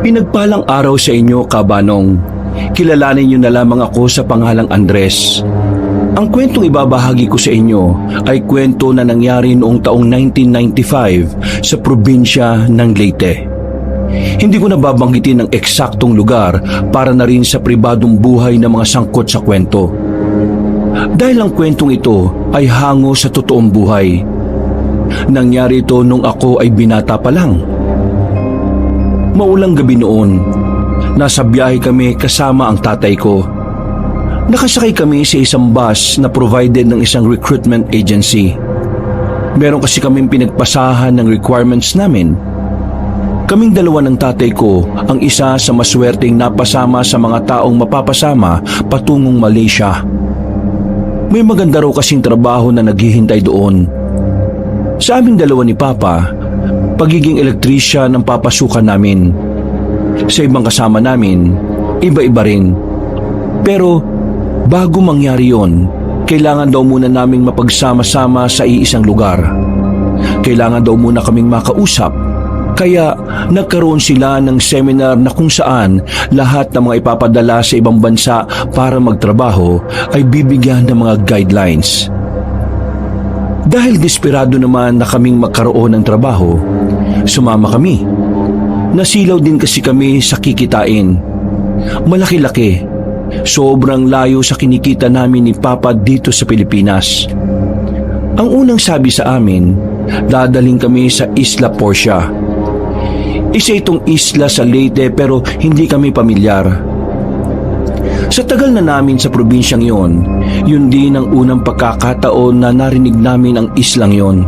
Pinagpalang araw sa inyo, Kabanong. Kilalanin niyo na lamang ako sa pangalang Andres. Ang kwentong ibabahagi ko sa inyo ay kwento na nangyari noong taong 1995 sa probinsya ng Leyte. Hindi ko nababanggitin ang eksaktong lugar para na rin sa pribadong buhay ng mga sangkot sa kwento. Dahil ang kwentong ito ay hango sa totoong buhay. Nangyari ito nung ako ay binata pa lang. Maulang gabi noon, nasa biyahe kami kasama ang tatay ko. Nakasakay kami sa isang bus na provided ng isang recruitment agency. Meron kasi kaming pinagpasahan ng requirements namin. Kaming dalawa ng tatay ko ang isa sa maswerteng napasama sa mga taong mapapasama patungong Malaysia. May maganda raw kasing trabaho na naghihintay doon. Sa aming dalawa ni Papa, pagiging elektrisyan ang papasukan namin. Sa ibang kasama namin, iba-iba rin. Pero bago mangyari yon, kailangan daw muna naming mapagsama-sama sa iisang lugar. Kailangan daw muna kaming makausap. Kaya nagkaroon sila ng seminar na kung saan lahat ng mga ipapadala sa ibang bansa para magtrabaho ay bibigyan ng mga guidelines. Dahil desperado naman na kaming magkaroon ng trabaho, sumama kami. Nasilaw din kasi kami sa kikitain. Malaki-laki, sobrang layo sa kinikita namin ni Papa dito sa Pilipinas. Ang unang sabi sa amin, dadaling kami sa Isla Portia. Isa itong isla sa Leyte pero hindi kami pamilyar. Sa tagal na namin sa probinsyang yon, yun din ang unang pagkakataon na narinig namin ang islang yon.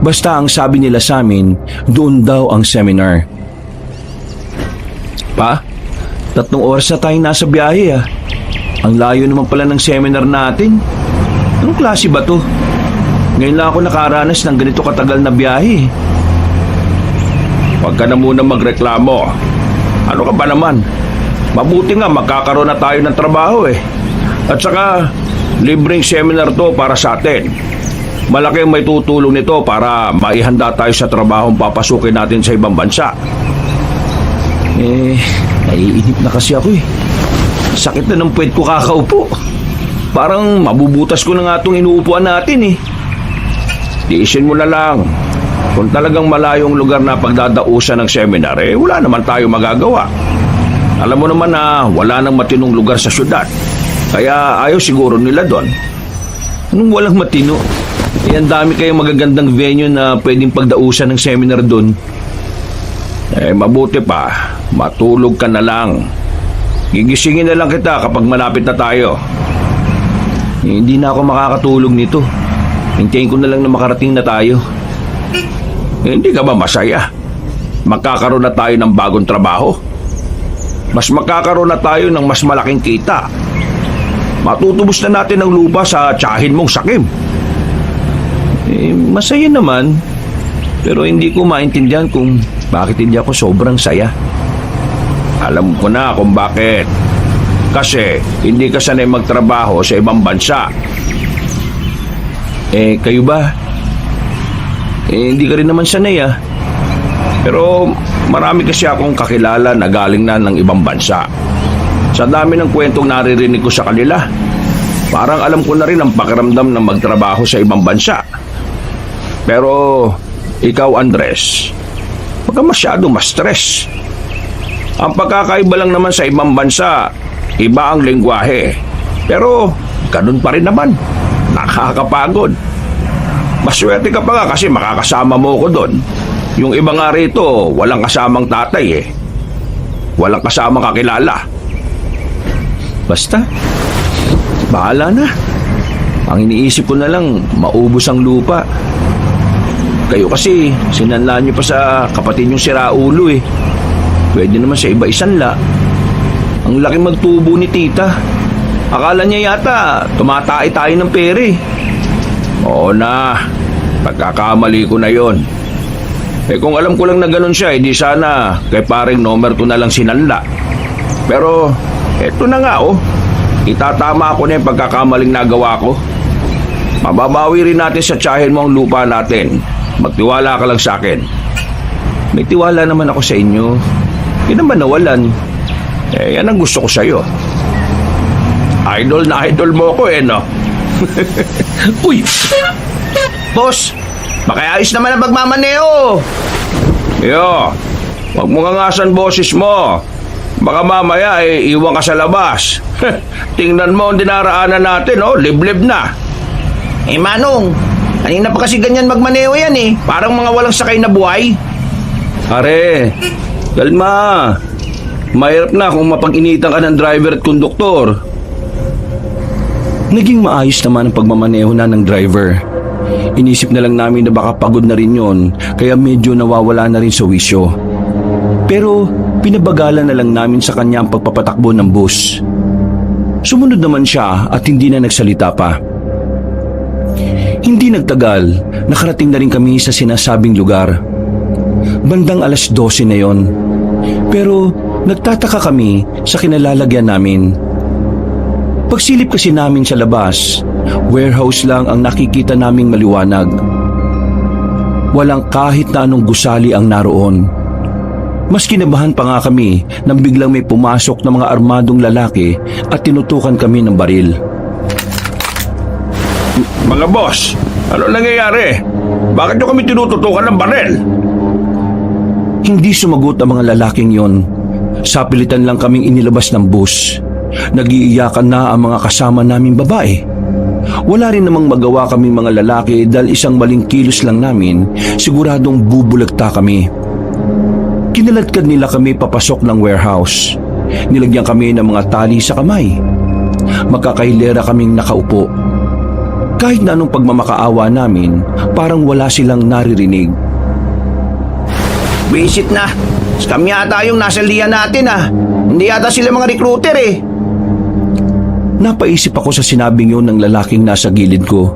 Basta ang sabi nila sa amin, doon daw ang seminar. Pa, 3 oras na tayong nasa biyahe ah. Ang layo naman pala ng seminar natin. Anong klase ba to? Ngayon lang ako nakaranas ng ganito katagal na biyahe. Huwag ka na muna magreklamo. Ano ka ba naman? Mabuti nga magkakaroon na tayo ng trabaho eh. At saka, libreng seminar to para sa atin. Malaki ang may tutulong nito para maihanda tayo sa trabahong papasukin natin sa ibang bansa. Naiinip na kasi ako eh. Sakit na ng puwet ko kakaupo. Parang mabubutas ko na nga itong inuupuan natin eh. Tiisin mo na lang. Kung talagang malayong lugar na pagdadausan ng seminar, wala naman tayo magagawa. Alam mo naman na wala nang matinong lugar sa syudad. Kaya ayaw siguro nila doon. Anong walang matino? Ang dami kayong magagandang venue na pwedeng pagdausan ng seminar doon. Mabuti pa, matulog ka na lang. Gigisingin na lang kita kapag malapit na tayo. Hindi na ako makakatulog nito. Hintayin ko na lang na makarating na tayo. Hindi ka ba masaya? Magkakaroon na tayo ng bagong trabaho. Mas magkakaroon na tayo ng mas malaking kita. Matutubos na natin ang lupa sa tiyahin mong sakim. Masaya naman. Pero hindi ko maintindihan kung bakit hindi ako sobrang saya. Alam ko na kung bakit. Kasi hindi ka sanay magtrabaho sa ibang bansa. Kayo ba? Hindi ka rin naman sanay ah. Pero marami kasi akong kakilala na galing na ng ibang bansa. Sa dami ng kwentong naririnig ko sa kanila, parang alam ko na rin ang pakiramdam ng magtrabaho sa ibang bansa. Pero ikaw, Andres, huwag ka masyado ma-stress. Ang pagkakaiba lang naman sa ibang bansa, iba ang lengguwahe. Pero ganun pa rin naman, nakakapagod. Maswerte ka pa nga kasi makakasama mo ko doon. Yung iba nga rito, walang kasamang tatay eh. Walang kasamang kakilala. Basta, bahala na. Ang iniisip ko na lang, maubos ang lupa. Kayo kasi, sinanlaan niyo pa sa kapatid niyong siraulo eh. Pwede naman sa iba isanla. Ang laki magtubo ni tita. Akala niya yata, tumatay tayo ng pere. Oo na, pagkakamali ko na yon. Kung alam ko lang na ganun siya, di sana kay paring number 2 na lang sinanla. Pero, eto na nga oh. Itatama ko na yung pagkakamaling nagawa ko. Mababawi rin natin sa tiyahin mo ang lupa natin. Magtiwala ka lang sa akin. May tiwala naman ako sa inyo. Hindi naman nawalan. Yan ang gusto ko sa'yo. Idol na idol mo ko no? Uy! Boss, makiayos naman ang pagmamaneo. Yo, wag mo kangasan boses mo. Baka mamaya iwan ka sa labas. Tingnan mo ang dinaraanan natin, liblib na. Manong, kanina pa kasi ganyan magmaneo yan Parang mga walang sakay na buhay. Are, kalma. Mahirap na kung mapag-initan ka ng driver at konduktor. Naging maayos naman ang pagmamaneho na ng driver. Inisip na lang namin na baka pagod na rin yon, kaya medyo nawawala na rin sa wisyo. Pero pinabagalan na lang namin sa kanya ang pagpapatakbo ng bus. Sumunod naman siya at hindi na nagsalita pa. Hindi nagtagal, nakarating na rin kami sa sinasabing lugar. Bandang 12:00 na yon. Pero nagtataka kami sa kinalalagyan namin. Pagsilip kasi namin sa labas, warehouse lang ang nakikita naming maliwanag. Walang kahit na anong gusali ang naroon. Mas kinabahan pa nga kami nang biglang may pumasok na mga armadong lalaki at tinutukan kami ng baril. Mga boss, ano nangyayari? Bakit nyo kami tinututukan ng baril? Hindi sumagot ang mga lalaking yon. Sapilitan lang kaming inilabas ng bus. Nag-iiyakan na ang mga kasama naming babae. Wala rin namang magawa kaming mga lalaki dahil isang maling kilos lang namin, siguradong bubulagta kami. Kinaladkad nila kami papasok ng warehouse. Nilagyan kami ng mga tali sa kamay. Magkakahilera kaming nakaupo. Kahit na anong pagmamakaawa namin, parang wala silang naririnig. Visit na. Scam yata yung nasa liyan natin Hindi yata sila mga recruiter Napaisip ako sa sinabing yun ng lalaking nasa gilid ko.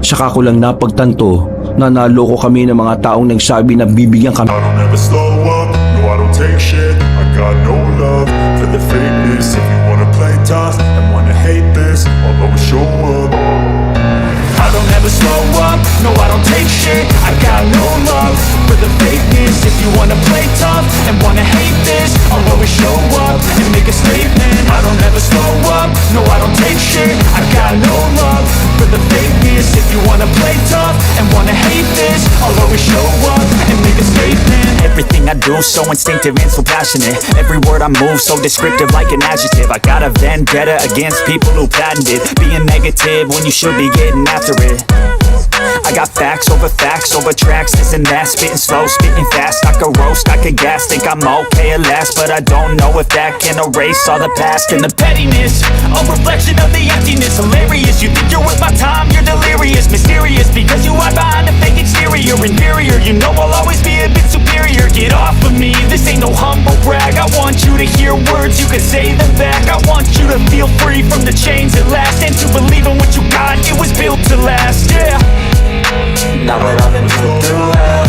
Saka ko lang napagtanto na naloko kami ng mga taong nagsabi na bibigyan kami. I don't ever slow up, no I don't take shit. I got no love for the fakeness. If you wanna play tough and wanna hate this, I'll always show up. I don't ever slow up, no I don't take shit. I got no love for the fakeness. If you wanna play tough and wanna hate this, I'll always show up and make a statement. I don't ever slow up, no I don't take shit. I got no love for the fakeness. If you wanna play tough and wanna hate this, I'll always show up and make a statement. Everything I do so instinctive and so passionate. Every word I move so descriptive like an adjective. I got a vendetta against people who patented being negative when you should be getting after it. I got facts over tracks, this and that. Spitting slow, spitting fast. I could roast, I could gas. Think I'm okay at last, but I don't know if that can erase all the past. And the pettiness, a reflection of the emptiness. Hilarious, you think you're worth my time, you're delirious. Mysterious, because you hide behind a fake exterior. Inferior, you know I'll always be a bit superior. Get off of me, this ain't no humble brag. I want you to hear words, you can say them back. I want you to feel free from the chains at last, and to believe in what you got, it was built to last, yeah. Now that I've been put through hell,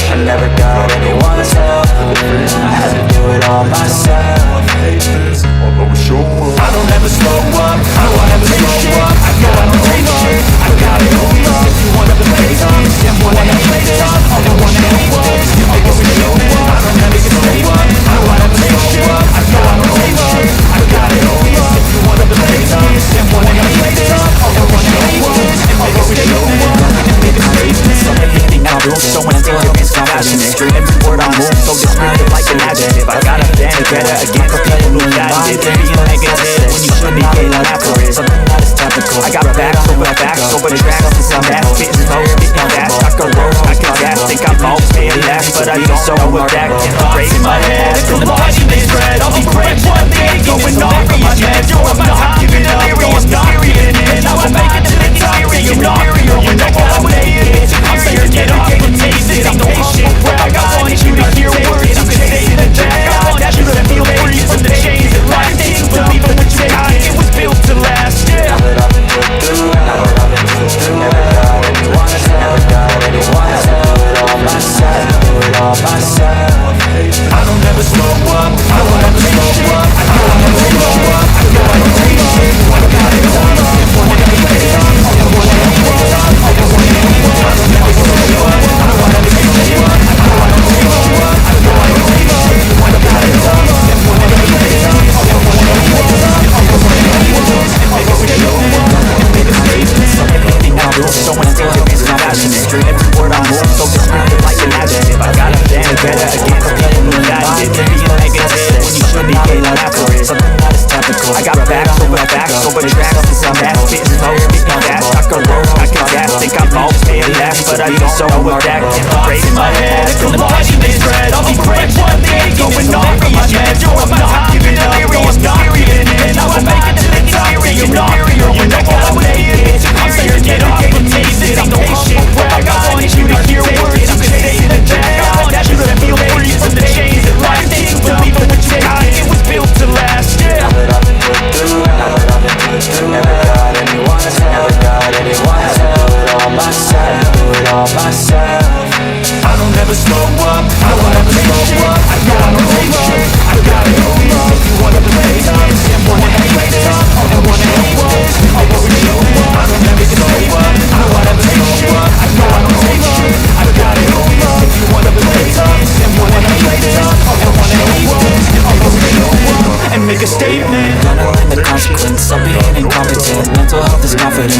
I never got anyone's help. I had to do it all myself. I'll always show up. I don't ever slow up, I don't ever slow up. I got no shit, I got no love. If you wanna play tough, and wanna hate this, I don't wanna hate this. You make a statement, I don't ever slow up. I don't ever slow up, I got no shit, I got no love. If you wanna play tough, and wanna hate this, I don't wanna hate this. And make a statement. So everything I do so instinctive and so passionate. Every word I move so descriptive like an adjective. I got a vendetta against people who patented being negative when you should be getting after it. I got facts over tracks, this and that. Spitting slow, spitting fast. I could roast, I could gas. Think I'm okay at last, but I don't know if that can erase in my head, it's a logic they spread. I'll be great one day, going off of my meds. Yo, I'm not giving up, going serious. And now I'm making the thing serious. You're inferior, you know what I'm saying. I'm saying get off of me, this ain't no humble brag. I want you to hear words, you can say them back. I want you to feel free from the chains that last. And to believe in what you got, it was built to last, yeah. Now that I've been put through, never got anyone's help. Do it all myself, I don't ever slow up,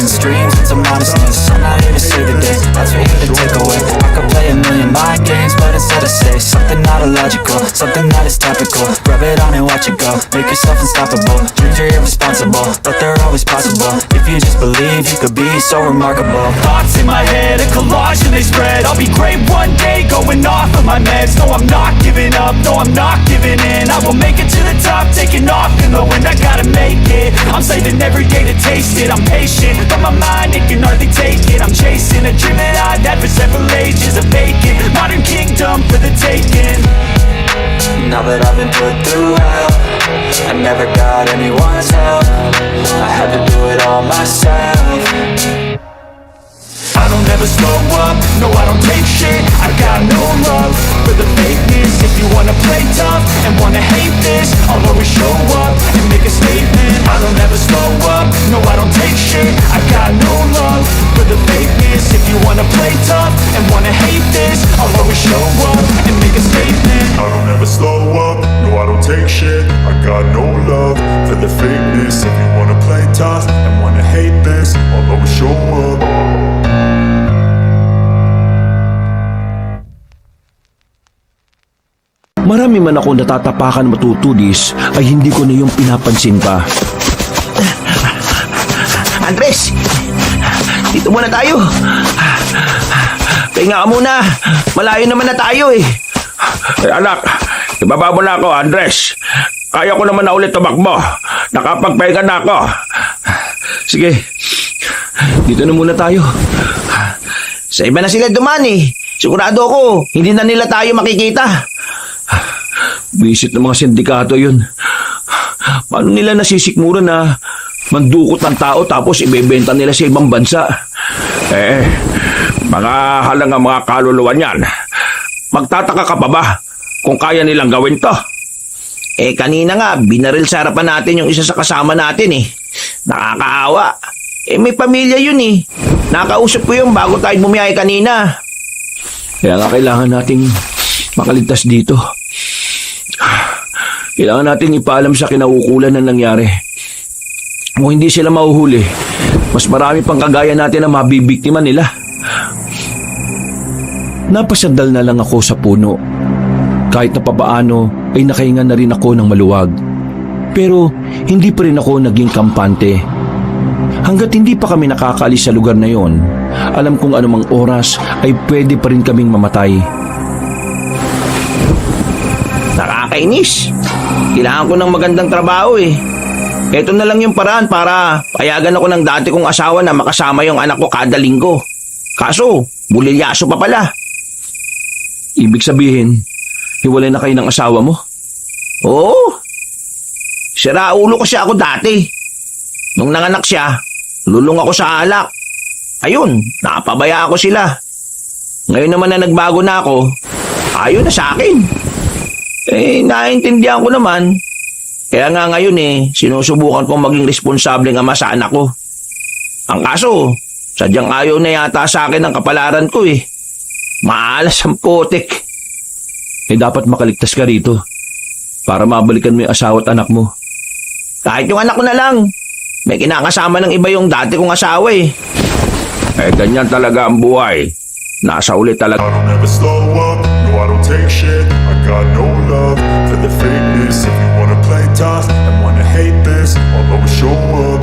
endless dreams and some honestness. I'm not here to save the day, that's for you to take away. I could play a million mind games, but instead I say something not illogical, something that is topical. Rub it on and watch it go, make yourself unstoppable. Dreams are irresponsible, but they're always possible. If you just believe, you could be so remarkable. Thoughts in my head, a collage and they spread. I'll be great one day, going off of my meds. No, I'm not giving up, no, I'm not giving in. I will make it to the top, taking off in the wind. I gotta make it, I'm saving every day to taste it. I'm patient, but my mind, it can hardly take it. I'm chasing a dream that I've had for several ages. A vacant, modern kingdom for the taking. Now that I've been put through hell, I never got anyone's help. I had to do it all myself. I don't ever slow up, no I don't take shit. I got no love for the fakeness. If you wanna play tough and wanna hate this, I'll always show up and make a statement. I don't ever slow up, no I don't take shit. I got no love for the fakeness. If you wanna play tough and wanna hate this, I'll always show up and make a statement. I don't ever slow up, no I don't take shit. I got no love for the fakeness. If you wanna play tough and wanna hate this, I'll always show up. Marami man ako natatapakan matutulis ay hindi ko na yung pinapansin pa. Andres, dito muna tayo. Pahinga ka muna. Malayo naman na tayo eh. Anak, ibaba mo na ako, Andres. Kaya ko naman na ulit tumakbo. Nakapagpahinga na ako. Sige, dito na muna tayo. Sa iba na sila duman eh. Sigurado ako, hindi na nila tayo makikita. Visit ng mga sindikato yun. Paano nila nasisikmura na mandukot ng tao tapos ibebenta nila sa ibang bansa? Mga halang ang mga kaluluwa niyan. Magtataka ka pa ba kung kaya nilang gawin to? Kanina nga, binaril sa harapan natin yung isa sa kasama natin eh. Nakakaawa. May pamilya yun eh. Nakausap ko yun bago tayo bumiyahe kanina. Kaya nga kailangan nating makaligtas dito. Kailangan natin ipaalam sa kinaukulan na nangyari. Kung hindi sila mahuhuli, mas marami pang kagaya natin na mabibiktima nila. Napasandal na lang ako sa puno. Kahit na papaano ay nakahinga na rin ako ng maluwag. Pero hindi pa rin ako naging kampante. Hanggat hindi pa kami nakakaalis sa lugar na yon, alam kong anumang oras ay pwede pa rin kaming mamatay. Nakakainis. Kailangan ko ng magandang trabaho eh. Ito na lang yung paraan para payagan ako ng dati kong asawa na makasama yung anak ko kada linggo. Kaso, bulilyaso pa pala. Ibig sabihin, hiwalay na kayo ng asawa mo? Oo. Siraulo kasi ako dati. Nung nanganak siya, lulong ako sa alak. Ayun, napabaya ako sila. Ngayon naman na nagbago na ako, ayaw na sa akin. Naiintindihan ko naman. Kaya nga ngayon sinusubukan kong maging responsableng ama sa anak ko. Ang kaso, sadyang ayaw na yata sa akin ang kapalaran ko eh. Maalas ang putik. Dapat makaligtas ka rito para mabalikan mo yung asawa at anak mo. Kahit yung anak ko na lang. May kinakasama ng iba yung dati kong asawa eh. Ganyan talaga ang buhay. Nasa ulit talaga. I don't ever slow up, no I don't take shit. I got no love for the fakeness. If you wanna play tough and wanna hate this, I'll always show up.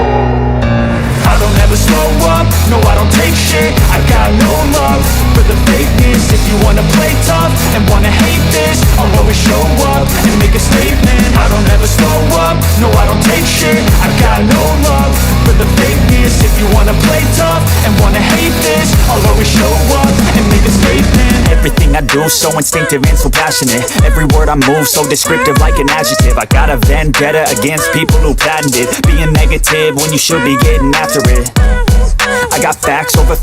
I don't ever slow up, no I don't take shit. I got no love for the fakeness. If you wanna play tough and wanna hate this, I'll always show up and make a statement. I don't ever slow up, no I don't take shit. I got no love for the fakeness. If you wanna play tough and wanna hate this, I'll always show up and make a statement. Everything I do so instinctive and so passionate. Every word I move so descriptive like an adjective. I got a vendetta against people who patented being negative when you should be getting after it. I got facts over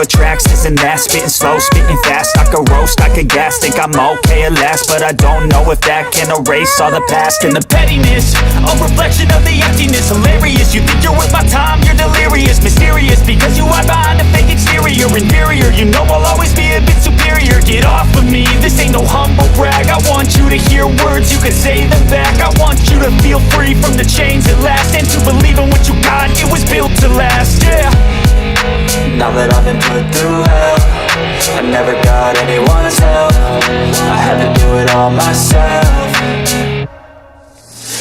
tracks, this and that. Spitting slow, spitting fast. I could roast, I could gas. Think I'm okay at last, but I don't know if that can erase all the past and the Pettiness, a reflection of the emptiness. Hilarious, you think you're worth my time, you're delirious. Mysterious, because you hide behind a fake exterior. Inferior, you know I'll always be a bit superior. Get off of me, this ain't no humble brag. I want you to hear words, you can say them back. I want you to feel free from the chains that last, and to believe in what you got, it was built to last, yeah. Now that I've been put through hell, I never got anyone's help. I had to do it all myself.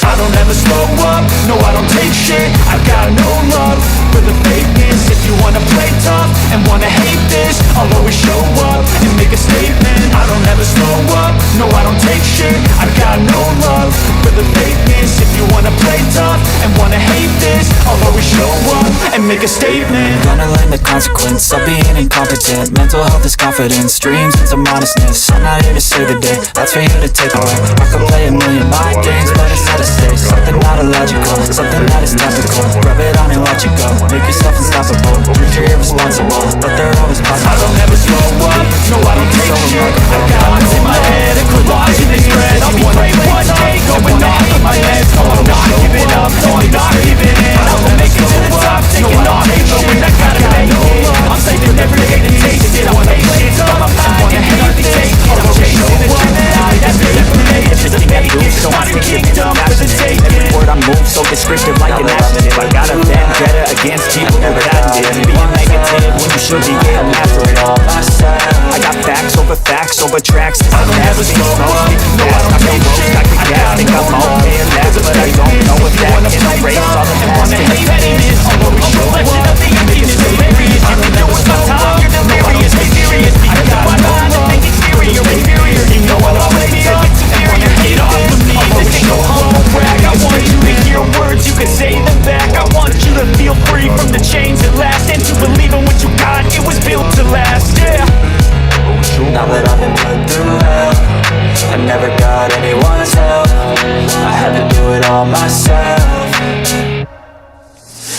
I don't ever slow up, no I don't take shit. I got no love for the fakeness. If you wanna play tough and wanna hate this, I'll always show up and make a statement. I don't ever slow up, no I don't take shit. I got no love for the fakeness. If you wanna play tough and wanna hate this, I'll always show up and make a statement. Gonna learn the consequence of being incompetent. Mental health is confidence, dreams and some honestness. I'm not here to save the day, that's for you to take away. I could play a million mind games, but it's not a stay. Something not illogical, something that is topical. Rub it on and watch it go, make yourself unstoppable. Dreams are irresponsible, but they're always possible. I don't ever slow up, no I don't take shit. I got thoughts in my head, a collage and they spread. I'll be great one day, going off of my meds. No I'm not giving up, no I'm not giving in. I will make it to the top, taking off the shit. I gotta make it, I'm saving every day to taste it. I'm patient, but my mind wanna hate the take it. I'm chasing the dream that I have never made. Just to make it, not a kingdom for the taking. Every word I move so descriptive like an adjective. I got a vendetta against people who patented being negative when you should be getting after it all myself. I got facts over tracks. I don't ever slow up, no I don't take shit. I could gas, think I'm okay and that's, but I don't know if that can erase all the past. And pettiness, I'm a reflection of the emptiness. Hilarious, you can do with my time, you're delirious. Be serious, because of my mind, I think exterior, inferior. You know I'll always be a bit superior. Get off of me, this ain't no humble brag. I want you to hear words, you can say them back. I want you to feel free from the chains that last, and to believe in what you got, it was built to last, yeah. Now that I've been put through hell, I never got anyone's help. I had to do it all myself.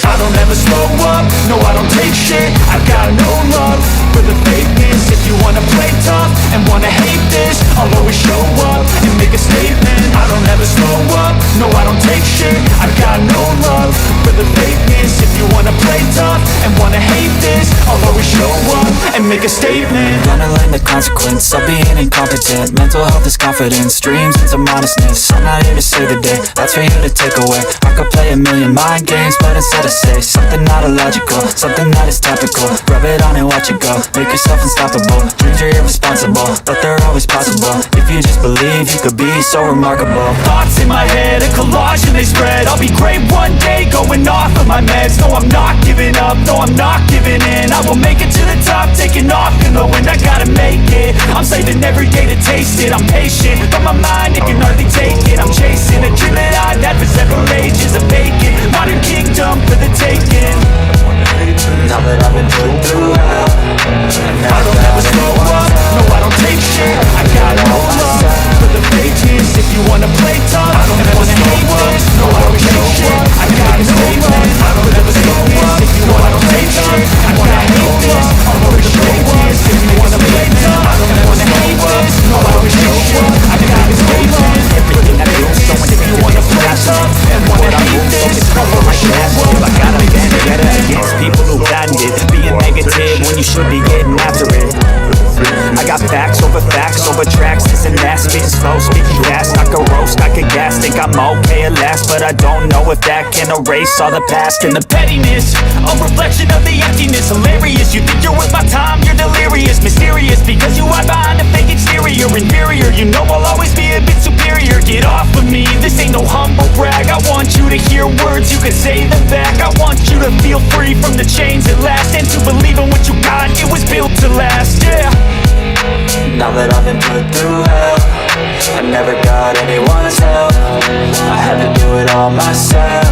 I don't ever slow up, no I don't take shit. I got no love for the fakeness. If you wanna play tough and wanna hate this, I'll always show up and make a statement. I don't ever slow up, no I don't take shit. I got no love for the fakeness. If you wanna play tough and wanna hate this, I'll always show up and make a statement. Gonna learn the consequence of being incompetent. Mental health is confidence, dreams and some honestness. I'm not here to save the day, that's for you to take away. I could play a million mind games, but instead I say something not illogical, something that is topical. Rub it on and watch it go, make yourself unstoppable. Dreams are irresponsible, but they're always possible. If you just believe, you could be so remarkable. Thoughts in my head, a collage and they spread. I'll be great one day, going off of my meds. No I'm not giving up, no I'm not giving in. I will make it to the top, taking off in the wind. I gotta make it, I'm saving every day to taste it. I'm patient, but my mind, it can hardly take it. I'm chasing a dream that I've had for several ages. A vacant, modern kingdom for the taking. Now that I've been put through hell, I don't ever slow up, no I don't take shit. I got no love for the fakeness. If you wanna play tough and wanna hate this, no I don't take shit. I got no love, I don't ever slow up. If you wanna play tough and wanna hate this, I'll always show up. If you wanna play tough and wanna hate this, no I always show up. I got no love, everything I do so if you wanna play tough and wanna hate this, I'll always show up. I got a vendetta against people who patented being negative when you should be getting after it. I got facts over tracks, this and that. Spitting slow, speaking fast, I could roast, I could gas. Think I'm okay at last, but I don't know if that can erase all the past. And the pettiness, a reflection of the emptiness. Hilarious, you think you're worth my time, you're delirious. Mysterious, because you hide behind a fake exterior. Inferior, you know I'll always be a bit superior. Get off of me, this ain't no humble brag. I want you to hear words, you can say them back. I want you to feel free from the chains that last, and to believe in what you got, it was built to last, yeah. Now that I've been put through hell, I never got anyone's help. I had to do it all myself.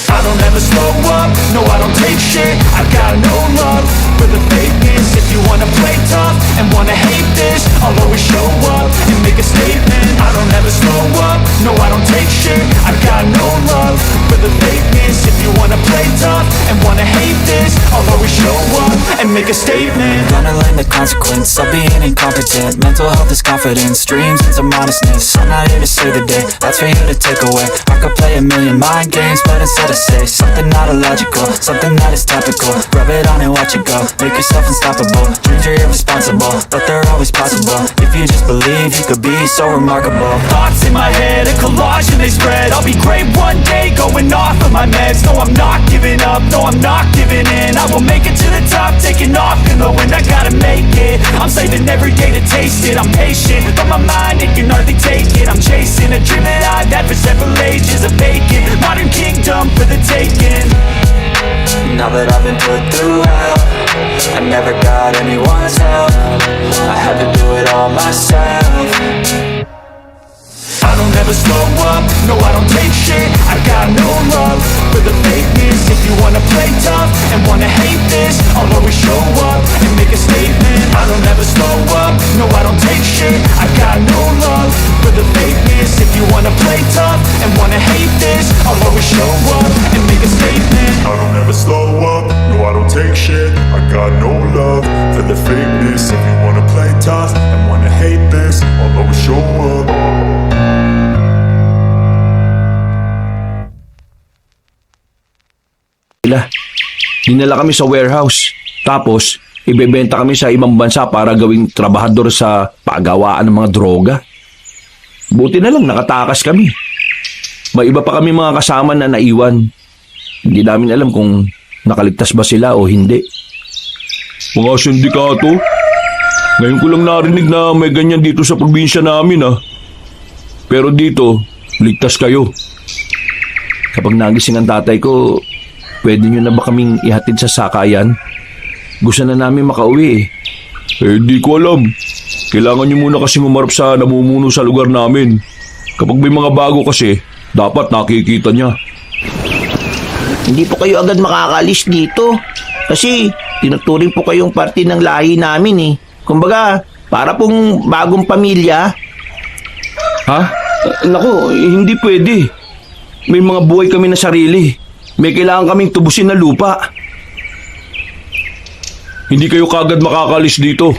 I don't ever slow up, no I don't take shit. I got no love for the fakeness. If you wanna play tough and wanna hate this, I'll always show up and make a statement. I don't ever slow up, no I don't take shit. I got no love for the fakeness. If you wanna play tough and wanna hate this, I'll always show up and make a statement. Gonna learn the consequence of being incompetent. Mental health is confidence, dreams and some honestness. I'm not here to save the day, that's for you to take away. I could play a million mind games, but instead I say something not illogical, something that is topical. Rub it on and watch it go, make yourself unstoppable. Dreams are irresponsible, but they're always possible. If you just believe, you could be so remarkable. Thoughts in my head, a collage and they spread. I'll be great one day, going off of my meds. No, I'm not giving up, no, I'm not giving in. I will make it to the top, taking off in the wind. I gotta make it, I'm saving every day to taste it. I'm patient, but my mind, it can hardly take it. I'm chasing a dream that I've had for several ages. A vacant, modern kingdom for the taking. Now that I've been put through hell, I never got anyone's help. I had to do it all myself. I don't ever slow up, no I don't take shit. I got no love for the fakeness. If you wanna play tough and wanna hate this, I'll always show up and make a statement. I don't ever slow up, no I don't take shit. I got no love for the fakeness. If you wanna play tough and wanna hate this, I'll always show up and make a statement. I don't ever slow up, no I don't take shit. I got no love for the fakeness. If you wanna play tough and wanna hate this, I'll always show up. Dinala kami sa warehouse. Tapos, ibebenta kami sa ibang bansa para gawing trabahador sa pagawaan ng mga droga. Buti na lang nakatakas kami. May iba pa kami mga kasama na naiwan. Hindi namin alam kung nakaligtas ba sila o hindi. Mga sindikato, ngayon ko lang narinig na may ganyan dito sa probinsya namin Pero dito, ligtas kayo. Kapag nagising ang tatay ko, pwede nyo na ba kaming ihatid sa sakayan? Gusto na namin makauwi Di ko alam. Kailangan nyo muna kasing umarap sa namumuno sa lugar namin. Kapag may mga bago kasi, dapat nakikita niya. Hindi po kayo agad makakaalis dito. Kasi tinuturing po kayong parte ng lahi namin Kumbaga, para pong bagong pamilya. Ha? Naku, hindi pwede. May mga buhay kami na sarili. May kailangan kaming tubusin na lupa. Hindi kayo kagad makakalis dito.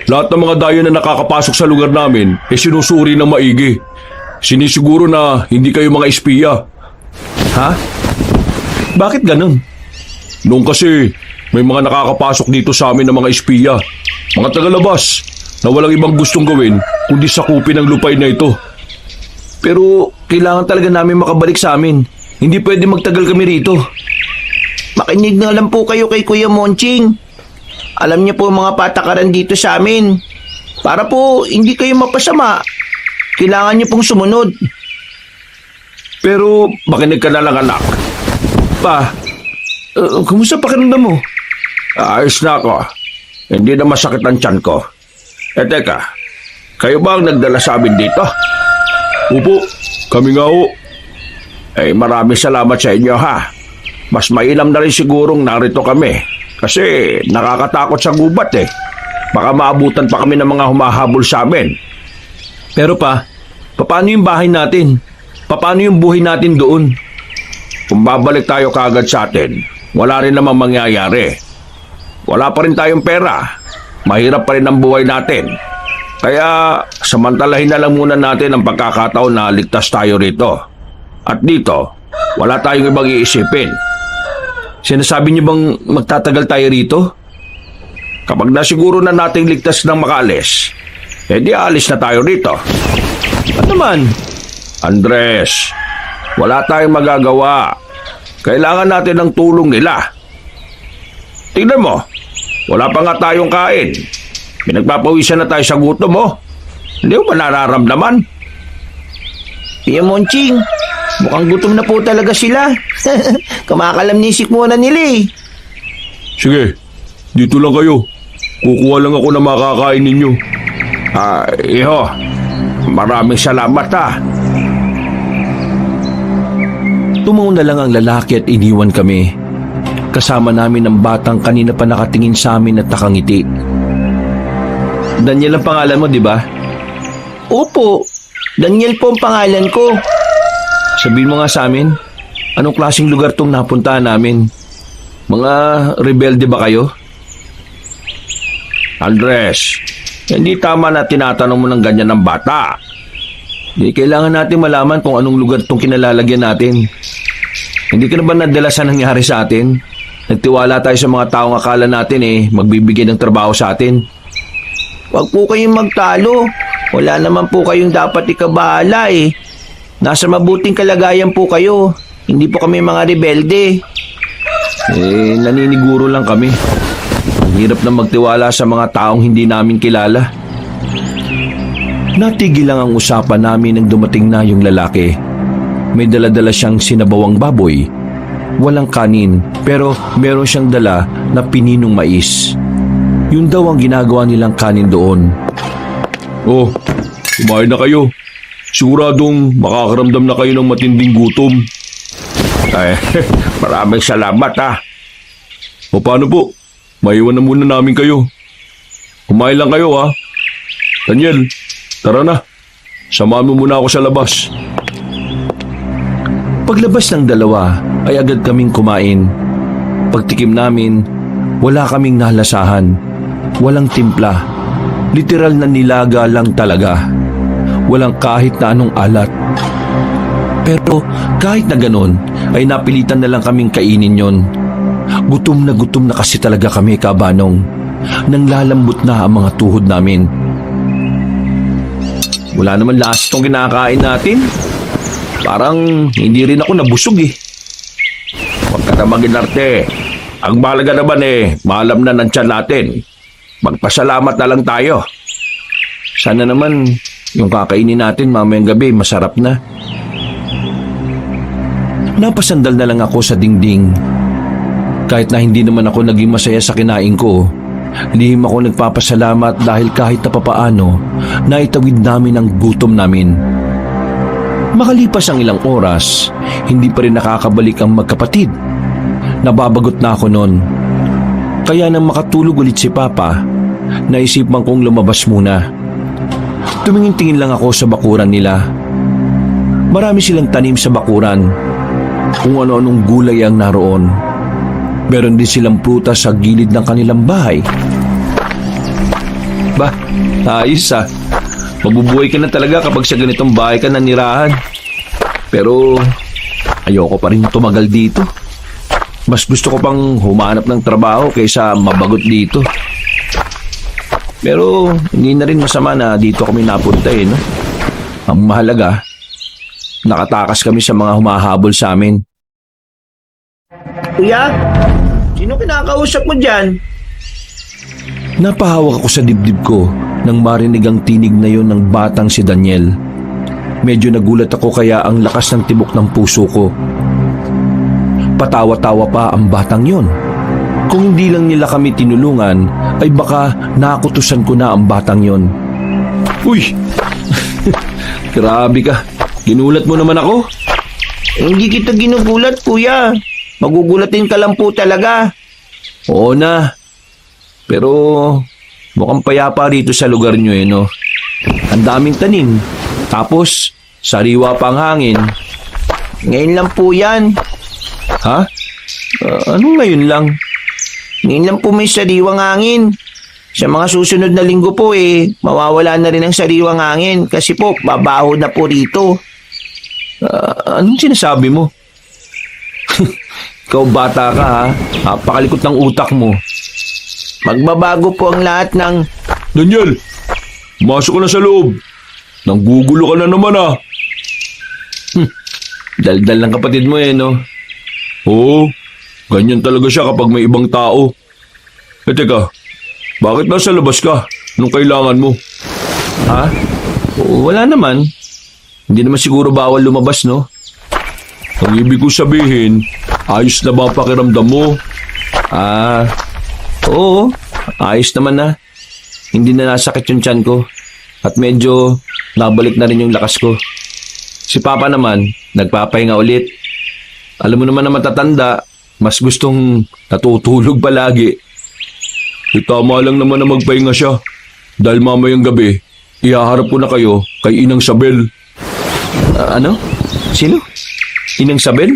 Lahat ng mga dayo na nakakapasok sa lugar namin sinusuri ng maigi. Sinisiguro na hindi kayo mga espiya. Ha? Bakit ganun? Noong kasi may mga nakakapasok dito sa amin ng mga espiya. Mga tagalabas na walang ibang gustong gawin kundi sakupin ang lupay na ito. Pero kailangan talaga namin makabalik sa amin. Hindi pwede magtagal kami rito. Makinig na lang po kayo kay Kuya Monching. Alam niyo po mga patakaran dito sa amin. Para po hindi kayo mapasama. Kailangan niyo pong sumunod. Pero makinig ka na lang anak. Pa, kumusta pakiramdam mo? Ayos na ako. Hindi na masakit ang tiyan ko. Teka, kayo ba ang nagdala sa amin dito? Opo, kami nga ho. Maraming salamat sa inyo Mas mainam na rin sigurong narito kami. Kasi nakakatakot sa gubat Baka maabutan pa kami ng mga humahabol sa amin. Pero pa, paano yung bahay natin? Paano yung buhay natin doon? Kung babalik tayo kagad sa atin, wala rin namang mangyayari. Wala pa rin tayong pera. Mahirap pa rin ang buhay natin. Kaya samantalahin na lang muna natin ang pagkakataon na ligtas tayo rito. At dito, wala tayong ibang iisipin. Sinasabi niyo bang magtatagal tayo rito? Kapag nasiguro na nating ligtas ng makaalis, di alis na tayo rito. Ba't naman? Andres, wala tayong magagawa. Kailangan natin ng tulong nila. Tingnan mo, wala pa nga tayong kain. Pinagpapawisan na tayo sa gutom mo. Hindi mo ba nararamdaman? Kuya Monching, mukhang gutom na po talaga sila. Kamakalamnisik muna nila Sige, dito lang kayo. Kukuha lang ako na makakain ninyo. Iho, maraming salamat Tumaw na lang ang lalaki at iniwan kami. Kasama namin ang batang kanina pa nakatingin sa amin at nakangiti. Daniel ang pangalan mo, di ba? Opo, Daniel po ang pangalan ko. Sabihin mo nga sa amin, anong klaseng lugar tong napuntahan namin? Mga rebelde ba kayo? Andres, hindi tama na tinatanong mo ng ganyan ng bata. Kailangan natin malaman kung anong lugar itong kinalalagyan natin. Hindi ka na ba nadala sa nangyari sa atin? Nagtiwala tayo sa mga taong akala natin magbibigay ng trabaho sa atin. Huwag po kayong magtalo. Wala naman po kayong dapat ikabahala eh. Nasa mabuting kalagayan po kayo. Hindi po kami mga rebelde. Naniniguro lang kami. Ang hirap na magtiwala sa mga taong hindi namin kilala. Natigil lang ang usapan namin nang dumating na yung lalaki. May dala-dala siyang sinabawang baboy. Walang kanin, pero meron siyang dala na pininong mais. Yun daw ang ginagawa nilang kanin doon. Oh, kumain na kayo. Siguradong makakaramdam na kayo ng matinding gutom. Ay, maraming salamat ha. O paano po? Maiwan na muna namin kayo. Kumain lang kayo ha. Daniel, tara na. Samahan mo muna ako sa labas. Paglabas ng dalawa ay agad kaming kumain. Pagtikim namin, wala kaming nalasahan. Walang timpla. Literal na nilaga lang talaga. Walang kahit na anong alat. Pero kahit na ganon, ay napilitan na lang kaming kainin yon. Gutom na kasi talaga kami, Kabanong. Nang lalambot na ang mga tuhod namin. Wala naman lasa itong kinakain natin. Parang hindi rin ako nabusog eh. Huwag ka na maginarte. Ang mahalaga naman maalam na ng tiyan natin. Magpasalamat na lang tayo. Sana naman yung kakainin natin mamayang gabi masarap na. Napasandal na lang ako sa dingding. Kahit na hindi naman ako naging masaya sa kinain ko, lihim ako nagpapasalamat dahil kahit na papaano, naitawid namin ang gutom namin. Makalipas ang ilang oras, hindi pa rin nakakabalik ang magkapatid. Nababagot na ako noon. Kaya nang makatulog ulit si Papa, naisipan kong lumabas muna. Tumingin-tingin lang ako sa bakuran nila. Marami silang tanim sa bakuran. Kung ano-anong gulay ang naroon. Meron din silang prutas sa gilid ng kanilang bahay. Bah, ayos ah. Mabubuhay ka na talaga kapag sa ganitong bahay ka nanirahan. Pero ayoko pa rin tumagal dito. Mas gusto ko pang humanap ng trabaho kaysa mabagot dito. Pero hindi na rin masama na dito kami napunta no? Ang mahalaga, nakatakas kami sa mga humahabol sa amin. Kuya, sino kinakausap mo dyan? Napahawak ako sa dibdib ko nang marinig ang tinig na yon ng batang si Daniel. Medyo nagulat ako kaya ang lakas ng tibok ng puso ko. Patawa-tawa pa ang batang yon. Kung hindi lang nila kami tinulungan, ay baka nakutusan ko na ang batang yon. Uy! Grabe ka. Ginulat mo naman ako. Hindi kita ginugulat, kuya. Magugulatin ka lang po talaga. Oo na. Pero mukhang payapa rito sa lugar nyo no? Ang daming tanim. Tapos, sariwa pang hangin. Ngayon lang po yan. Ha? Ano ngayon lang? Ngayon lang po may sariwang hangin. Sa mga susunod na linggo po mawawala na rin ang sariwang hangin kasi po babaho na po rito. Anong sinasabi mo? Ikaw bata ka ha? Napakalikot ng utak mo. Magbabago po ang lahat ng... Daniel, masok ka na sa loob. Nanggugulo ka na naman Daldal ng kapatid mo no? Oo, ganyan talaga siya kapag may ibang tao. Teka, bakit nasa labas ka? Anong kailangan mo? Ha? Wala naman. Hindi naman siguro bawal lumabas no? Ang ibig ko sabihin, ayos na ba ang pakiramdam mo? Oo. Ayos naman na. Hindi na nasakit yung tiyan ko. At medyo nabalik na rin yung lakas ko. Si Papa naman, nagpapahinga ulit. Alam mo naman na matatanda, mas gustong natutulog palagi. Tama lang naman na magpahinga siya. Dahil mamayang gabi, ihaharap ko na kayo kay Inang Sabel. Ano? Sino? Inang Sabel?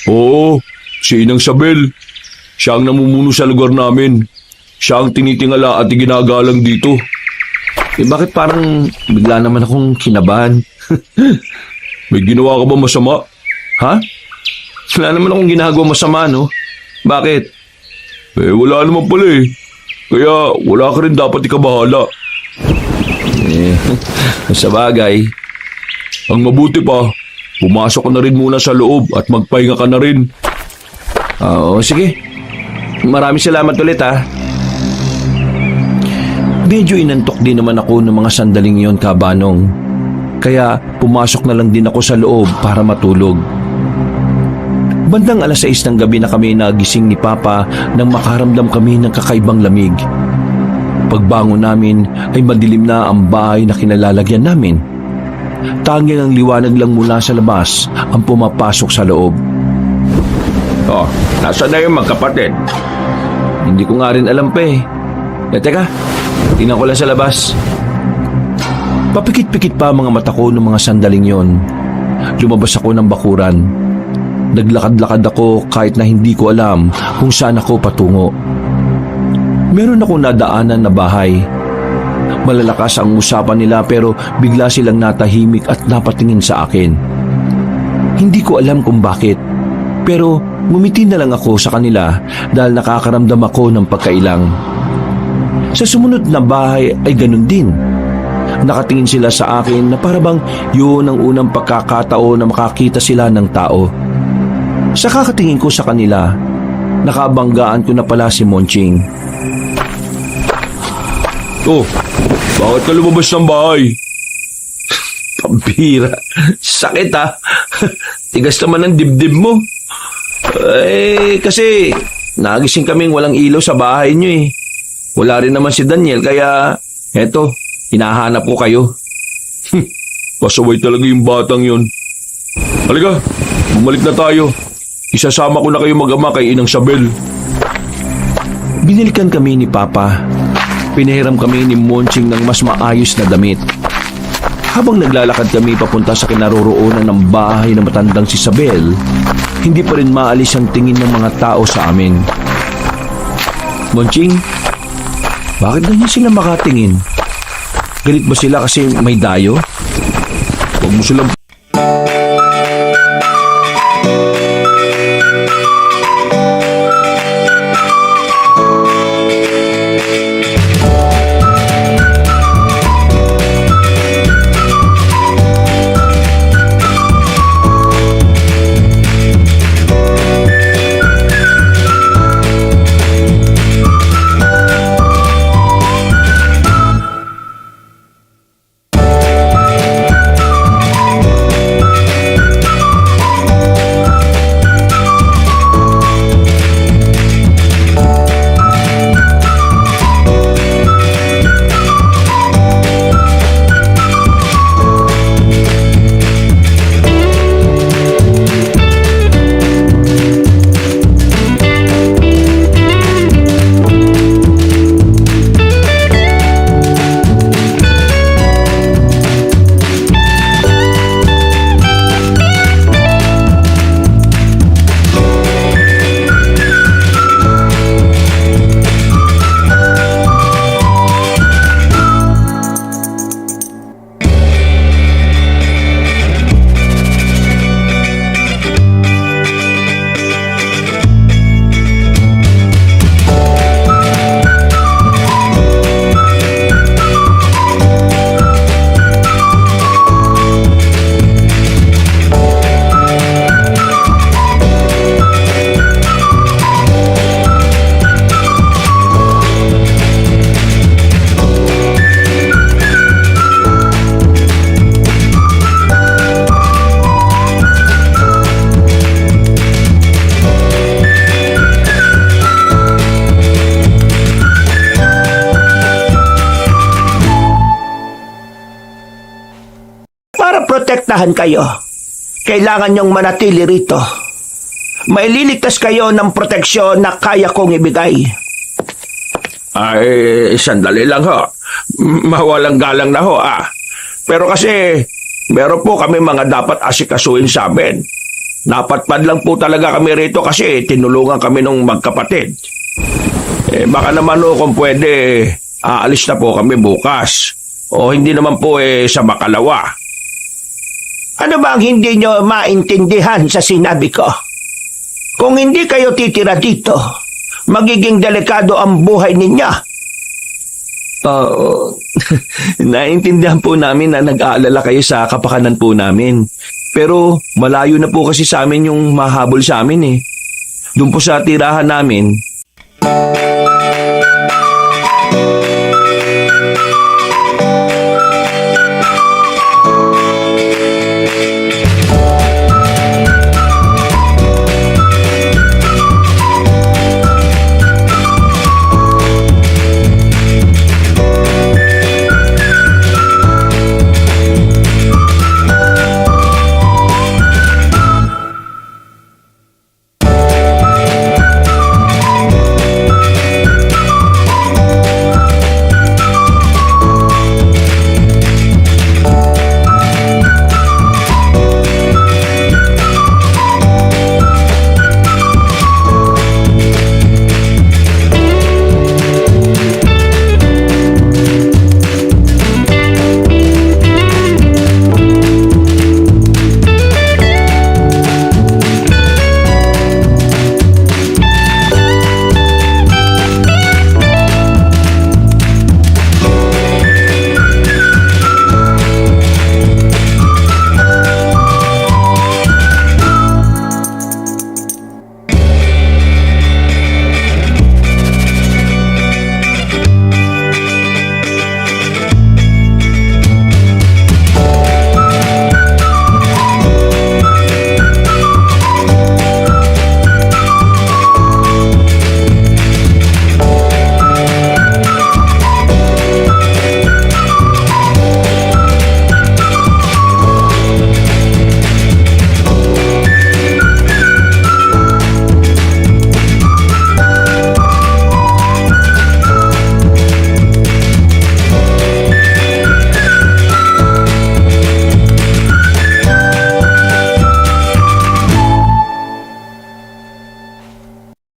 Oo, si Inang Sabel. Siya ang namumuno sa lugar namin. siya ang tinitingala at ginagalang dito. Bakit parang bigla naman akong kinabahan? May ginawa ka ba masama? Ha? Wala naman akong ginagawa masama, no? Bakit? Wala naman pala eh. Kaya wala ka rin dapat ikabahala. Sa bagay. Ang mabuti pa, pumasok ka na rin muna sa loob at magpahinga ka na rin. Oo, sige. Maraming salamat ulit, ha? Medyo inantok din naman ako ng mga sandaling yon, Kabanong. Kaya pumasok na lang din ako sa loob para matulog. Bandang 6:00 ng gabi na kami nagising ni Papa nang makaramdam kami ng kakaibang lamig. Pagbangon namin ay madilim na ang bahay na kinalalagyan namin. Tanging ang liwanag lang mula sa labas ang pumapasok sa loob. Oh, nasa na yung magkapatid? Hindi ko nga rin alam pa eh. Teka, tingnan ko lang sa labas. Papikit-pikit pa ang mga mata ko ng mga sandaling yon. Lumabas ako ng bakuran. Naglakad-lakad ako kahit na hindi ko alam kung saan ako patungo. Meron akong nadaanan na bahay. Malalakas ang usapan nila pero bigla silang natahimik at napatingin sa akin. Hindi ko alam kung bakit, pero ngumiti na lang ako sa kanila dahil nakakaramdam ako ng pagkailang. Sa sumunod na bahay ay ganun din. Nakatingin sila sa akin na parabang yun ang unang pagkakataon na makakita sila ng tao. Sa kakatingin ko sa kanila, nakabanggaan ko na pala si Monching. Oh, bakit ka lumabas ng bahay? Pambira, sakit ha. Tigas naman ang dibdib mo. Kasi nagising kaming walang ilaw sa bahay niyo eh. Wala rin naman si Daniel kaya eto, hinahanap ko kayo. Pasaway talaga yung batang yon. Halika, bumalik na tayo. Isasama ko na kayo mag-ama kay Inang Sabel. Binilikan kami ni Papa. Pinahiram kami ni Monching ng mas maayos na damit. Habang naglalakad kami papunta sa kinaroroonan ng bahay ng matandang si Sabel, hindi pa rin maalis ang tingin ng mga tao sa amin. Monching, bakit ganyan sila makatingin? Galit ba sila kasi may dayo? Huwag mo silang protektahan kayo, kailangan niyong manatili rito. Maililigtas kayo ng proteksyon na kaya kong ibigay. Ay, sandali lang ho. Mawalang galang na ho Pero kasi, meron po kami mga dapat asikasuhin sa amin. Napatpad lang po talaga kami rito kasi tinulungan kami ng magkapatid. Baka naman kung pwede, aalis na po kami bukas. O hindi naman po sa Makalawa. Ano ba ang hindi nyo maintindihan sa sinabi ko? Kung hindi kayo titira dito, magiging delikado ang buhay ninyo. Naintindihan po namin na nag-aalala kayo sa kapakanan po namin. Pero malayo na po kasi sa amin yung mahabol sa amin eh. Doon po sa tirahan namin.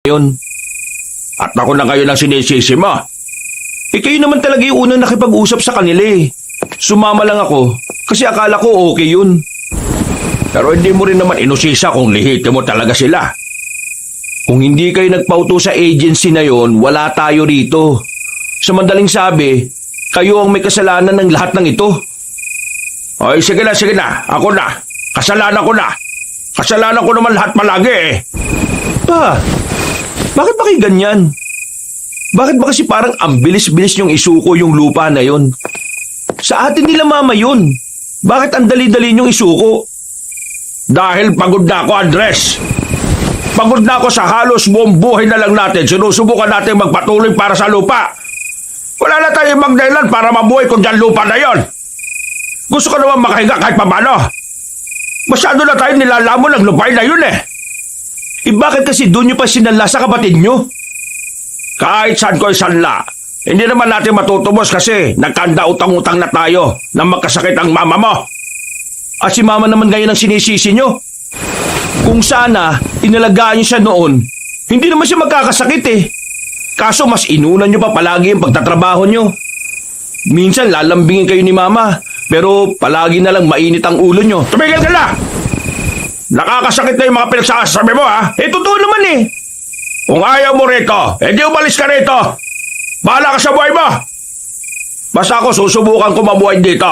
Yun. At ako na kayo lang sinisisi mo. Kayo naman talaga yung unang nakipag-usap sa kanila eh. Sumama lang ako kasi akala ko okay yun. Pero hindi mo rin naman inusisa kung lihiti mo talaga sila. Kung hindi kayo nagpauto sa agency na yon, wala tayo rito. Sa madaling sabi, kayo ang may kasalanan ng lahat ng ito. Ay, sige na. Ako na. Kasalanan ko na. Kasalanan ko naman lahat palagi eh. Pa, bakit ba kayo ganyan? Bakit ba kasi parang ang bilis-bilis niyong isuko yung lupa na yon? Sa atin nila mama yun. Bakit ang dali-dali niyong isuko? Dahil pagod na ako, Andres. Pagod na ako sa halos buong buhay na lang natin. Sinusubukan natin magpatuloy para sa lupa. Wala na tayong ibang dahilan para mabuhay kung dyan lupa na yon. Gusto ko naman makahinga kahit paano. Masyado na tayo nilalamon ng lupain na yun eh. Bakit kasi doon niyo pa sinala sa kapatid niyo? Kahit saan ko isanla, hindi naman natin matutubos kasi nagkanda utang-utang na tayo na magkasakit ang mama mo. At si mama naman ngayon ang sinisisi niyo. Kung sana, inalagaan niyo siya noon, hindi naman siya magkakasakit eh. Kaso mas inunan niyo pa palagi ang pagtatrabaho niyo. Minsan lalambingin kayo ni mama, pero palagi na lang mainit ang ulo niyo. Tumigil ka na! Nakakasakit na yung mga pinagsasabi mo ha? Totoo naman eh. Kung ayaw mo rito, edi umalis ka rito. Bahala ka sa buhay mo. Basta ako susubukan ko mabuhay dito.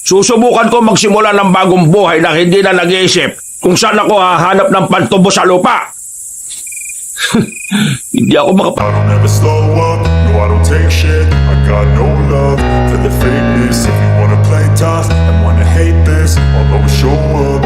Susubukan ko magsimula ng bagong buhay na hindi na nag-iisip kung saan ako hahanap ng pantubo sa lupa. Hindi ako I don't ever slow up, no I don't take shit. I got no love for the fakeness. If you wanna play tough and wanna hate this, I'll always show up.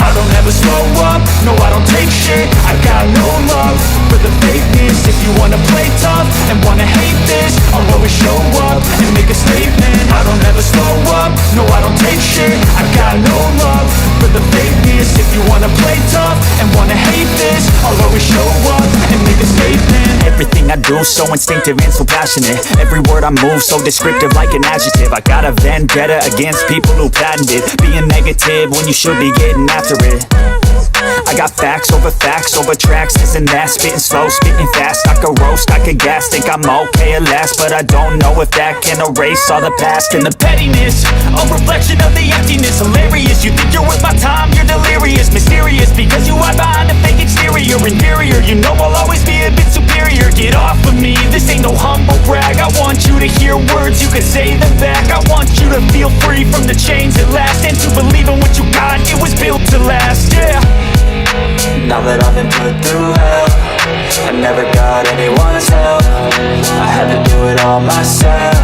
I don't ever slow up, no I don't take shit. I got no love for the fakeness. If you wanna play tough and wanna hate this, I'll always show up and make a statement. I don't ever slow up, no I don't take shit. I got no love for the fakeness. If you wanna play tough and wanna hate this, I'll always show up and make a statement. Everything I do so instinctive and so passionate. Every word I move so descriptive like an adjective. I got a vendetta against people who patented being negative when you should be getting after it. I got facts over tracks, this and that. Spitting slow, spitting fast. I could roast, I could gas. Think I'm okay at last, but I don't know if that can erase all the past. And the pettiness, a reflection of the emptiness. Hilarious, you think you're worth my time, you're delirious. Mysterious, because you hide behind a fake exterior. Inferior, you know I'll always be a bit superior. Get off of me, this ain't no humble brag. I want you to hear words, you can say them back. I want you to feel free from the chains that last, and to believe in what you got, it was built to last, yeah. Now that I've been put through hell, I never got anyone's help. I had to do it all myself.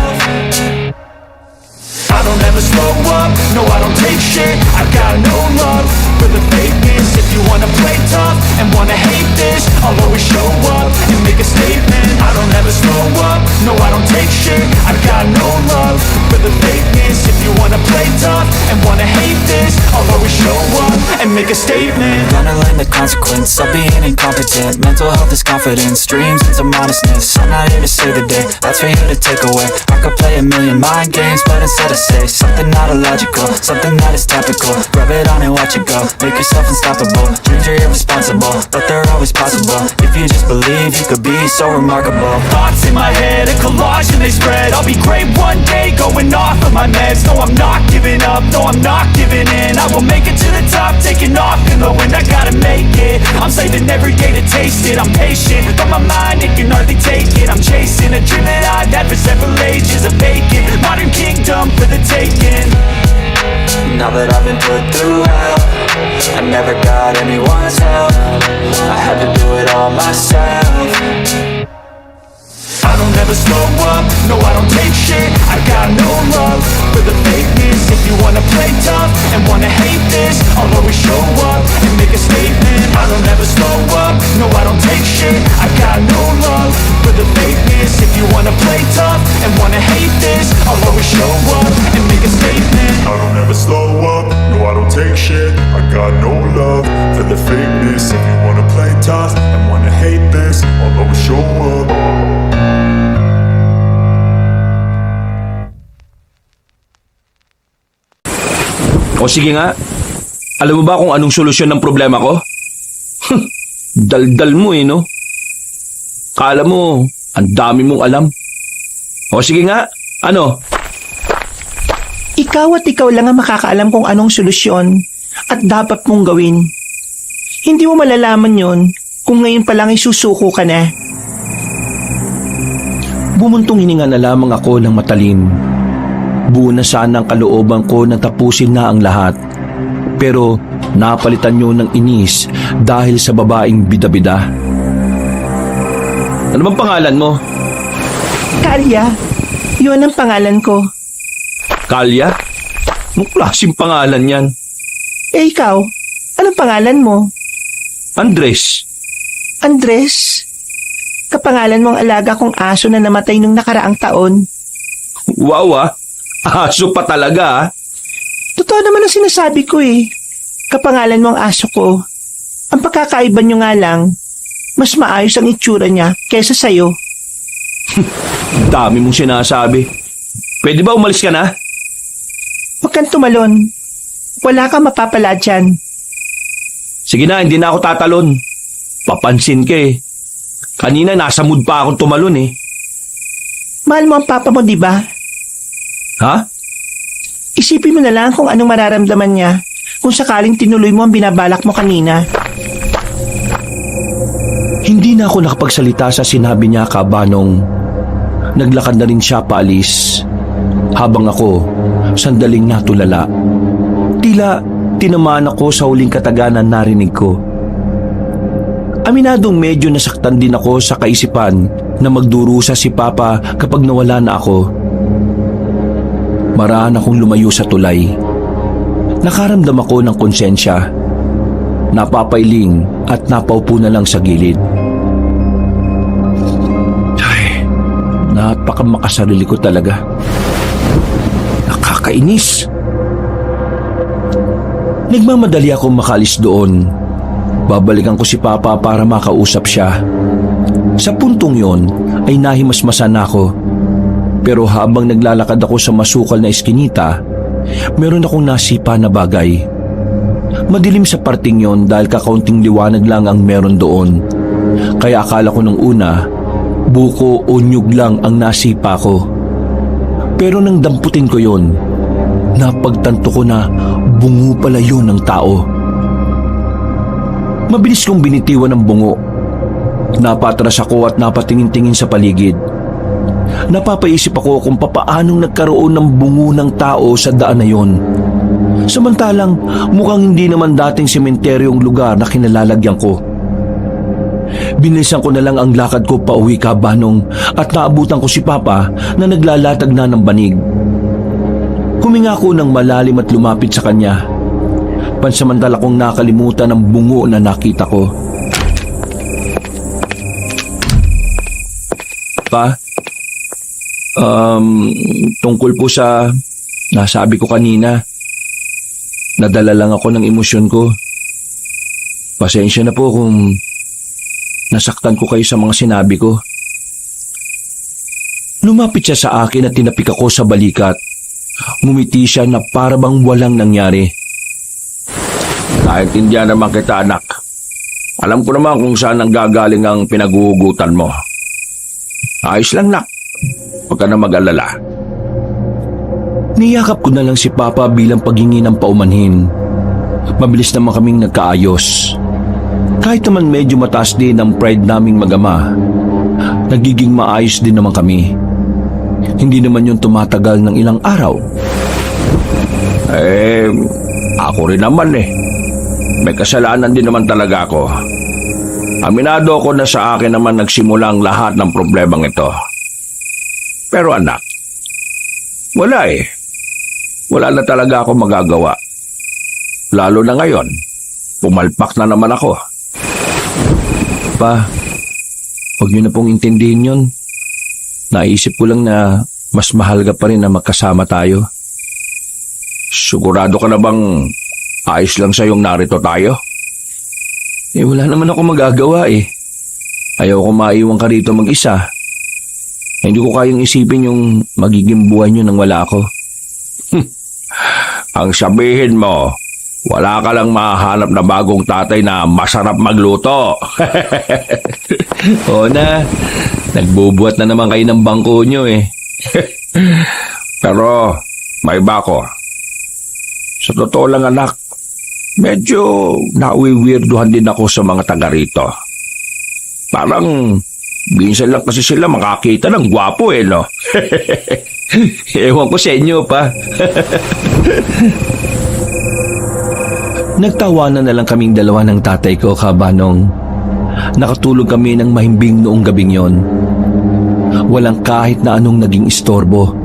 I don't ever slow up, no I don't take shit. I got no love for the fakeness. If you wanna play tough and wanna hate this, I'll always show up and make a statement. I don't ever slow up, no I don't take shit. I got no love for the fakeness. If you wanna play tough and wanna hate this, I'll always show up and make a statement. Gonna learn the consequence of being incompetent. Mental health is confidence, dreams into modestness. I'm not here to save the day, that's for you to take away. I could play a million mind games, but instead I say something not illogical, something that is topical. Rub it on and watch it go, make yourself unstoppable. Dreams are irresponsible, but they're always possible. If you just believe, you could be so remarkable. Thoughts in my head, a collage and they spread. I'll be great one day, going off of my meds. No, I'm not giving up, no, I'm not giving in. I will make it to the top, taking off in the wind. I gotta make it, I'm saving every day to taste it. I'm patient, but my mind, it can hardly take it. I'm chasing a dream that I've had for several ages. A vacant, modern kingdom for the taking. Now that I've been put through hell, I never got anyone's help. I had to do it all myself. I don't ever slow up, no I don't take shit. I got no love for the fakeness. If you wanna play tough and wanna hate this, I'll always show up and make a statement. I don't ever slow up, no I don't take shit. I got no love for the fakeness. If you wanna play tough and wanna hate this, I'll always show up and make a statement. I don't ever slow up, no I don't take shit. I got no love for the fakeness. If you wanna play tough and wanna hate this, I'll always show up. O sige nga, alam mo ba kung anong solusyon ng problema ko? Daldal mo no? Kala mo, ang dami mong alam. O sige nga, ano? Ikaw at ikaw lang ang makakaalam kung anong solusyon at dapat mong gawin. Hindi mo malalaman yon kung ngayon pa lang isusuko ka na. Bumuntong hininga na lamang ako ng matalim. Buo na sana ang kalooban ko na tapusin na ang lahat. Pero napalitan niyo ng inis dahil sa babaeng bida-bida. Ano bang pangalan mo? Kalya, yun ang pangalan ko. Kalya? Anong klaseng pangalan yan? Eh ikaw, anong pangalan mo? Andres. Andres? Kapangalan mo ang alaga kong aso na namatay nung nakaraang taon. Wow aso pa talaga. Totoo naman ang sinasabi ko eh. Kapangalan mo ang aso ko. Ang pagkakaiba nyo nga lang, mas maayos ang itsura niya kaysa sa'yo. Dami mong sinasabi. Pwede ba umalis ka na? Huwag kang tumalon. Wala kang mapapala dyan. Sige na, hindi na ako tatalon. Papansin ka eh. Kanina nasa mood pa akong tumalon eh. Mahal mo ang papa mo, di ba? Ha? Isipin mo na lang kung anong mararamdaman niya kung sakaling tinuloy mo ang binabalak mo kanina. Hindi na ako nakapagsalita sa sinabi niya kabanong naglakad na rin siya paalis. Habang ako, sandaling natulala. Tila tinamaan ako sa huling kataganan narinig ko. Aminadong medyo nasaktan din ako sa kaisipan na magdurusa si Papa kapag nawala na ako. Maraan akong lumayo sa tulay. Nakaramdam ako ng konsensya. Napapailing at napaupo na lang sa gilid. Ay, napakamakasarili ko talaga. Nakakainis. Nagmamadali akong makaalis doon. Babalikan ko si Papa para makausap siya. Sa puntong yon ay nahimasmasan ako. Pero habang naglalakad ako sa masukal na eskinita, meron akong nasipa na bagay. Madilim sa parting yon dahil kakaunting liwanag lang ang meron doon. Kaya akala ko nung una, buko o nyug lang ang nasipa ko. Pero nang damputin ko yon, napagtanto ko na bungo pala yun ng tao. Mabilis kong binitiwan ng bungo. Napatras ako at napatingin-tingin sa paligid. Napapaisip ako kung papaanong nagkaroon ng bungo ng tao sa daan na yon. Samantalang mukhang hindi naman dating sementeryong lugar na kinalalagyan ko. Binilisan ko na lang ang lakad ko pauwi, Kabanong, at naabutan ko si Papa na naglalatag na ng banig. Huminga ko ng malalim at lumapit sa kanya. Pansamantala kong nakalimutan ang bungo na nakita ko. Pa, tungkol po sa nasabi ko kanina, nadala lang ako ng emosyon ko. Pasensya na po kung nasaktan ko kayo sa mga sinabi ko. Lumapit siya sa akin at tinapik ako sa balikat. Ngumiti siya na para bang walang nangyari. Naintindihan naman kita, anak. Alam ko naman kung saan ang gagaling ang pinaguhugutan mo. Ayos lang, nak. Huwag ka na mag-alala. Niyakap ko na lang si Papa bilang paghingi ng paumanhin. Mabilis naman kaming nagkaayos. Kahit naman medyo mataas din ang pride naming mag-ama, nagiging maayos din naman kami. Hindi naman yun tumatagal ng ilang araw. Ako rin naman eh. May kasalanan din naman talaga ako. Aminado ko na sa akin naman nagsimula ang lahat ng problemang ito. Pero anak, wala eh. Wala na talaga ako magagawa. Lalo na ngayon, pumalpak na naman ako. Pa, huwag niyo na pong intindihin yun. Naisip ko lang na mas mahal ka pa rin na magkasama tayo. Sigurado ka na bang ayos lang sa'yong narito tayo? Wala naman ako magagawa eh. Ayaw ko maiwan ka rito mag-isa. Hindi ko kayang isipin yung magiging buhay niyo nang wala ako. Ang sabihin mo, wala ka lang mahanap na bagong tatay na masarap magluto. Oo na, nagbubuhat na naman kayo ng bangko niyo eh. Pero may iba ko. Sa totoo lang, anak, medyo nawiwirduhan din ako sa mga taga rito. Parang minsan lang kasi sila makakita ng gwapo eh, no? Ewan ko sa inyo, pa. Nagtawanan na lang kaming dalawa ng tatay ko, Kabanong. Nakatulog kami ng mahimbing noong gabing yon. Walang kahit na anong naging istorbo.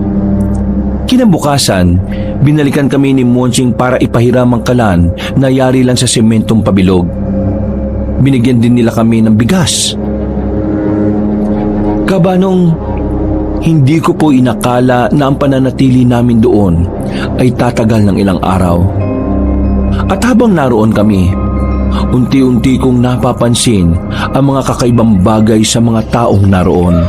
Kinabukasan, binalikan kami ni Monching para ipahiram ang kalan na yari lang sa sementong pabilog. Binigyan din nila kami ng bigas. Kabanong, hindi ko po inakala na ang pananatili namin doon ay tatagal ng ilang araw. At habang naroon kami, unti-unti kong napapansin ang mga kakaibang bagay sa mga taong naroon.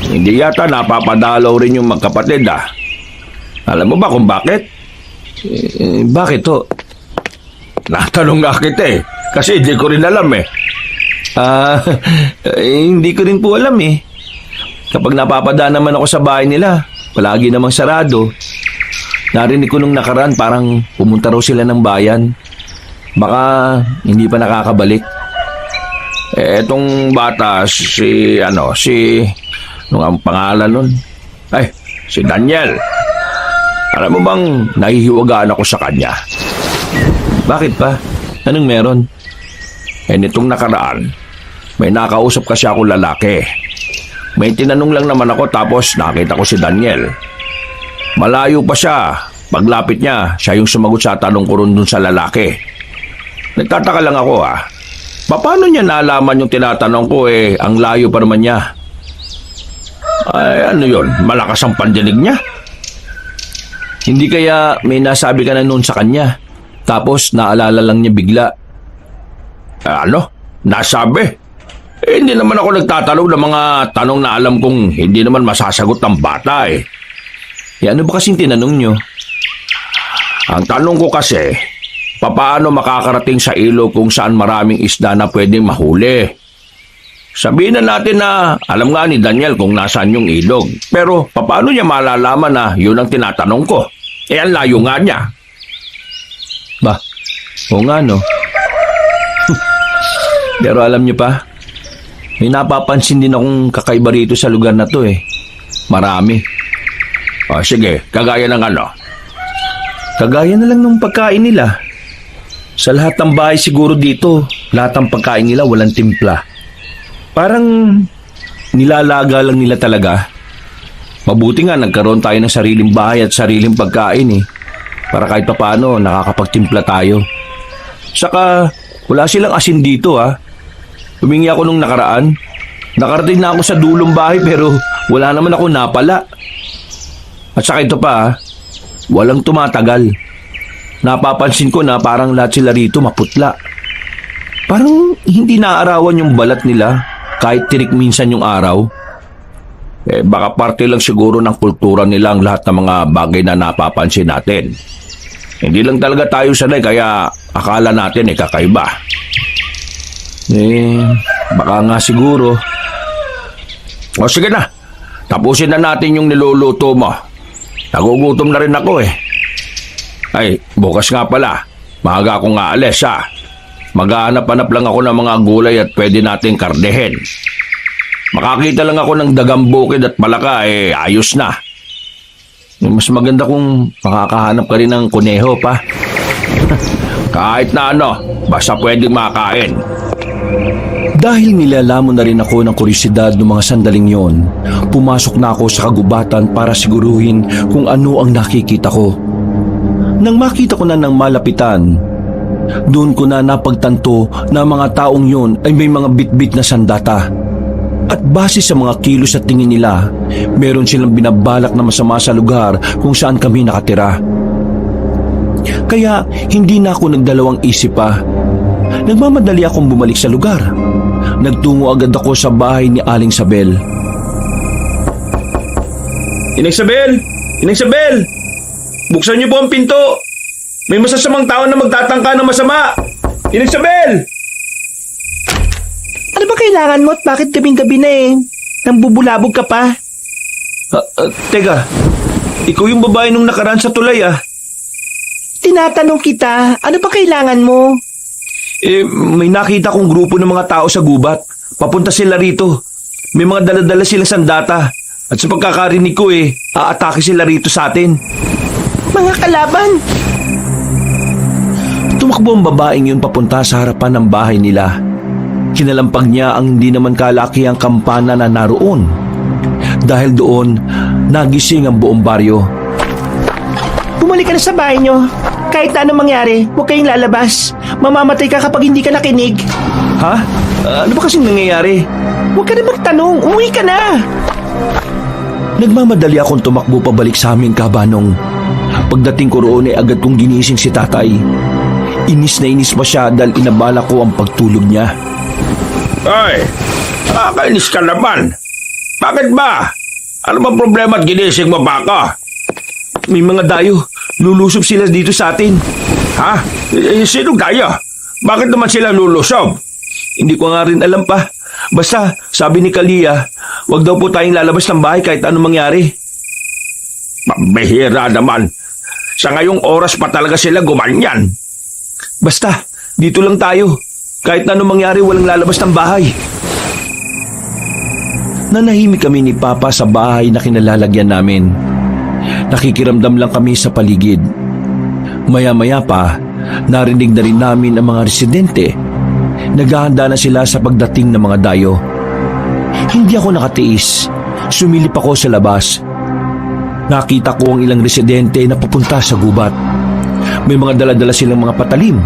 Hindi yata napapadalaw rin yung magkapatid, ah. Alam mo ba kung bakit? Bakit to? Natanong nga kita eh. Kasi hindi ko rin alam eh. Hindi ko rin po alam eh. Kapag napapadaan naman ako sa bahay nila, palagi namang sarado. Narinig ko nung nakaraan parang pumunta raw sila ng bayan. Baka hindi pa nakakabalik. Etong bata, nung ang pangalan nun? Ay, si Daniel. Alam mo bang nahihiwagaan ako sa kanya? Bakit pa? Anong meron? Nitong nakaraan, may nakausap kasi ako lalaki. May tinanong lang naman ako tapos nakita ko si Daniel. Malayo pa siya. Paglapit niya, siya yung sumagot sa tanong ko rin dun sa lalaki. Nagtataka lang ako paano niya nalaman yung tinatanong ko ang layo pa naman niya? Ay, ano yun? Malakas ang pandinig niya? Hindi kaya may nasabi ka na noon sa kanya, tapos naalala lang niya bigla. Ano? Nasabi? Hindi naman ako nagtatanong ng mga tanong na alam kong hindi naman masasagot ng bata eh. Ano ba kasing tinanong niyo? Ang tanong ko kasi, papaano makakarating sa ilog kung saan maraming isda na pwedeng mahuli? Sabihin na natin na alam nga ni Daniel kung nasaan yung ilog. Pero papaano niya malalaman na yun ang tinatanong ko? Ang layo nga niya. Ba, oo nga no. Pero alam niyo pa, may napapansin din akong kakaiba rito sa lugar na to eh. Marami. Sige, kagaya ng ano? Kagaya na lang ng pagkain nila. Sa lahat ng bahay siguro dito, lahat ng pagkain nila walang timpla. Parang nilalaga lang nila talaga. Mabuti nga nagkaroon tayo ng sariling bahay at sariling pagkain eh. Para kahit papaano nakakapagtimpla tayo. Saka wala silang asin dito ha. Humingi ako nung nakaraan. Nakarating na ako sa dulong bahay pero wala naman ako napala. At saka ito pa ha, walang tumatagal. Napapansin ko na parang lahat sila rito maputla. Parang hindi naaarawan yung balat nila kahit tirik minsan yung araw. Baka parte lang siguro ng kultura nila ang lahat ng mga bagay na napapansin natin. Hindi lang talaga tayo sanay kaya akala natin kakaiba. Baka nga siguro. O sige na, tapusin na natin yung niluluto mo. Nagugutom na rin ako eh. Ay, bukas nga pala, maaga akong aalis ha. Maghahanap-hanap lang ako ng mga gulay at pwede nating karnehin. Makakita lang ako ng dagang bukid at palaka ayos na. Mas maganda kung makakahanap ka rin ng kuneho pa. Kahit na ano, basta pwedeng makain. Dahil nilalamon na rin ako ng kurisidad ng mga sandaling yon, pumasok na ako sa kagubatan para siguruhin kung ano ang nakikita ko. Nang makita ko na ng malapitan, doon ko na napagtanto na mga taong yon ay may mga bitbit na sandata. At base sa mga kilos at tingin nila, meron silang binabalak na masama sa lugar kung saan kami nakatira. Kaya hindi na ako nagdalawang isip pa. Nagmamadali akong bumalik sa lugar. Nagtungo agad ako sa bahay ni Aling Sabel. Inang Sabel! Inang Sabel! Buksan niyo po ang pinto! May masasamang tao na magtatangka ng masama! Inang Sabel! Ano ba kailangan mo at bakit gabing-gabi na eh? Nang bubulabog ka pa? Teka, ikaw yung babae nung nakaraan sa tulay ah. Tinatanong kita, ano ba kailangan mo? May nakita kong grupo ng mga tao sa gubat. Papunta sila rito. May mga dala-dala silang sandata. At sa pagkakarinig ko aatake sila rito sa atin. Mga kalaban! Tumakbo ang babaeng yun papunta sa harapan ng bahay nila. Kinalampag niya ang hindi naman kalakihang kampana na naroon. Dahil doon, nagising ang buong baryo. Bumalik ka na sa bahay nyo. Kahit na anong mangyari, huwag kayong lalabas. Mamamatay ka kapag hindi ka nakinig. Ha? Ano ba kasing nangyayari? Huwag ka na magtanong, umuwi ka na! Nagmamadali akong tumakbo pabalik sa aming kabanong. Pagdating ko roon agad kong ginising si tatay. Inis na inis pa siya dahil inabala ko ang pagtulog niya. Ay, nakakainis ka naman. Bakit ba? Ano bang problema at ginising mo ba ako? May mga dayo. Lulusob sila dito sa atin. Ha? Sino dayo? Bakit naman sila lulusob? Hindi ko nga rin alam pa. Basta, sabi ni Kalia, wag daw po tayong lalabas ng bahay kahit anong mangyari. Pambihira naman. Sa ngayong oras pa talaga sila gumanyan. Basta, dito lang tayo. Kahit na anong mangyari, walang lalabas ng bahay. Nanahimik kami ni Papa sa bahay na kinalalagyan namin. Nakikiramdam lang kami sa paligid. Maya-maya pa, narinig na rin namin ang mga residente. Naghahanda na sila sa pagdating ng mga dayo. Hindi ako nakatiis. Sumilip ako sa labas. Nakita ko ang ilang residente na papunta sa gubat. May mga dala-dala silang mga patalim.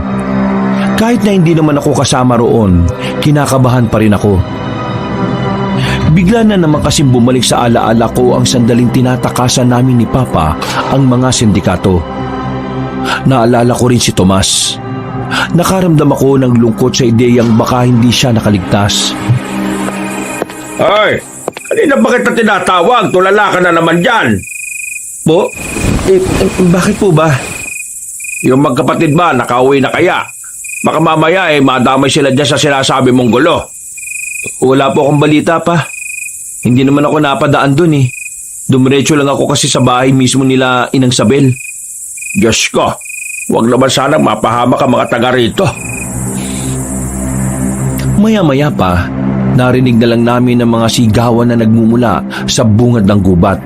Kahit na hindi naman ako kasama roon, kinakabahan pa rin ako. Bigla na naman kasing bumalik sa alaala ko ang sandaling tinatakasan namin ni Papa ang mga sindikato. Naalala ko rin si Tomas. Nakaramdam ako ng lungkot sa ideyang baka hindi siya nakaligtas. Ay, kanina ba kita tinatawag? Tulala ka na naman dyan. Po? Bakit po ba? Yung magkapatid ba, nakauwi na kaya? Baka mamaya madamay sila dyan sa sinasabi mong gulo. Wala po akong balita pa. Hindi naman ako napadaan dun eh. Dumiretso lang ako kasi sa bahay mismo nila Inang Sabel. Diyos ko, huwag naman sanang mapahama ka mga taga rito. Maya-maya pa, narinig na lang namin ang mga sigawan na nagmumula sa bungad ng gubat.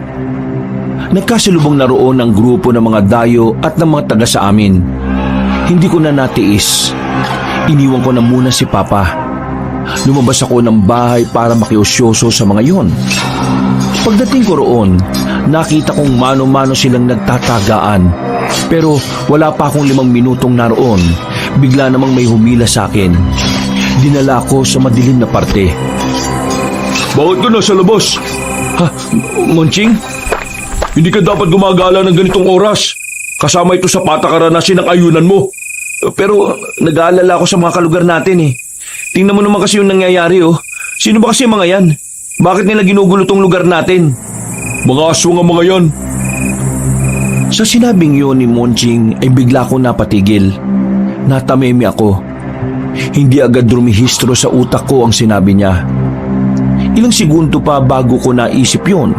Nagkasalubong na roon ang grupo ng mga dayo at ng mga taga sa amin. Hindi ko na natiis. Iniwan ko na muna si Papa. Lumabas ako ng bahay para makiusyoso sa mga yon. Pagdating ko roon, nakita kong mano-mano silang nagtatagaan. Pero wala pa akong 5 minutong naroon, bigla namang may humila sa akin. Dinala ako sa madilim na parte. Bakit ka nasa labas? Ha? Monching? Hindi ka dapat gumagala ng ganitong oras. Kasama ito sa patakaran na sinang-ayunan mo. Pero nag-aalala ako sa mga kalugar natin eh. Tingnan mo naman kasi yung nangyayari oh. Sino ba kasi mga yan? Bakit nila ginugulo tong lugar natin? Mga aswang ang mga yan. Sa sinabing yun ni Monching ay bigla ko napatigil. Natamemi ako. Hindi agad rumihistro sa utak ko ang sinabi niya. Ilang segundo pa bago ko naisip yun.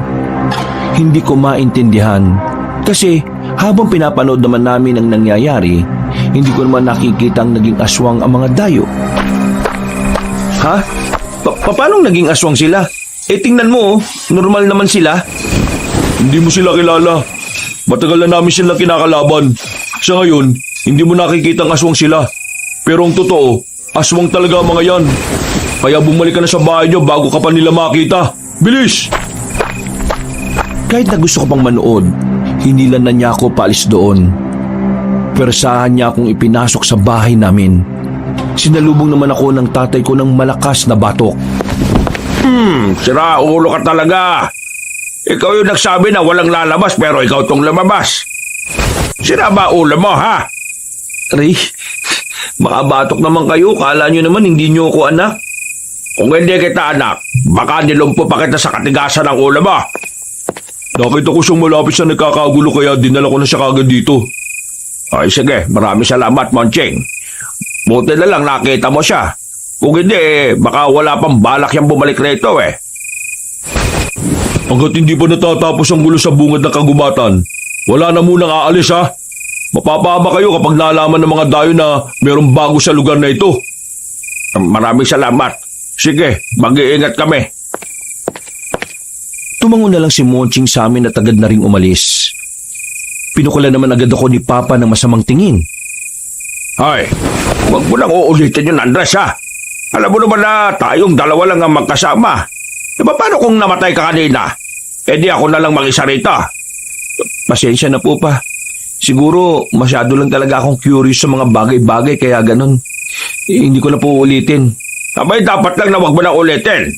Hindi ko maintindihan. Kasi habang pinapanood naman namin ang nangyayari, hindi ko naman nakikita ang naging aswang ang mga dayo. Ha? Paano naging aswang sila? Tingnan mo, normal naman sila. Hindi mo sila kilala. Matagal na namin sila kinakalaban. Sa ngayon, hindi mo nakikita ang aswang sila. Pero ang totoo, aswang talaga ang mga yan. Kaya bumalik ka na sa bahay niyo bago ka pa nila makita. Bilis! Kahit na gusto ko pang manood, hinilan na niya ako paalis doon. Persahan niya akong ipinasok sa bahay namin. Sinalubong naman ako ng tatay ko ng malakas na batok. Sira ulo ka talaga. Ikaw yung nagsabi na walang lalabas pero ikaw tong lumabas. Sira ba ulo mo, ha? Ray, makabatok naman kayo. Kala nyo naman hindi nyo ako anak. Kung hindi kita anak, baka nilumpo pa kita sa katigasan ng ulo mo. Nakita ko siyang malapit sa nagkakagulo kaya dinala ko na siya kagad dito. Ay sige, maraming salamat, Monching. Buti na lang nakita mo siya. Kung hindi, baka wala pang balak yung bumalik rito eh. Hanggat hindi pa natatapos ang gulo sa bungad ng kagubatan, wala na munang aalis ha. Mapapahama kayo kapag naalaman ng mga dayo na mayroong bago sa lugar na ito. Maraming salamat. Sige, mag-iingat kami. Tumango na lang si Monching sa amin at agad na ring umalis. Pinukula naman agad ako ni Papa ng masamang tingin. Ay, huwag mo nang uulitin yun, Andres, ha? Alam mo naman na tayong dalawa lang ang magkasama. Diba paano kung namatay ka kanina? Di ako na lang mag-isa rito. Pasensya na po pa. Siguro masyado lang talaga akong curious sa mga bagay-bagay kaya ganun. Hindi ko na po ulitin. Abay, dapat lang na huwag mo na ulitin.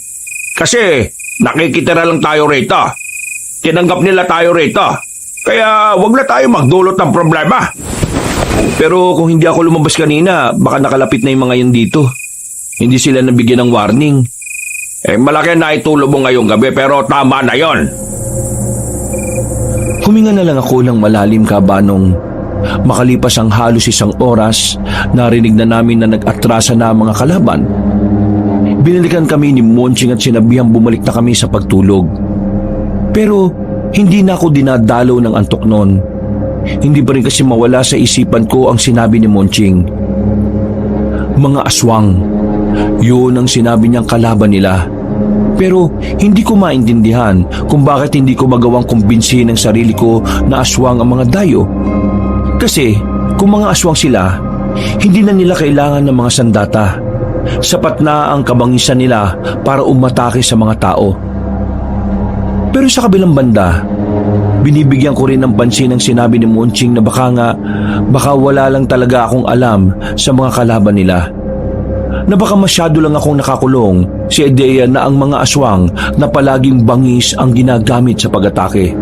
Kasi nakikitira lang tayo rito. Tinanggap nila tayo rito. Kaya huwag na tayo magdulot ng problema. Pero kung hindi ako lumabas kanina, baka nakalapit na yung mga yan dito. Hindi sila nabigyan ng warning. Malaki na itulog mo ngayong gabi pero tama na yon. Huminga na lang ako ng malalim kabanong. Makalipas ang halos 1 oras, narinig na namin na nag-atrasa na ang mga kalaban. Binalikan kami ni Monching at sinabihang bumalik na kami sa pagtulog. Pero hindi na ako dinadalaw ng antok noon. Hindi pa rin kasi mawala sa isipan ko ang sinabi ni Monching. Mga aswang. Yun ang sinabi niyang kalaban nila. Pero hindi ko maintindihan kung bakit hindi ko magawang kumbinsihin ang sarili ko na aswang ang mga dayo. Kasi kung mga aswang sila, hindi na nila kailangan ng mga sandata. Sapat na ang kabangisan nila para umatake sa mga tao. Pero sa kabilang banda, binibigyan ko rin ng pansin ang sinabi ni Monching na baka wala lang talaga akong alam sa mga kalaban nila. Na baka masyado lang akong nakakulong sa ideya na ang mga aswang na palaging bangis ang ginagamit sa pag-atake.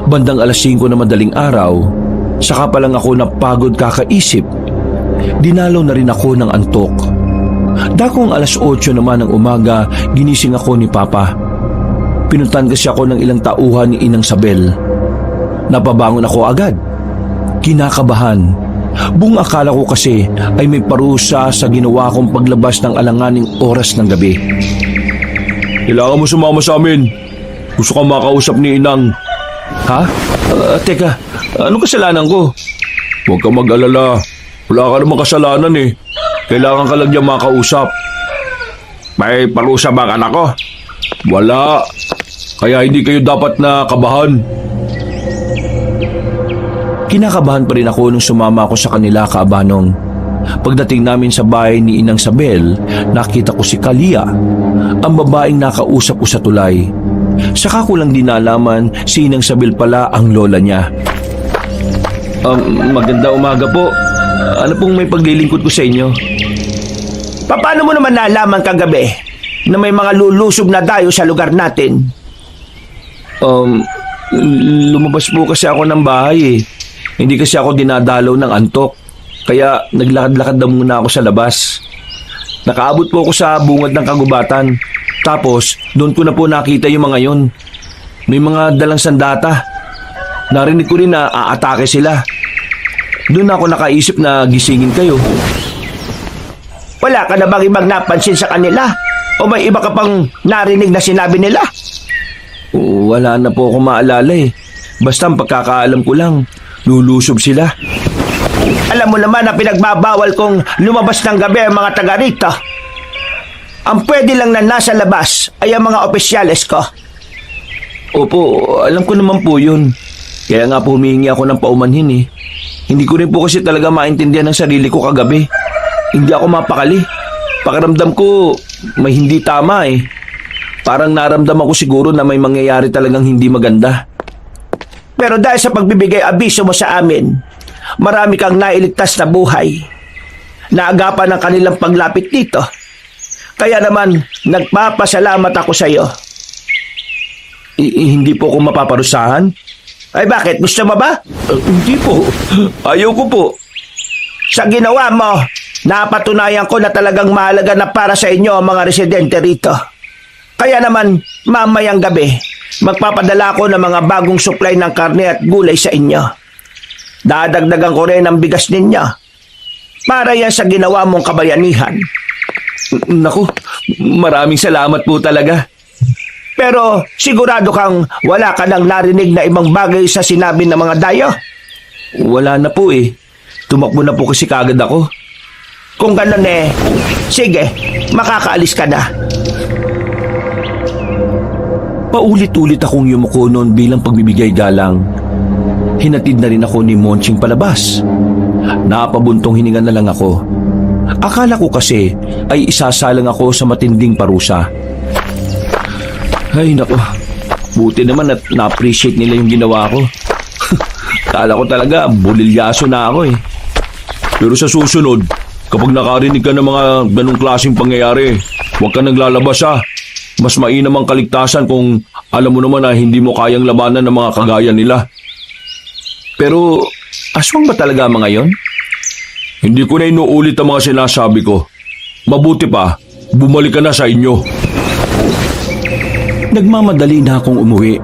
Bandang 5:00 na madaling araw, saka pa lang ako napagod kakaisip. Dinalaw na rin ako ng antok. Dakong 8:00 naman ng umaga, ginising ako ni Papa. Pinuntan kasi ako ng ilang tauhan ni Inang Sabel. Napabangon ako agad. kinakabahan. Buong akala ko kasi ay may parusa sa ginawa kong paglabas ng alanganing oras ng gabi. Kailangan mo sumama sa amin. Gusto kang makausap ni Inang. Ha? Teka, anong kasalanan ko? Huwag kang mag-alala. Wala ka namang kasalanan eh. Kailangan ka lang niya makausap. May parusa ba ang anak ko? Wala. Kaya hindi kayo dapat na kabahan. Kinakabahan pa rin ako nung sumama ako sa kanila, Kaabanong. Pagdating namin sa bahay ni Inang Sabel, nakita ko si Kalia, ang babaeng nakausap ko sa tulay. Saka ko lang din nalaman si Inang Sabel pala ang lola niya. Maganda umaga po. Ano pong may paglilingkod ko sa inyo? Paano mo naman nalaman kagabi na may mga lulusob na dayo sa lugar natin? Lumabas po kasi ako ng bahay eh. Hindi kasi ako dinadalaw ng antok. Kaya naglakad-lakad na muna ako sa labas. Nakaabot po ako sa bungad ng kagubatan. Tapos, doon ko na po nakita yung mga yun. May mga dalang sandata. Narinig ko rin na aatake sila. Doon ako nakaisip na gisingin kayo. Wala ka na bang ibang napansin sa kanila? O may iba ka pang narinig na sinabi nila? Wala na po ako maalala eh. Basta ang pagkakaalam ko lang, lulusob sila. Alam mo naman na pinagbabawal kong lumabas ng gabi ang mga taga rito. Ang pwede lang na nasa labas ay ang mga opisyales ko. Opo, alam ko naman po yun. Kaya nga po humihingi ako ng paumanhin eh. Hindi ko rin po kasi talaga maintindihan ang sarili ko kagabi. Hindi ako mapakali. Pakiramdam ko may hindi tama eh. Parang naramdaman ko siguro na may mangyayari talagang hindi maganda. Pero dahil sa pagbibigay abiso mo sa amin, marami kang nailigtas na buhay. Naagapan ang kanilang paglapit dito. Kaya naman, nagpapasalamat ako sa iyo. Hindi po ako mapaparusahan? Ay bakit? Gusto mo ba? Hindi po. Ayaw ko po. Sa ginawa mo, napatunayan ko na talagang mahalaga na para sa inyo ang mga residente rito. Kaya naman, mamayang gabi, magpapadala ko ng mga bagong supply ng karne at gulay sa inyo. Dadagdagan ko rin ang bigas ninyo. Para yan sa ginawa mong kabayanihan. Naku, maraming salamat po talaga. Pero sigurado kang wala ka nang narinig na ibang bagay sa sinabi ng mga dayo? Wala na po eh. Tumakbo na po kasi kagad ako. Kung ganun eh, sige, makakaalis ka na. Paulit-ulit akong yumuko noon bilang pagbibigay galang. Hinatid na rin ako ni Monching palabas. Napabuntong hininga na lang ako. Akala ko kasi ay isasalang ako sa matinding parusa. Ay nako, buti naman at na-appreciate nila yung ginawa ko. Kala ko talaga bulilyaso na ako eh. Pero sa susunod, kapag nakarinig ka ng mga ganong klaseng pangyayari, huwag ka naglalabas ha. Mas mainam ang kaligtasan kung alam mo naman na hindi mo kayang labanan ng mga kagaya nila. Pero aswang ba talaga mga yon? Hindi ko na inuulit ang mga sinasabi ko. Mabuti pa, bumalik ka na sa inyo. Nagmamadali na akong umuwi.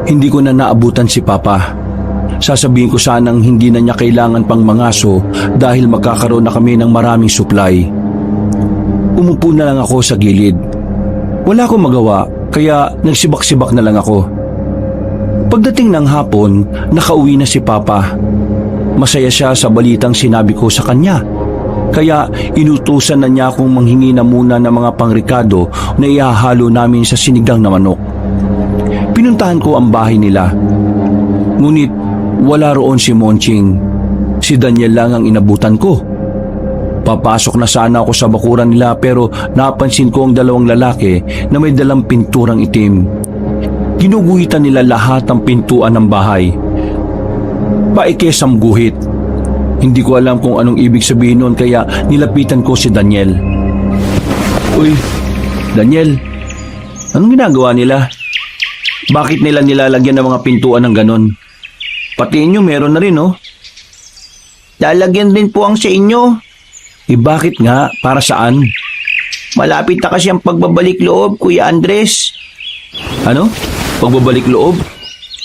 Hindi ko na naabutan si Papa. Sasabihin ko sanang hindi na niya kailangan pang mangaso dahil magkakaroon na kami ng maraming supply. Umupo na lang ako sa gilid. Wala akong magawa kaya nagsibak-sibak na lang ako. Pagdating ng hapon, nakauwi na si Papa. Masaya siya sa balitang sinabi ko sa kanya. Kaya inutusan na niya akong manghingi na muna ng mga pangrikado na ihahalo namin sa sinigang na manok. Pinuntahan ko ang bahay nila. Ngunit wala roon si Monching. Si Daniel lang ang inabutan ko. Papasok na sana ako sa bakuran nila pero napansin ko ang dalawang lalaki na may dalang pinturang itim. Ginuguhitan nila lahat ng pintuan ng bahay. Paikesam guhit. Hindi ko alam kung anong ibig sabihin noon kaya nilapitan ko si Daniel. Uy, Daniel, anong ginagawa nila? Bakit nila nilalagyan ng mga pintuan ng ganon? Pati inyo meron na rin, oh. Lalagyan din po ang sa inyo. Bakit nga? Para saan? Malapit na kasi ang pagbabalik loob, Kuya Andres. Ano? Pagbabalik loob?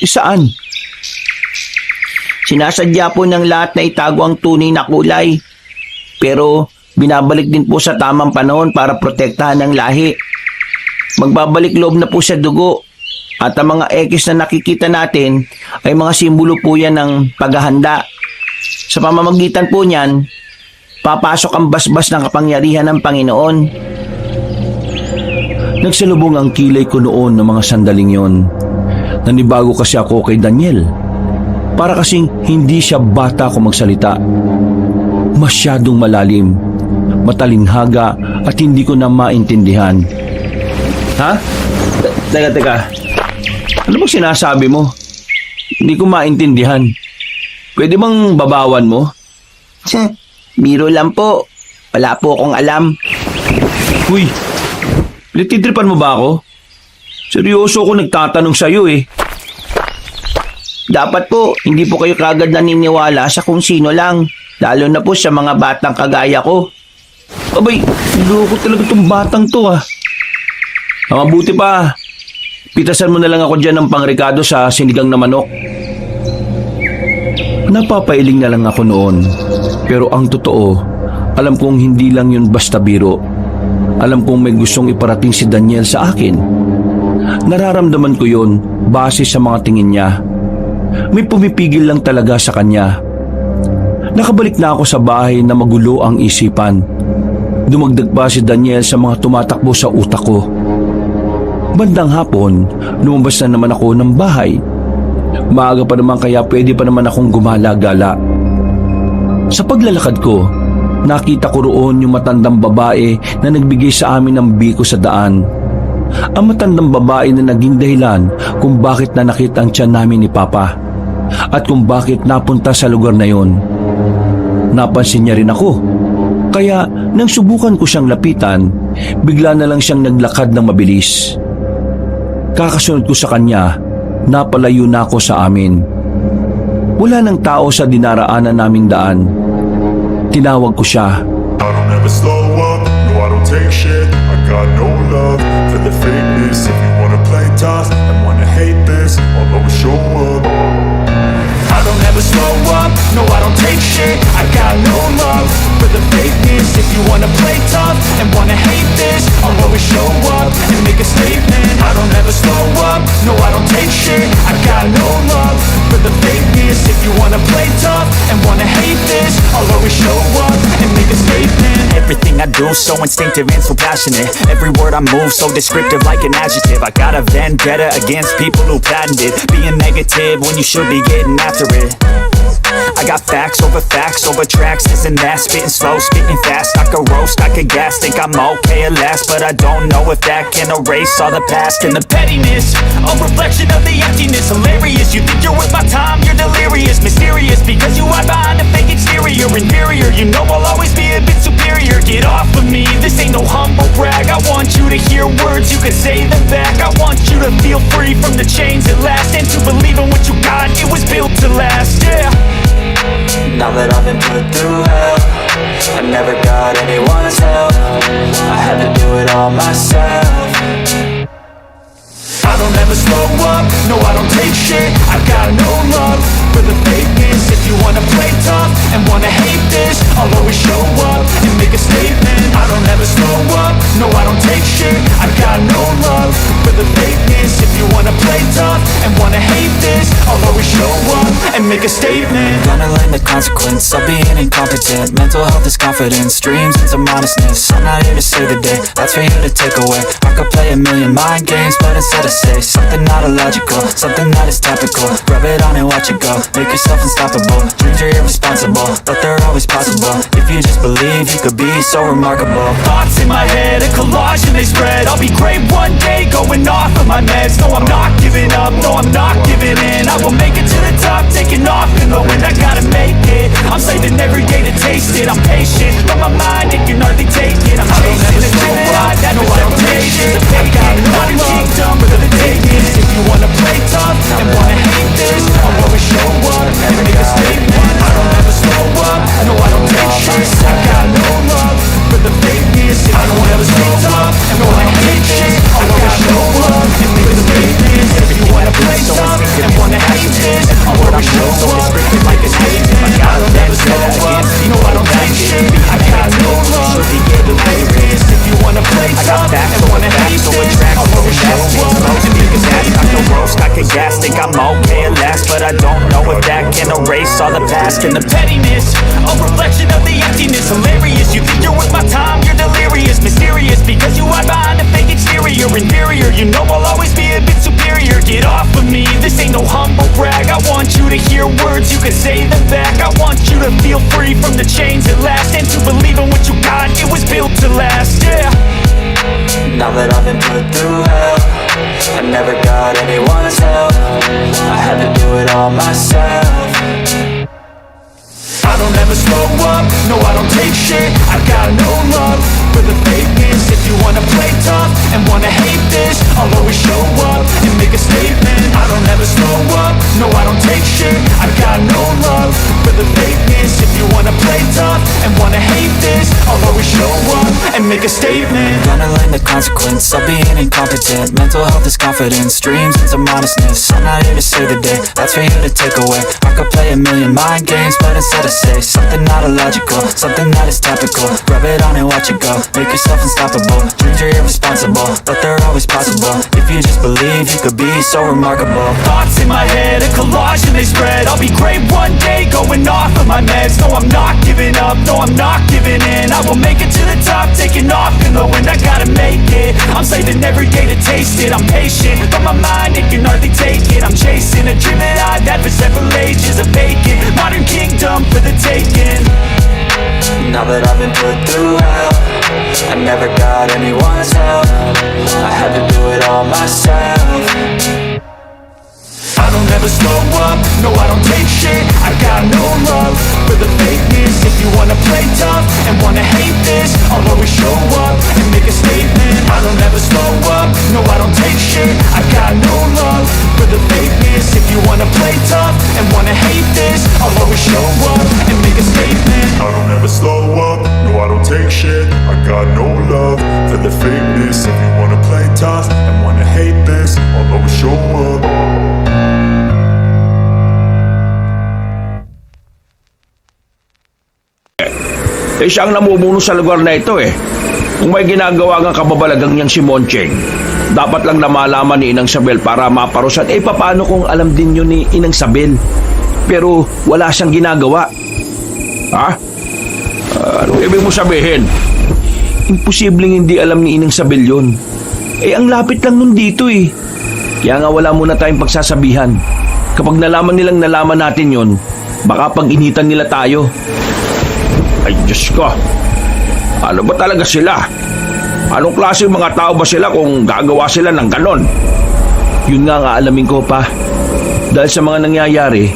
Saan? Sinasadya po ng lahat na itago ang tunay na kulay. Pero binabalik din po sa tamang panahon para protektahan ang lahi. Magbabalik loob na po sa dugo. At ang mga X na nakikita natin ay mga simbolo po yan ng paghahanda. Sa pamamagitan po niyan, papasok ang basbas ng kapangyarihan ng Panginoon. Nagsalubong ang kilay ko noon ng mga sandaling yon. Nanibago kasi ako kay Daniel. Para kasing hindi siya bata kung magsalita. Masyadong malalim, matalinghaga at hindi ko na maintindihan. Ha? Teka. Ano bang sinasabi mo? Hindi ko maintindihan. Pwede bang babawan mo? Biro lang po. Wala po akong alam. Uy, pinagtitripan mo ba ako? Seryoso ako nagtatanong sa'yo eh. Dapat po, hindi po kayo kagad naniniwala sa kung sino lang. Lalo na po sa mga batang kagaya ko. Abay, loko talaga itong batang to ah. Mabuti pa, pitasan mo na lang ako dyan ng pangrekado sa sinigang na manok. Napapailing na lang ako noon. Pero ang totoo, alam kong hindi lang yun basta biro. Alam kong may gustong iparating si Daniel sa akin. Nararamdaman ko yun base sa mga tingin niya. May pumipigil lang talaga sa kanya. Nakabalik na ako sa bahay na magulo ang isipan. Dumagdag pa si Daniel sa mga tumatakbo sa utak ko. Bandang hapon, lumabas na naman ako ng bahay. Maaga pa naman kaya pwede pa naman akong gumala-gala. Sa paglalakad ko, nakita ko roon yung matandang babae na nagbigay sa amin ng biko sa daan. Ang matandang babae na naging dahilan kung bakit nanakit ang tiyan namin ni Papa at kung bakit napunta sa lugar na yon. Napansin niya rin ako. Kaya nang subukan ko siyang lapitan, bigla na lang siyang naglakad ng mabilis. Kakasunod ko sa kanya, napalayo na ako sa amin. Wala nang tao sa dinaraanan naming daan. Tinawag ko siya. I don't ever slow up, no I don't take shit. I got no love for the fakeness. If you wanna play tough and wanna hate this, I'll always show up. I don't ever slow up, no I don't take shit. I got no love for the fakeness. If you wanna play tough and wanna hate this, I'll always show up and make a statement. I don't ever slow up, no I don't take shit. I got no love for the fakeness. If you wanna play tough and wanna hate this, I'll always show up and make a statement. Everything I do so instinctive and so passionate. Every word I move so descriptive like an adjective. I got a vendetta against people who patented being negative when you should be getting after it. I got facts over tracks, isn't that spitting slow, speaking fast, I could roast, I could gas, think I'm okay at last, but I don't know if that can erase all the past and the pettiness, a reflection of the emptiness, hilarious, you think you're worth my time, you're delirious, mysterious, because you hide behind a fake exterior, inferior, you know I'll always be a bit superior, get off of me, this ain't no humble brag, I want you to hear words, you can say them back, I want you to feel free from the chains at last, and to believe in what you got, it was built to last, yeah. Now that I've been put through hell, I never got anyone's help. I had to do it all myself. I don't ever slow up, no I don't take shit. I got no love for the fakeness. If you wanna play tough and wanna hate this, I'll always show up and make a statement. I don't ever slow up, no I don't take shit. I got no love for the fakeness. If you wanna play tough and wanna hate this, I'll always show up and make a statement. Gonna learn the consequence of being incompetent. Mental health is confidence, dreams into modestness. I'm not here to save the day, that's for you to take away. I could play a million mind games, but instead I say something not illogical, something that is topical. Rub it on and watch it go, make yourself unstoppable. Dreams are irresponsible, but they're always possible. If you just believe, you could be so remarkable. Thoughts in my head, a collage and they spread. I'll be great one day, going off of my meds. No, I'm not giving up, no, I'm not giving in. I will make it to the top, taking off in the wind. I gotta make it, I'm saving every day to taste it. I'm patient, but my mind, it can hardly take it. I'm chasing the dream that I know I don't take it. I got no kingdom for the taking. If you wanna play tough and wanna hate this, I'll always show up and make a statement. I don't ever slow up, no I don't take shit. I got no love for the fakeness. If you wanna play tough and wanna hate this, I'll always show up and make a statement. If you wanna play tough and wanna hate this, I'll always show up and make a erase all the past and the pettiness. A reflection of the emptiness, hilarious. You think you're worth my time, you're delirious. Mysterious, because you hide behind a fake exterior. Inferior, you know I'll always be a bit superior. Get off of me, this ain't no humble brag. I want you to hear words, you can say them back. I want you to feel free from the chains at last, and to believe in what you got, it was built to last, yeah. Now that I've been put through hell, I never got anyone's help. I had to do it all myself. I don't ever slow up, no I don't take shit. I got no love for the fakeness. If you wanna play tough and wanna hate this, I'll always show up and make a statement. I don't ever slow up, no I don't take shit. I got no love for the fakeness. If you wanna play tough and wanna hate this, I'll always show up and make a statement. Gonna learn the consequence of being incompetent. Mental health is confidence, dreams into modestness. I'm not here to save the day, that's for you to take away. I could play a million mind games, but instead I say something not illogical, something that is topical. Rub it on and watch it go, make yourself unstoppable. Dreams are irresponsible, but they're always possible. If you just believe, you could be so remarkable. Thoughts in my head, a collage and they spread. I'll be great one day, going off of my meds. No, I'm not giving up, no, I'm not giving in. I will make it to the top, taking off in the wind. I gotta make it, I'm saving every day to taste it. I'm patient, but my mind, it can hardly take it. I'm chasing a dream that I've had for several ages. A vacant, modern kingdom for the taking. Now that I've been put through hell, I never got anyone's help. I had to do it all myself. I don't ever slow up, no I don't take shit. I got no love for the fakeness. If you wanna play tough and wanna hate this, I'll always show up and make a statement. I don't ever slow up, no I don't take shit. I got no love for the fakeness. If you wanna play tough and wanna hate this, I'll always show up and make a statement. I don't ever slow up, no I don't take shit. I got no love for the fakeness. If you wanna play tough and wanna hate this, I'll always show up. Siyang namumuno sa lugar na ito eh. Kung may ginagawa ng kababalagang niyang si Moncheng, dapat lang na malaman ni Inang Sabel para maparusahan. Paano kung alam din yun ni Inang Sabel? Pero wala siyang ginagawa. Ha? Anong ibig mo sabihin? Imposibleng hindi alam ni Inang Sabel yun. Ang lapit lang nun dito eh. Kaya nga wala muna tayong pagsasabihan. Kapag nalaman nilang nalaman natin yun, baka pag-initan nila tayo. Ay, Diyos ko. Ano ba talaga sila? Anong klase mga tao ba sila kung gagawa sila ng ganon? Yun nga nga alamin ko pa. Dahil sa mga nangyayari,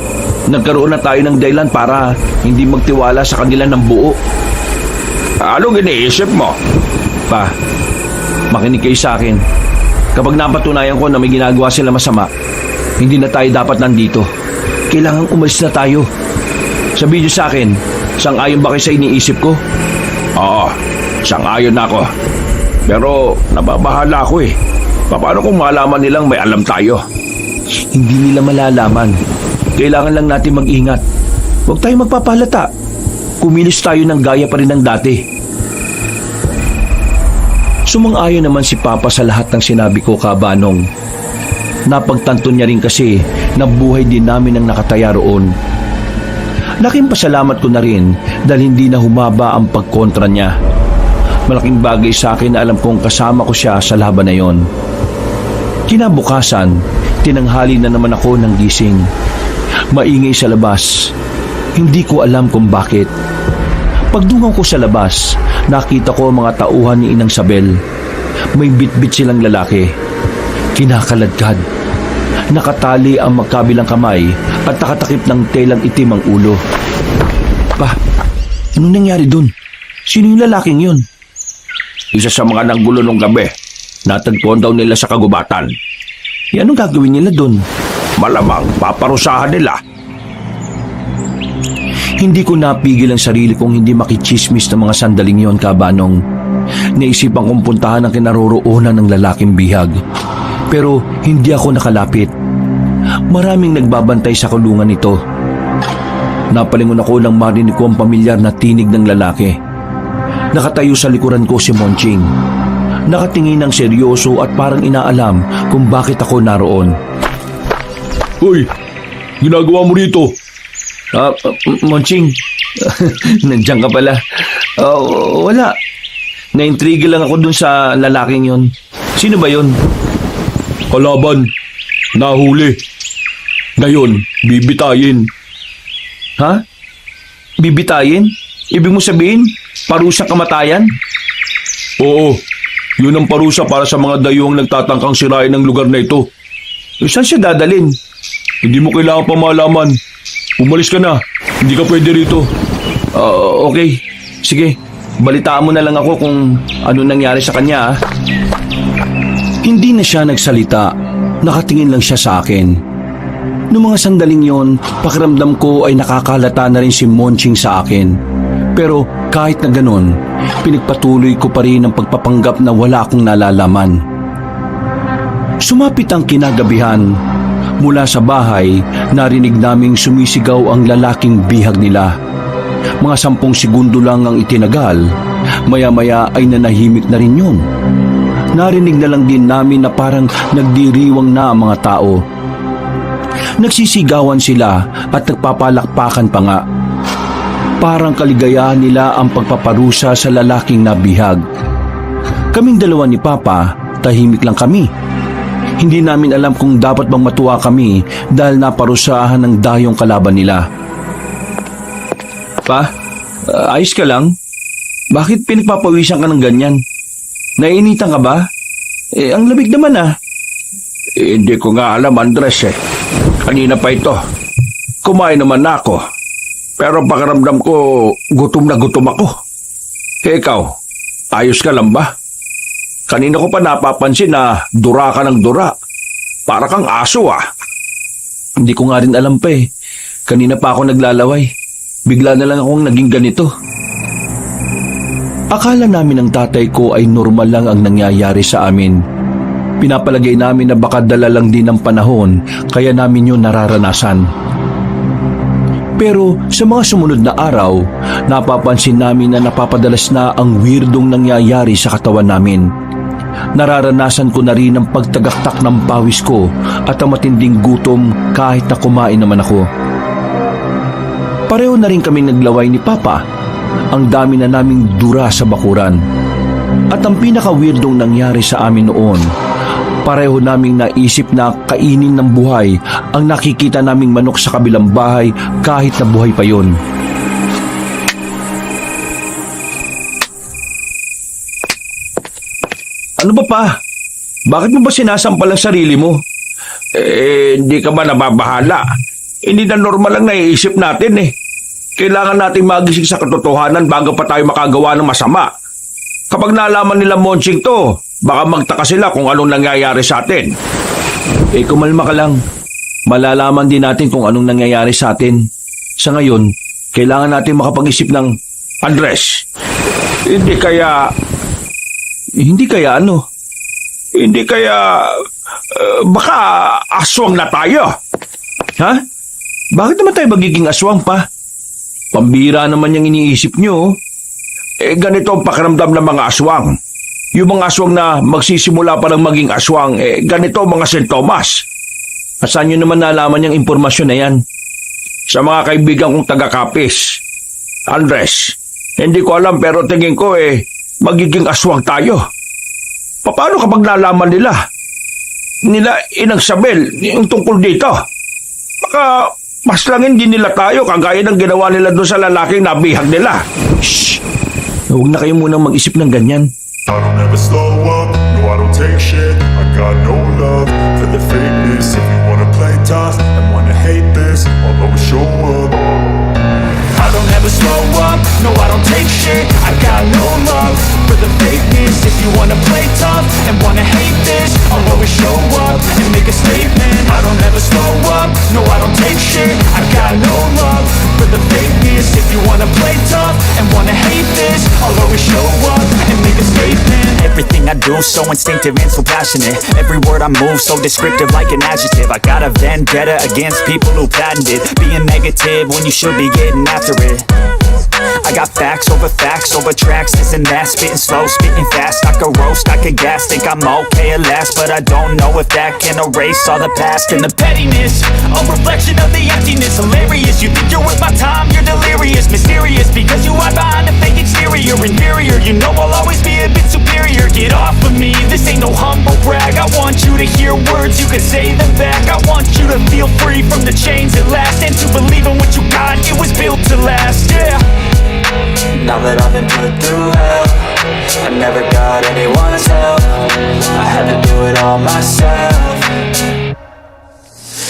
nagkaroon na tayo ng dahilan para hindi magtiwala sa kanila ng buo. Anong iniisip mo? Pa, makinig kayo sa akin. Kapag napatunayan ko na may ginagawa sila masama, hindi na tayo dapat nandito. Kailangang umalis na tayo. Sabihin niyo sa akin, sang-ayon ba kayo sa iniisip ko? Oo, sang-ayon ako. Pero nababahala ako eh. Paano kung malaman nilang may alam tayo? Hindi nila malalaman. Kailangan lang natin mag-ingat. Huwag tayo magpapalata. Kumilos tayo ng gaya pa rin ng dati. Sumang-ayon naman si Papa sa lahat ng sinabi ko, Kabanong. Napagtanto niya rin kasi na buhay din namin ang nakataya roon. Laking pasalamat ko na rin dahil hindi na humaba ang pagkontra niya. Malaking bagay sa akin na alam kong kasama ko siya sa laban na yon. Kinabukasan, tinanghali na naman ako ng gising. Maingay sa labas. Hindi ko alam kung bakit. Pagdungaw ko sa labas, nakita ko ang mga tauhan ni Inang Sabel. May bitbit silang lalaki. Kinakaladkad. Nakatali ang magkabilang kamay at nakatakip ng telang itim ang ulo. Pa, anong nangyari dun? Sino yung lalaking yun? Isa sa mga nanggulo nung gabi. Natagpuan daw nila sa kagubatan. Anong gagawin nila dun? Malamang paparusahan nila. Hindi ko napigil ang sarili kong hindi makichismis ng mga sandaling yon, Kabanong. Naisipan kong puntahan ang kinaroroonan ng lalaking bihag. Pero hindi ako nakalapit. Maraming nagbabantay sa kulungan nito. Napalingon ako nang marinig ko ang pamilyar na tinig ng lalaki. Nakatayo sa likuran ko si Moncheng. Nakatingin ng seryoso at parang inaalam kung bakit ako naroon. Hoy! Ginagawa mo rito? Monching, nandiyan ka pala. Wala. Naintriga lang ako dun sa lalaking yon. Sino ba yon? Kalaban. Nahuli. Ngayon, bibitayin. Ha? Bibitayin? Ibig mo sabihin, parusa kamatayan? Oo, yun ang parusa para sa mga dayuang nagtatangkang sirain ng lugar na ito. Saan siya dadalin? Hindi mo kailangan pa malaman. Umalis ka na, hindi ka pwede rito. Okay, sige, balitaan mo na lang ako kung ano nangyari sa kanya. Ha? Hindi na siya nagsalita, nakatingin lang siya sa akin. Noong mga sandaling yon, pakiramdam ko ay nakakalata na rin si Monching sa akin. Pero kahit na ganon, pinagpatuloy ko pa rin ang pagpapanggap na wala akong nalalaman. Sumapit ang kinagabihan. Mula sa bahay, narinig naming sumisigaw ang lalaking bihag nila. Mga 10 segundo lang ang itinagal, maya-maya ay nanahimik na rin yun. Narinig na lang din namin na parang nagdiriwang na ang mga tao. Nagsisigawan sila at nagpapalakpakan pa nga. Parang kaligayahan nila ang pagpaparusa sa lalaking nabihag. Kaming dalawa ni Papa, tahimik lang kami. Hindi namin alam kung dapat bang matuwa kami dahil naparusahan ng dayong kalaban nila. Pa, ayos ka lang? Bakit pinagpapawisan ka ng ganyan? Naiinitan ka ba? Ang lamig naman ah. Hindi ko nga alam, Andres eh. Kanina pa ito. Kumain naman na ako. Pero pakiramdam ko, gutom na gutom ako. Ikaw, ayos ka lang ba? Kanina ko pa napapansin na dura ka ng dura. Para kang aso ah. Hindi ko nga rin alam pa eh. Kanina pa ako naglalaway. Bigla na lang akong naging ganito. Akala namin ng tatay ko ay normal lang ang nangyayari sa amin. Pinapalagay namin na baka dala lang din ng panahon kaya namin yun nararanasan. Pero sa mga sumunod na araw, napapansin namin na napapadalas na ang weirdong nangyayari sa katawan namin. Nararanasan ko na rin ang pagtagaktak ng pawis ko at ang matinding gutom kahit na kumain naman ako. Pareho na rin kami naglaway ni Papa. Ang dami na naming dura sa bakuran. At ang pinaka-weirdong nangyari sa amin noon, pareho naming naisip na kainin ng buhay ang nakikita naming manok sa kabilang bahay kahit na buhay pa yon. Ano ba pa? Bakit mo ba sinasampal ang sarili mo? Hindi ka ba nababahala? Hindi na normal ang naiisip natin eh. Kailangan natin magising sa katotohanan bago pa tayo makagawa ng masama. Kapag nalaman nila Monching to, baka magtaka sila kung anong nangyayari sa atin. Kumalma ka lang. Malalaman din natin kung anong nangyayari sa atin. Sa ngayon, kailangan natin makapag-isip ng... Andres, hindi kaya ano? Hindi kaya... baka aswang na tayo. Ha? Bakit naman tayo magiging aswang pa? Pambira naman yung iniisip nyo. Ganito ang pakiramdam ng mga aswang. Yung mga aswang na magsisimula pa ng maging aswang, ganito ang mga sintomas. At saan nyo naman nalaman yung impormasyon na yan? Sa mga kaibigan kong taga-Kapis. Andres, hindi ko alam pero tingin ko magiging aswang tayo. Paano kapag nalaman nila Inang Sabel, yung tungkol dito? Baka maslangin din nila tayo kagaya ng ginawa nila doon sa lalaking nabihag nila. Shh! Huwag na kayo munang mag-isip ng ganyan. I don't ever slow up, no I don't take shit. I got no love for the fakeness. If you wanna play tough and wanna hate this, I'll always show up. I don't ever slow up, no I don't take shit. I got no love for the fakeness. If you wanna play tough and wanna hate this, I'll always show up and make a statement. I don't ever slow up, no I don't take shit. I got no love for the fakeness. If you wanna play tough and wanna hate this, I'll always show up and make a statement. Everything I do so instinctive and so passionate. Every word I move so descriptive like an adjective. I got a vendetta against people who patented being negative when you should be getting after it. I got facts over tracks, this and that. Spitting slow, spitting fast. I could roast, I could gas. Think I'm okay at last, but I don't know if that can erase all the past. And the pettiness, a reflection of the emptiness. Hilarious, you think you're worth my time, you're delirious. Mysterious, because you hide behind a fake exterior. Inferior, you know I'll always be a bit superior. Get off of me, this ain't no humble brag. I want you to hear words, you can say them back. I want you to feel free from the chains at last, and to believe in what you got, it was built to last, yeah. Now that I've been put through hell, I never got anyone's help. I had to do it all myself.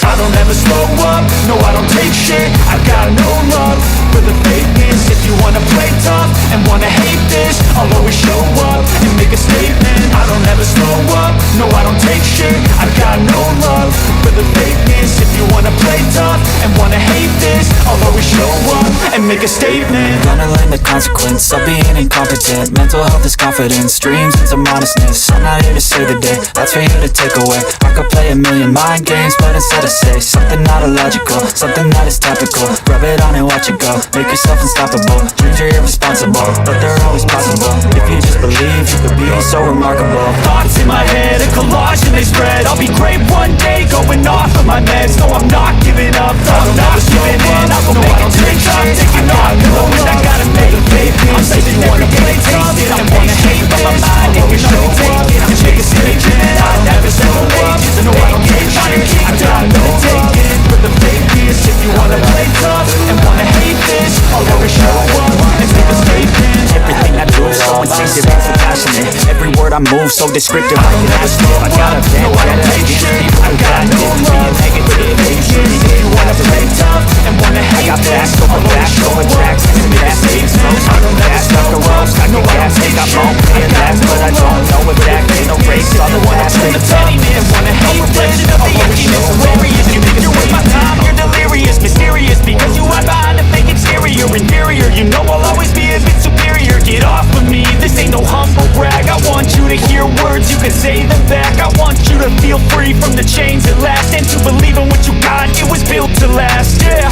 I don't ever slow up, no I don't take shit. I got no love for the fakeness. If you wanna play tough and wanna hate this, I'll always show up and make a statement. I don't ever slow up, no I don't take shit. I got no love for the fakeness. If you wanna play tough and wanna hate this, I'll always show up and make a statement. Gonna learn the consequence of being incompetent. Mental health is confidence, dreams into modestness. I'm not here to save the day, that's for you to take away. I could play a million mind games, but instead I say something not illogical, something that is topical. Rub it on and watch it go, make yourself unstoppable. Dreams are irresponsible, but they're always possible. If you just believe, you could be so remarkable. Thoughts in my head, a collage and they spread. I'll be great one day, going off of my meds. No, I'm not giving up, no, I'm not giving in. I will make it to the top, taking off. Knowing I gotta make it. I'm saving every day, taste it. I'm patient, but my mind, it can only take it. I'm chasing statement, I never settle up. No, I don't take shit, I got no take it. For the fakeness, if you wanna play tough and wanna hate this, I'll always show up and make a statement. Everything I do so instinctive and so passionate. Every word I move so descriptive. I can never slow I got a vent, against people who got it. Being negative, If you wanna play tough and wanna hate I got this, facts over tracks, and fast paced slow, I don't gas, I can roast, I can gas, think I'm okay at last, but I don't know if that can erase all the past. the pettiness, wanna hate reflection of the emptiness. Hilarious, you think you're worth my time, you're delirious. Mysterious, because you hide behind a fake exterior. Inferior, you know I'll always be a bit superior. Get off of me, this ain't no humble brag. I want you to hear words, you can say them back. I want you to feel free from the chains at last, and to believe in what you got, it was built to last, yeah.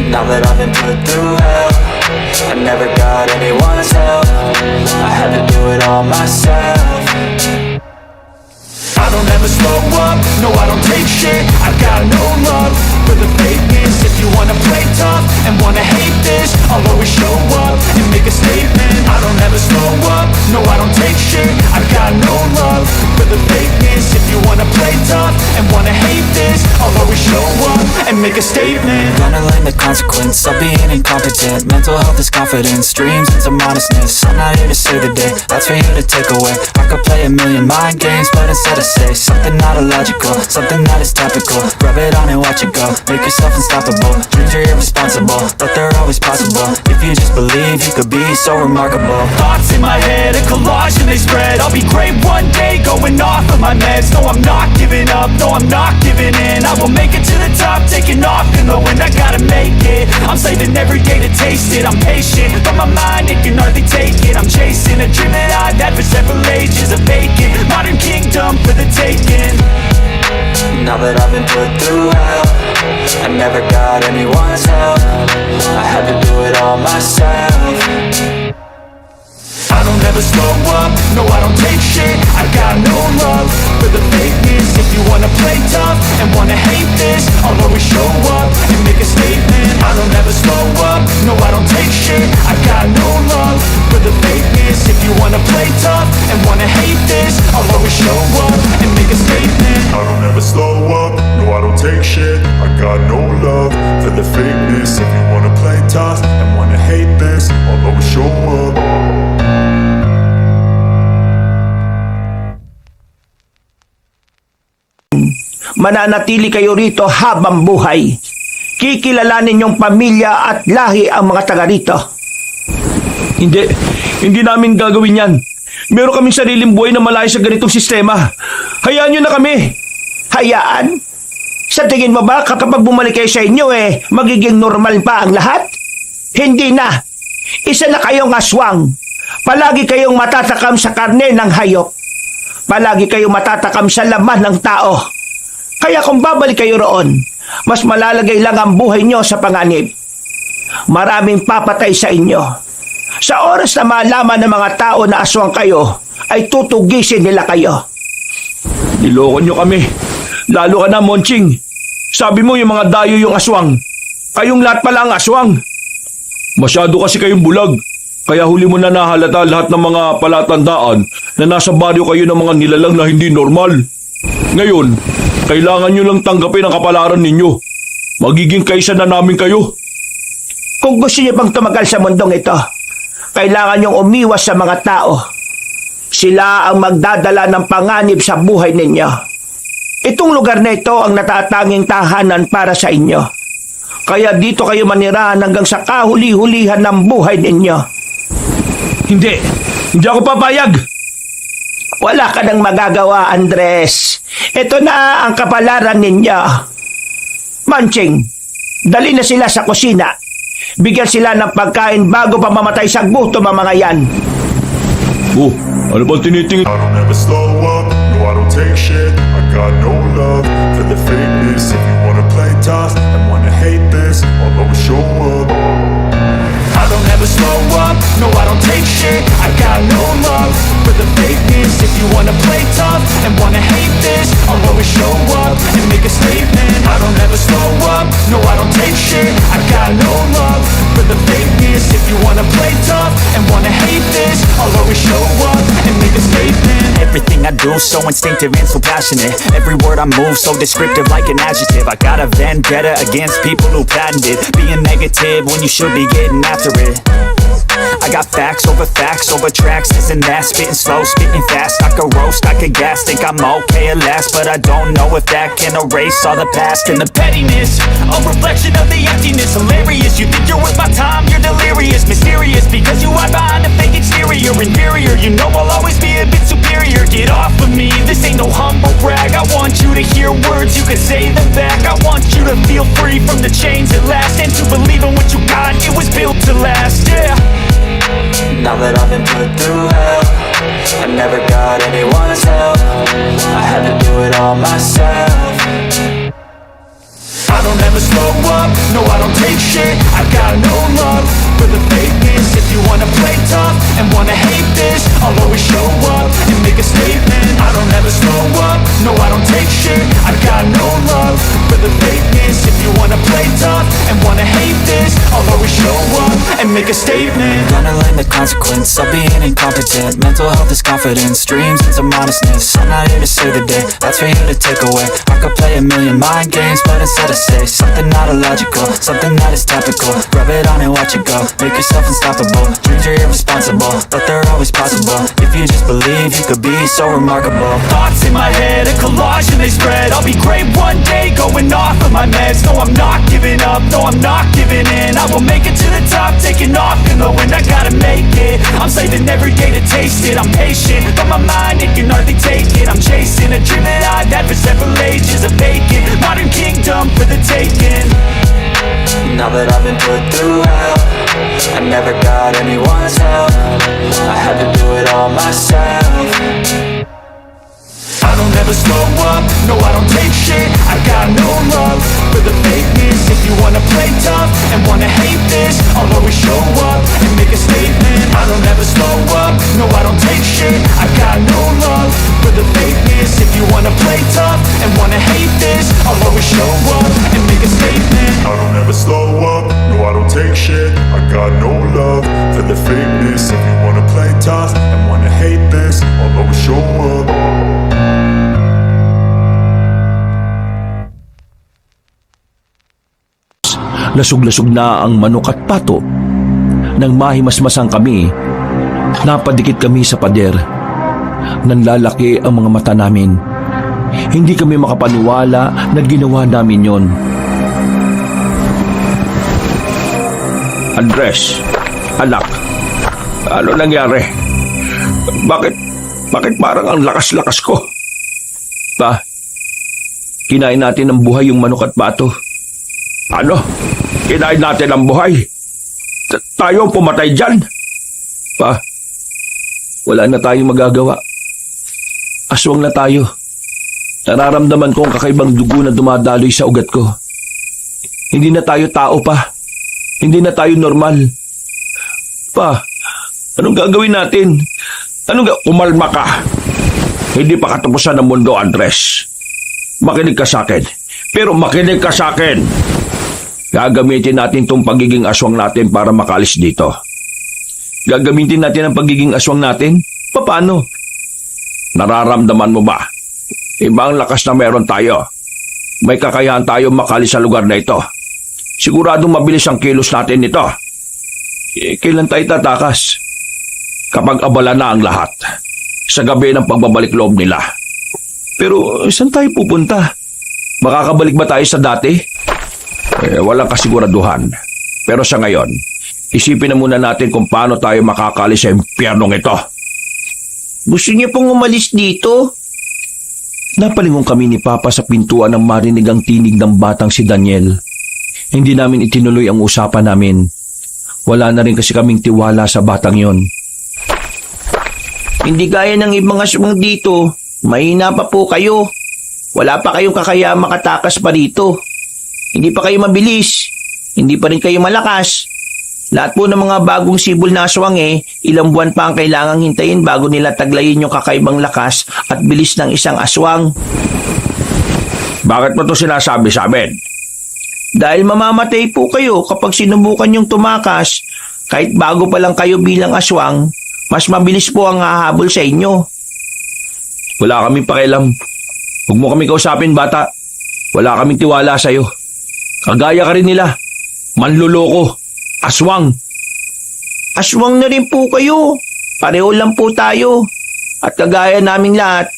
Now that I've been put through hell, I never got anyone's help. I had to do it all myself. I don't ever slow up, no I don't take shit. I got no love for the fakeness. If you wanna play tough and wanna hate this, I'll always show up and make a statement. I don't ever slow up, no I don't take shit. I got no love for the fakeness. If you wanna play tough and wanna hate this, I'll always show up and make a statement. Gonna learn the consequence of being incompetent. Mental health is confidence, dreams into modestness. I'm not here to save the day, that's for you to take away. I could play a million mind games, but instead I say something not illogical, something that is topical. Rub it on and watch it go, make yourself unstoppable. Dreams are irresponsible, but they're always possible. If you just believe, you could be so remarkable. Thoughts in my head, a collage and they spread. I'll be great one day, going off of my meds. No, I'm not giving up, no, I'm not giving in. I will make it to the top, taking off in the wind. I gotta make it, I'm saving every day to taste it. I'm patient, but my mind, it can hardly take it. I'm chasing a dream that I've had for several ages. A vacant, modern kingdom for the taking. Now that I've been put through hell, I never got anyone's help. I had to do it all myself. I don't ever slow up, no I don't take shit. I got no love for the fakeness. If you wanna play tough and wanna hate this, I'll always show up and make a statement. I don't ever slow up, no I don't take shit. I got no love for the fakeness. If you wanna play tough and wanna hate this, I'll always show up and make a statement. I don't ever slow up, no I don't take shit. I got no love for the fakeness. If you wanna play tough and wanna hate this, I'll always show up. Mananatili kayo rito habang buhay. Kikilalanin yung pamilya at lahi ang mga taga rito. Hindi namin gagawin yan. Meron kaming sariling buhay na malayo sa ganitong sistema. Hayaan nyo na kami. Hayaan? Sa tingin mo ba kapag bumalik kayo sa inyo magiging normal pa ang lahat? Hindi na. Isa na kayong aswang. Palagi kayong matatakam sa karne ng hayop. Palagi kayong matatakam sa laman ng tao. Kaya kung babalik kayo roon, mas malalagay lang ang buhay nyo sa panganib. maraming papatay sa inyo. Sa oras na malaman ng mga tao na aswang kayo, ay tutugisin nila kayo. Niloko nyo kami. Lalo ka na, Monching. Sabi mo yung mga dayo yung aswang. Kayong lahat pala ang aswang. Masyado kasi kayong bulag. Kaya huli mo na nahalata lahat ng mga palatandaan na nasa baryo kayo ng mga nilalang na hindi normal. Ngayon, kailangan nyo lang tanggapin ang kapalaran ninyo. Magiging kaisa na namin kayo. Kung gusto niyo pang tumagal sa mundong ito, kailangan niyong umiwas sa mga tao. Sila ang magdadala ng panganib sa buhay ninyo. Itong lugar na ito ang natatanging tahanan para sa inyo. Kaya dito kayo manirahan hanggang sa kahuli-hulihan ng buhay ninyo. Hindi ako papayag. Wala ka nang magagawa, Andres. Ito na ang kapalaran ninyo. Manching, dali na sila sa kusina. Bigyan sila ng pagkain bago pa mamatay sa gutom ang mga yan. Oh, ano bang tinitingin? I don't ever slow up, no I don't take shit. I got no love for the fakeness. If you wanna play tough and wanna hate this, I'll always show up. I don't ever slow up, no I don't take shit. I got no love for the fakeness. If you wanna play tough and wanna hate this, I'll always show up and make a statement. I don't ever slow up, no I don't take shit. I got no love for the fakeness. If you wanna play tough and wanna hate this, I'll always show up and make a statement. Everything I do so instinctive and so passionate. Every word I move so descriptive like an adjective. I got a vendetta against people who patented being negative when you should be getting after it. I got facts over tracks, this and that. Spitting slow, spitting fast. I could roast, I could gas. Think I'm okay at last, but I don't know if that can erase all the past and the Pettiness, a reflection of the emptiness. Hilarious, you think you're worth my time, you're delirious. Mysterious, because you hide behind a fake exterior. Inferior, you know I'll always be a bit superior. Get off of me, this ain't no humble brag. I want you to hear words, you can say them back. I want you to feel free from the chains at last, and to believe in what you got, it was built to last, yeah. Now that I've been put through hell, I never got anyone's help. I had to do it all myself. I don't ever slow up, no I don't take shit. I got no love for the fakeness. If you wanna play tough and wanna hate this, I'll always show up and make a statement. I don't ever slow up, no I don't take shit. I got no love for the fakeness. If you wanna play tough and wanna hate this, I'll always show up and make a statement. Gonna learn the consequence of being incompetent. Mental health is confidence, dreams into modestness. I'm not here to save the day, that's for you to take away. I could play a million mind games, but instead I say something not illogical, something that is topical. Rub it on and watch it go, make yourself unstoppable. Dreams are irresponsible, but they're always possible. If you just believe, you could be so remarkable. Thoughts in my head, a collage and they spread. I'll be great one day, going off of my meds. No, I'm not giving up, no, I'm not giving in. I will make it to the top, taking off in the wind. I gotta make it, I'm saving every day to taste it. I'm patient, but my mind, it can hardly take it. I'm chasing a dream that I've had for several ages. A vacant, modern kingdom for the taking. Now that I've been put through hell, I never got anyone's help. I had to do it all myself. I don't ever slow up, no I don't take shit. I got no love for the fakeness. If you wanna play tough and wanna hate this, I'll always show up and make a statement. I don't ever slow up, no I don't take shit. I got no love for the fakeness. If you wanna play tough and wanna hate this, I'll always show up and make a statement. I don't ever slow up, no I don't take shit. I got no love for the fakeness. If you wanna play tough and wanna hate this, I'll always show up. Lasog-lasog na ang manok at pato. Nang mahimasmasang kami, napadikit kami sa pader. Nanlalaki ang mga mata namin. Hindi kami makapaniwala na ginawa namin yon. Andres, anak, ano nangyari? Bakit parang ang lakas-lakas ko? Pa, kinain natin ng buhay yung manok at pato. Ano? Kinain natin ang buhay? Tayo ang pumatay dyan? Pa, wala na tayong magagawa. Aswang na tayo. Nararamdaman ko ang kakaibang dugo na dumadaloy sa ugat ko. Hindi na tayo tao pa. Hindi na tayo normal. Pa, anong gagawin natin? Umalma ka. Hindi pa katapusan ng mundo, Andres. Makinig ka sa akin. Pero makinig ka sa akin. Gagamitin natin tong pagiging aswang natin para makalis dito. Gagamitin natin ang pagiging aswang natin? Paano? Nararamdaman mo ba? Ibang lakas na meron tayo. May kakayahan tayo makalis sa lugar na ito. Siguradong mabilis ang kilos natin nito. Kailan tayo tatakas? Kapag abala na ang lahat. Sa gabi ng pagbabalik loob nila. Pero saan tayo pupunta? Makakabalik ba tayo sa dati? Walang kasiguraduhan. Pero sa ngayon, isipin na muna natin kung paano tayo makakalis sa impyernong ito. Gusto niyo pong umalis dito? Napalingon kami ni Papa sa pintuan ng marinig ang tinig ng batang si Daniel. Hindi namin itinuloy ang usapan namin. Wala na rin kasi kaming tiwala sa batang yon. Hindi gaya ng ibang aswang dito. Mahina pa po kayo. Wala pa kayong kakayahang makatakas pa rito. Hindi pa kayo mabilis. Hindi pa rin kayo malakas. Lahat po ng mga bagong sibol na aswang ilang buwan pa ang kailangang hintayin bago nila taglayin yung kakaibang lakas at bilis ng isang aswang. Bakit mo ito sinasabi sa amin? Dahil mamamatay po kayo kapag sinubukan yung tumakas. Kahit bago pa lang kayo bilang aswang, mas mabilis po ang hahabol sa inyo. Wala kaming pakialam. Huwag mo kami kausapin, bata. Wala kaming tiwala sa'yo. Kagaya ka rin nila. Manluloko. Aswang. Aswang na rin po kayo. Pareho lang po tayo. At kagaya naming lahat,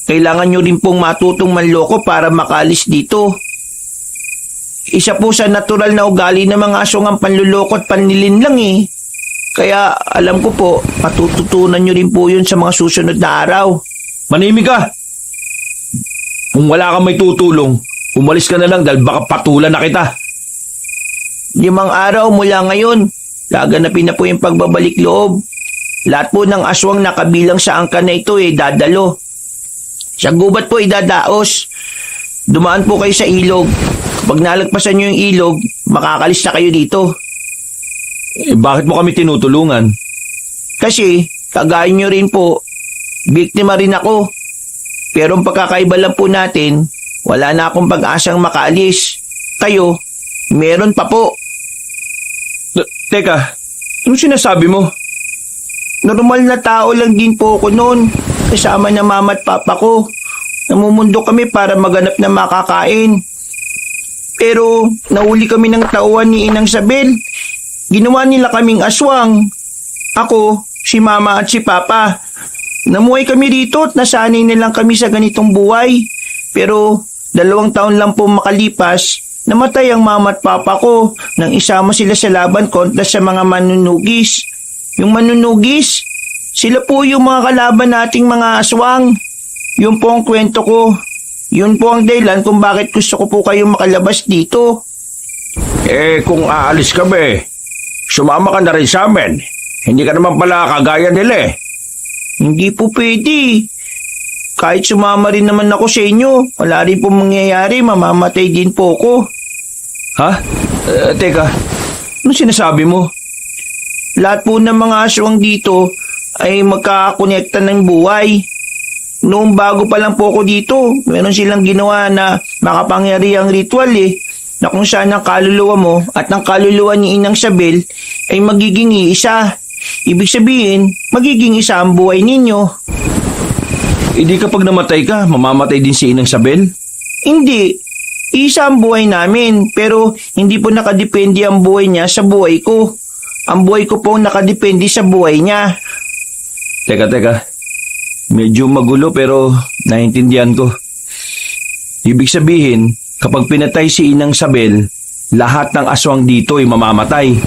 kailangan nyo rin pong matutong manloko para makalis dito. Isa po sa natural na ugali ng mga aswang ang panluloko at panlilin lang Kaya alam ko po, matututunan nyo rin po yun sa mga susunod na araw. Manimik ka! Kung wala kang may tutulong, umalis ka na lang dahil baka patulan na kita. 5 araw mula ngayon, gaganapin na po yung pagbabalik loob. Lahat po ng aswang na kabilang sa angkan na ito dadalo. Sa gubat po idadaos. Dumaan po kayo sa ilog. Kapag nalagpasan nyo yung ilog, makakalis na kayo dito. Bakit mo kami tinutulungan? Kasi, kagaya nyo rin po, biktima rin ako. Pero ang pagkakaiba lang po natin, wala na akong pag-asang makaalis. Kayo, meron pa po. Teka, anong sinasabi mo? Normal na tao lang din po ako noon. Kasama na mama at papa ko. Namumundo kami para maganap na makakain. Pero nahuli kami ng tauhan ni Inang Sabel. Ginawa nila kaming aswang. Ako, si mama at si papa. Namuhay kami dito at nasanay na lang kami sa ganitong buhay. Pero 2 taon lang po makalipas, namatay ang mama at papa ko nang isama sila sa laban kontra sa mga manunugis. Yung manunugis, sila po yung mga kalaban nating mga aswang. Yun po ang kwento ko. Yun po ang dahilan kung bakit gusto ko po kayong makalabas dito. Kung aalis kami, sumama ka na rin sa amin. Hindi ka naman pala kagaya nila Hindi po pwede. Kahit sumama rin naman ako sa inyo, wala rin po mangyayari, mamamatay din po ako. Ha? Teka, anong sinasabi mo? Lahat po ng mga aswang dito ay magkakakonekta ng buhay. Noong bago pa lang po ako dito, meron silang ginawa na makapangyarihang ritual na kung saan ang kaluluwa mo at ang kaluluwa ni Inang Sabel ay magiging iisa. Ibig sabihin, magiging isa ang buhay ninyo. Hindi kapag namatay ka, mamamatay din si Inang Sabel? Hindi. Isa ang buhay namin, pero hindi po nakadepende ang buhay niya sa buhay ko. Ang buhay ko po nakadepende sa buhay niya. Teka. Medyo magulo pero naiintindihan ko. Ibig sabihin, kapag pinatay si Inang Sabel, lahat ng aswang dito ay mamamatay.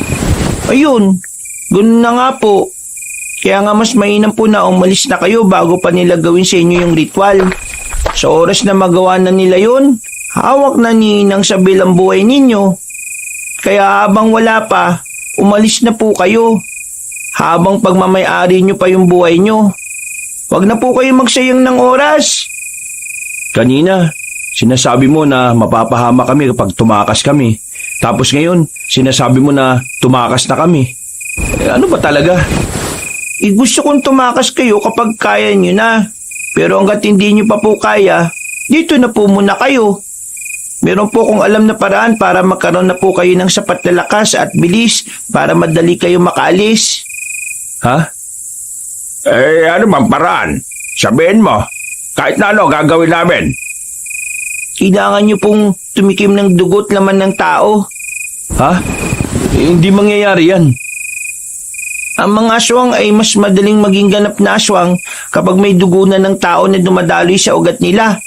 Ayun, ganun na nga po. Kaya nga mas mainam po na umalis na kayo bago pa nila gawin sa inyo yung ritual. Sa oras na magawa na nila yun, hawak na ni Inang Sabel ang buhay ninyo. Kaya habang wala pa, umalis na po kayo. Habang pagmamayari nyo pa yung buhay nyo. Huwag na po kayo magsayang ng oras. Kanina, sinasabi mo na mapapahama kami kapag tumakas kami. Tapos ngayon, Sinasabi mo na tumakas na kami. Ano ba talaga? Gusto kong tumakas kayo kapag kaya nyo na. Pero hanggat hindi nyo pa po kaya, dito na po muna kayo. Meron po kong alam na paraan para magkaroon na po kayo ng sapat na lakas at bilis para madali kayo makaalis. Ha? Ano bang paraan? Sabihin mo, kahit na ano gagawin namin. Kailangan nyo pong tumikim ng dugo't laman ng tao. Ha? Hindi mangyayari yan. Ang mga aswang ay mas madaling maging ganap na aswang kapag may dugo na ng tao na dumadaloy sa ugat nila.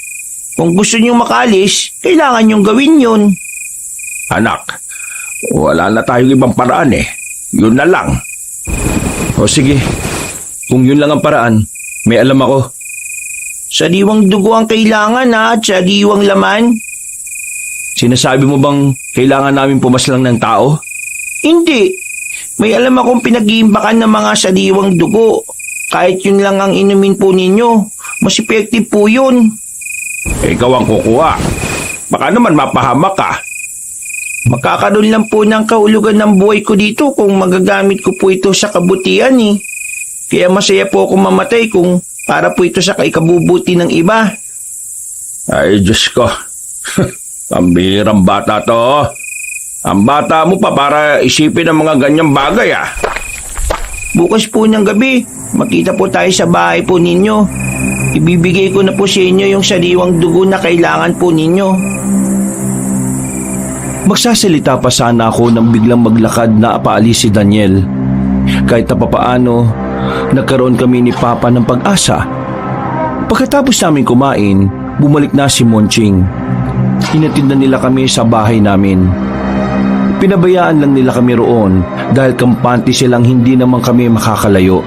Kung gusto nyo makaalis, kailangan nyong gawin yun. Anak, wala na tayong ibang paraan eh. Yun na lang. O sige, kung yun lang ang paraan, may alam ako. Sariwang dugo ang kailangan at sariwang laman. Sinasabi mo bang kailangan namin pumaslang ng tao? Hindi. May alam akong pinag-iimbakan ng mga sariwang dugo. Kahit yun lang ang inumin po ninyo, mas effective po yun. Ikaw ang kukuha. Baka naman mapahamak ka. Magkakaroon lang po ng kahulugan ng buhay ko dito kung magagamit ko po ito sa kabutihan eh. Kaya masaya po akong mamatay kung para po ito sa ikabubuti ng iba. Ay, Diyos ko. Pambihirang bata to. Ang bata mo pa para isipin ang mga ganyang bagay ah. Bukas po ng gabi, makita po tayo sa bahay po ninyo. Ibibigay ko na po sa inyo yung sariwang dugo na kailangan po ninyo. Magsasalita pa sana ako nang biglang maglakad na paalis si Daniel. Kahit na papaano, nagkaroon kami ni Papa ng pag-asa. Pagkatapos namin kumain, bumalik na si Monching. Hinatid na nila kami sa bahay namin. Pinabayaan lang nila kami roon dahil kampante silang hindi naman kami makakalayo.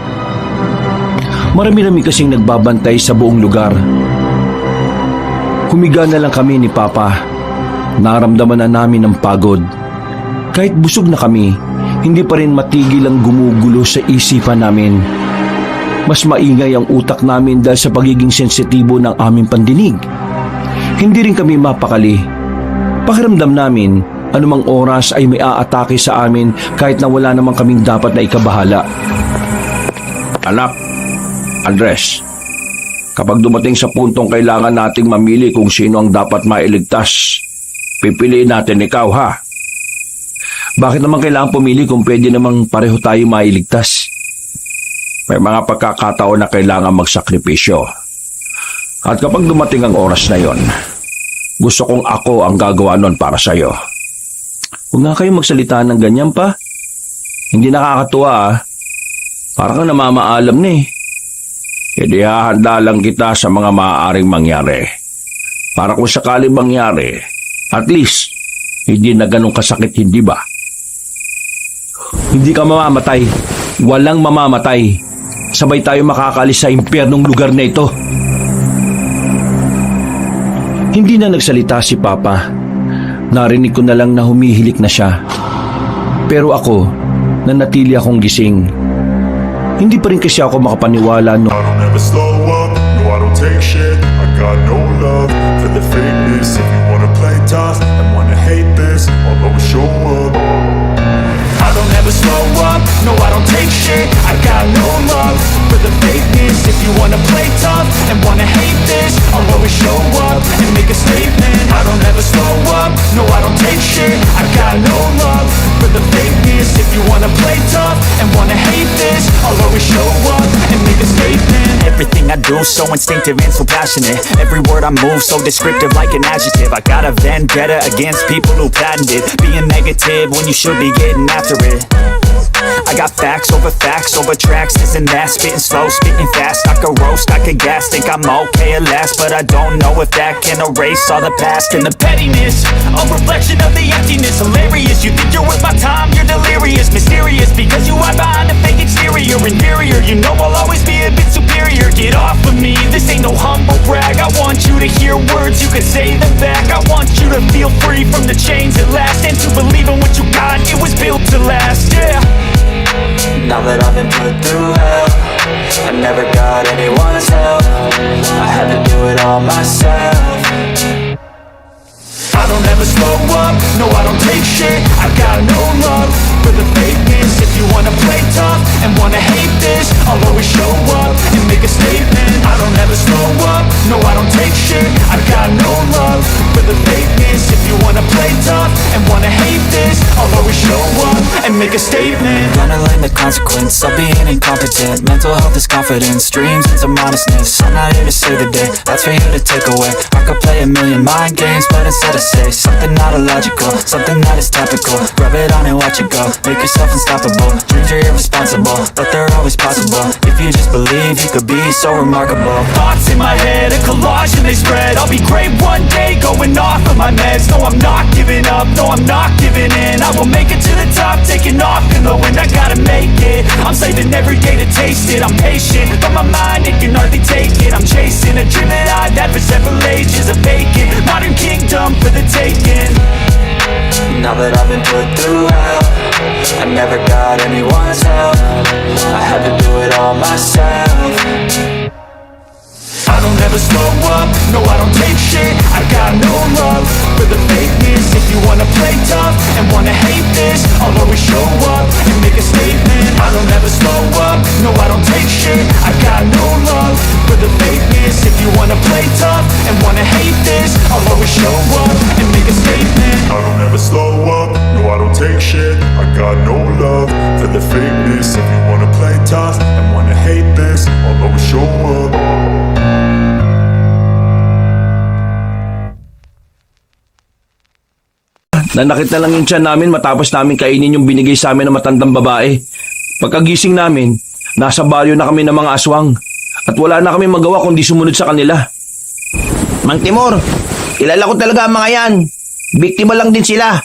Marami-rami kasing nagbabantay sa buong lugar. Humiga na lang kami ni Papa. Naramdaman na namin ang pagod. Kahit busog na kami, hindi pa rin matigil ang gumugulo sa isipan namin. Mas maingay ang utak namin dahil sa pagiging sensitibo ng aming pandinig. Hindi rin kami mapakali. Pakiramdam namin, anumang oras ay may aatake sa amin kahit na wala namang kaming dapat na ikabahala. Anak, Andres, kapag dumating sa puntong kailangan nating mamili kung sino ang dapat mailigtas, pipiliin natin ikaw ha. Bakit naman kailangan pumili kung pwede namang pareho tayo mailigtas? May mga pagkakataon na kailangan magsakripisyo. At kapag dumating ang oras na yon, gusto kong ako ang gagawa nun para sa'yo. Huwag nga kayong magsalita ng ganyan pa. Hindi nakakatuwa ah. Parang kang namamaalam na eh. Hindi hahanda lang kita sa mga maaaring mangyari. Para kung sakali mangyari, at least, hindi na ganun kasakit, hindi ba? Hindi ka mamamatay. Walang mamamatay. Sabay tayo makakaalis sa impyernong lugar na ito. Hindi na nagsalita si Papa. Narinig ko na lang na humihilik na siya. Pero ako, nanatili akong gising. Hindi pa rin kasi ako makapaniwala I don't ever slow up, no I don't take shit. I got no love for the fakeness. If you wanna play tough and wanna hate this, I'll always show up. I don't ever slow up, no I don't take shit. I got no love for the fakeness. If you wanna play tough and wanna hate this, I'll always show up and make a statement. I don't ever slow up, no I don't take shit. I got no love for the fakeness. If you wanna play tough and wanna hate this, I'll always show up and make a statement. Everything I do so instinctive and so passionate. Every word I move so descriptive like an adjective. I got a vendetta against people who patented being negative when you should be getting after it. I got facts over tracks, this and that. Spitting slow, spitting fast. I could roast, I could gas. Think I'm okay at last, but I don't know if that can erase all the past. And the pettiness, a reflection of the emptiness. Hilarious, you think you're worth my time, you're delirious. Mysterious, because you hide behind a fake exterior. Inferior, you know I'll always be a bit superior. Get off of me, this ain't no humble brag. I want you to hear words, you can say them back. I want you to feel free from the chains at last, and to believe in what you got, it was built to last, yeah. Now that I've been put through hell, I never got anyone's help. I had to do it all myself. I don't ever slow up, no I don't take shit. I got no love for the fakeness. If you wanna play tough and wanna hate this, I'll always show up and make a statement. I don't ever slow up, no I don't take shit. I got no love for the fakeness. If you wanna play tough and wanna hate this, I'll always show up and make a statement. Gonna learn the consequence of being incompetent. Mental health is confidence, dreams into modestness. I'm not here to save the day, that's for you to take away. I could play a million mind games, but instead I say something not illogical, something that is topical. Rub it on and watch it go, make yourself unstoppable. Dreams are irresponsible, but they're always possible. If you just believe, you could be so remarkable. Thoughts in my head, a collage and they spread. I'll be great one day, going off of my meds. No, I'm not giving up, no, I'm not giving in. I will make it to the top, taking off in the wind. I gotta make it, I'm saving every day to taste it. I'm patient, but my mind, it can hardly take it. I'm chasing a dream that I've had for several ages. A vacant, modern kingdom for the taking. Now that I've been put through hell, I never got anyone's help. I had to do it all myself. I don't ever slow up, no I don't take shit. I got no love for the fakeness. If you wanna play tough and wanna hate this, I'll always show up and make a statement. I don't ever slow up, no I don't take shit. I got no love for the fakeness. If you wanna play tough and wanna hate this, I'll always show up and make a statement. I don't ever slow up, no I don't take shit. I got no love for the fakeness. If you wanna play tough and wanna hate this, I'll always show up. Nanakit na lang yung tiyan namin matapos namin kainin yung binigay sa amin ng matandang babae. Pagkagising namin, nasa baryo na kami ng mga aswang at wala na kami magawa kundi sumunod sa kanila. Mang Timor, kilala ko talaga ang mga yan. Biktima lang din sila.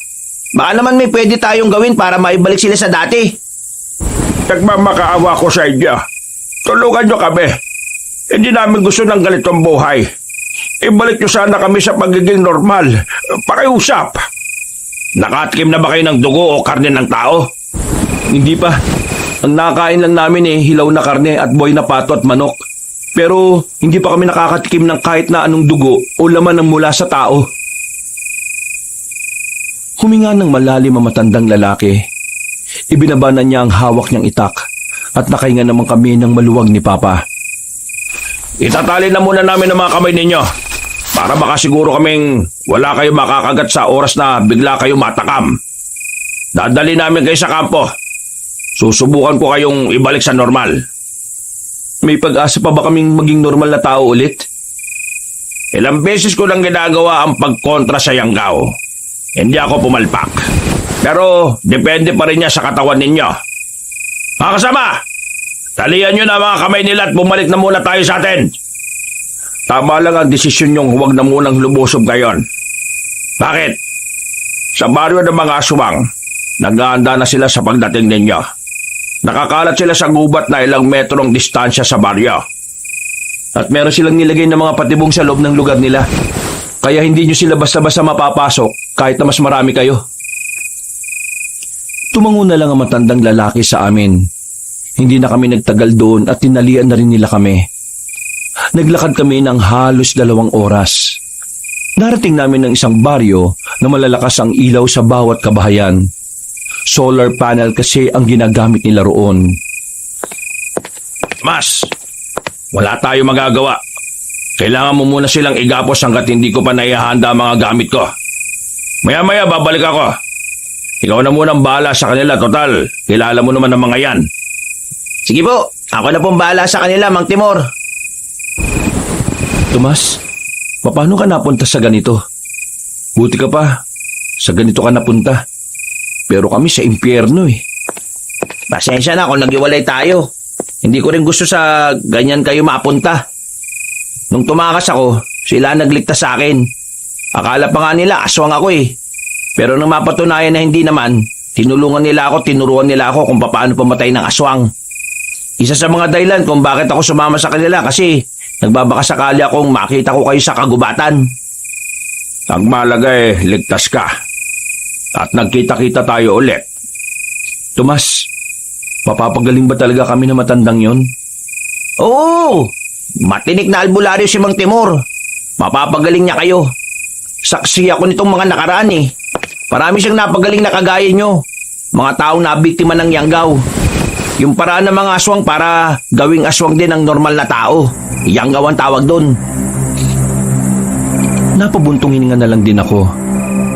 Baka naman may pwede tayong gawin para maibalik sila sa dati. Nagmamakaawa ko sa inyo. Tulungan nyo kami. Hindi namin gusto ng ganitong buhay. Ibalik nyo sana kami sa pagiging normal. Pakiusap. Nakatikim na ba kayo ng dugo o karne ng tao? Hindi pa. Ang nakakain lang namin hilaw na karne at boy na pato at manok. Pero hindi pa kami nakakatikim ng kahit na anong dugo o laman ng mula sa tao. Huminga ng malalim ang matandang lalaki. Ibinabanan niya ang hawak niyang itak at nakahinga naman kami ng maluwag ni Papa. Itatali na muna namin ang mga kamay ninyo para makasiguro kaming wala kayo makakagat sa oras na bigla kayo matakam. Dadali namin kayo sa kampo. Susubukan ko kayong ibalik sa normal. May pag-asa pa ba kaming maging normal na tao ulit? Ilang beses ko lang ginagawa ang pagkontra sa Yanggao. Hindi ako pumalpak. Pero depende pa rin niya sa katawan ninyo. Mga kasama, talian nyo na mga kamay nila at bumalik na muna tayo sa atin. Tama lang ang desisyon nyong huwag na munang lumusob ngayon. Bakit? Sa baryo ng mga aswang, nag-aanda na sila sa pagdating ninyo. Nakakalat sila sa gubat na ilang metrong distansya sa baryo. At meron silang nilagay ng mga patibong sa loob ng lugar nila. Kaya hindi nyo sila basta-basta mapapasok kahit na mas marami kayo. Tumango na lang ang matandang lalaki sa amin. Hindi na kami nagtagal doon at tinalian na rin nila kami. Naglakad kami ng halos 2 oras. Narating namin ng isang baryo na malalakas ang ilaw sa bawat kabahayan. Solar panel kasi ang ginagamit nila roon. Mas, wala tayo magagawa. Kailangan mo muna silang igapos hanggat hindi ko pa naihahanda ang mga gamit ko. Maya-maya babalik ako. Ikaw na munang bahala sa kanila, total. Kilala mo naman ang mga yan. Sige po, ako na pong bahala sa kanila, Mang Timor. Tomas, paano ka napunta sa ganito? Buti ka pa, sa ganito ka napunta. Pero kami sa impyerno Pasensya na kung nag-iwalay tayo. Hindi ko rin gusto sa ganyan kayo mapunta. Nung tumakas ako, sila nagligtas sa akin. Akala pa nga nila aswang ako Pero nang mapatunayan na hindi naman, tinulungan nila ako, tinuruan nila ako kung paano pumatay ng aswang. Isa sa mga dahilan kung bakit ako sumama sa kanila kasi nagbabakasakali akong makita ko kayo sa kagubatan. Ang mahalaga ligtas ka. At nagkita-kita tayo ulit. Tomas, mapapagaling ba talaga kami na matandang yon? Oo! Matinik na albularyo si Mang Timor. Mapapagaling niya kayo. Saksi ako nitong mga nakaraan eh. Marami siyang napagaling na kagaya nyo. Mga taong nabiktima ng yanggaw. Yung paraan ng mga aswang para gawing aswang din ang normal na tao. Yanggaw ang tawag doon. Napabuntong hininga na lang din ako.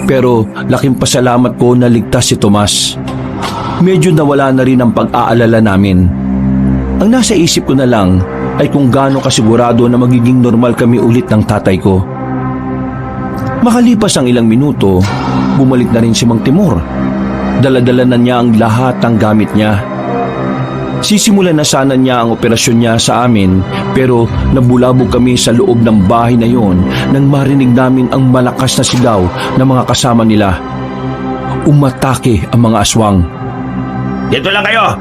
Pero laking pasalamat ko na ligtas si Tomas. Medyo nawala na rin ang pag-aalala namin. Ang nasa isip ko na lang ay kung gaano kasigurado na magiging normal kami ulit ng tatay ko. Makalipas ang ilang minuto, bumalik na rin si Mang Timur. Dala-dala na niya ang lahat ng gamit niya. Sisimulan na sana niya ang operasyon niya sa amin, pero nabulabog kami sa loob ng bahay na yon nang marinig namin ang malakas na sigaw ng mga kasama nila. Umatake ang mga aswang. Dito lang kayo.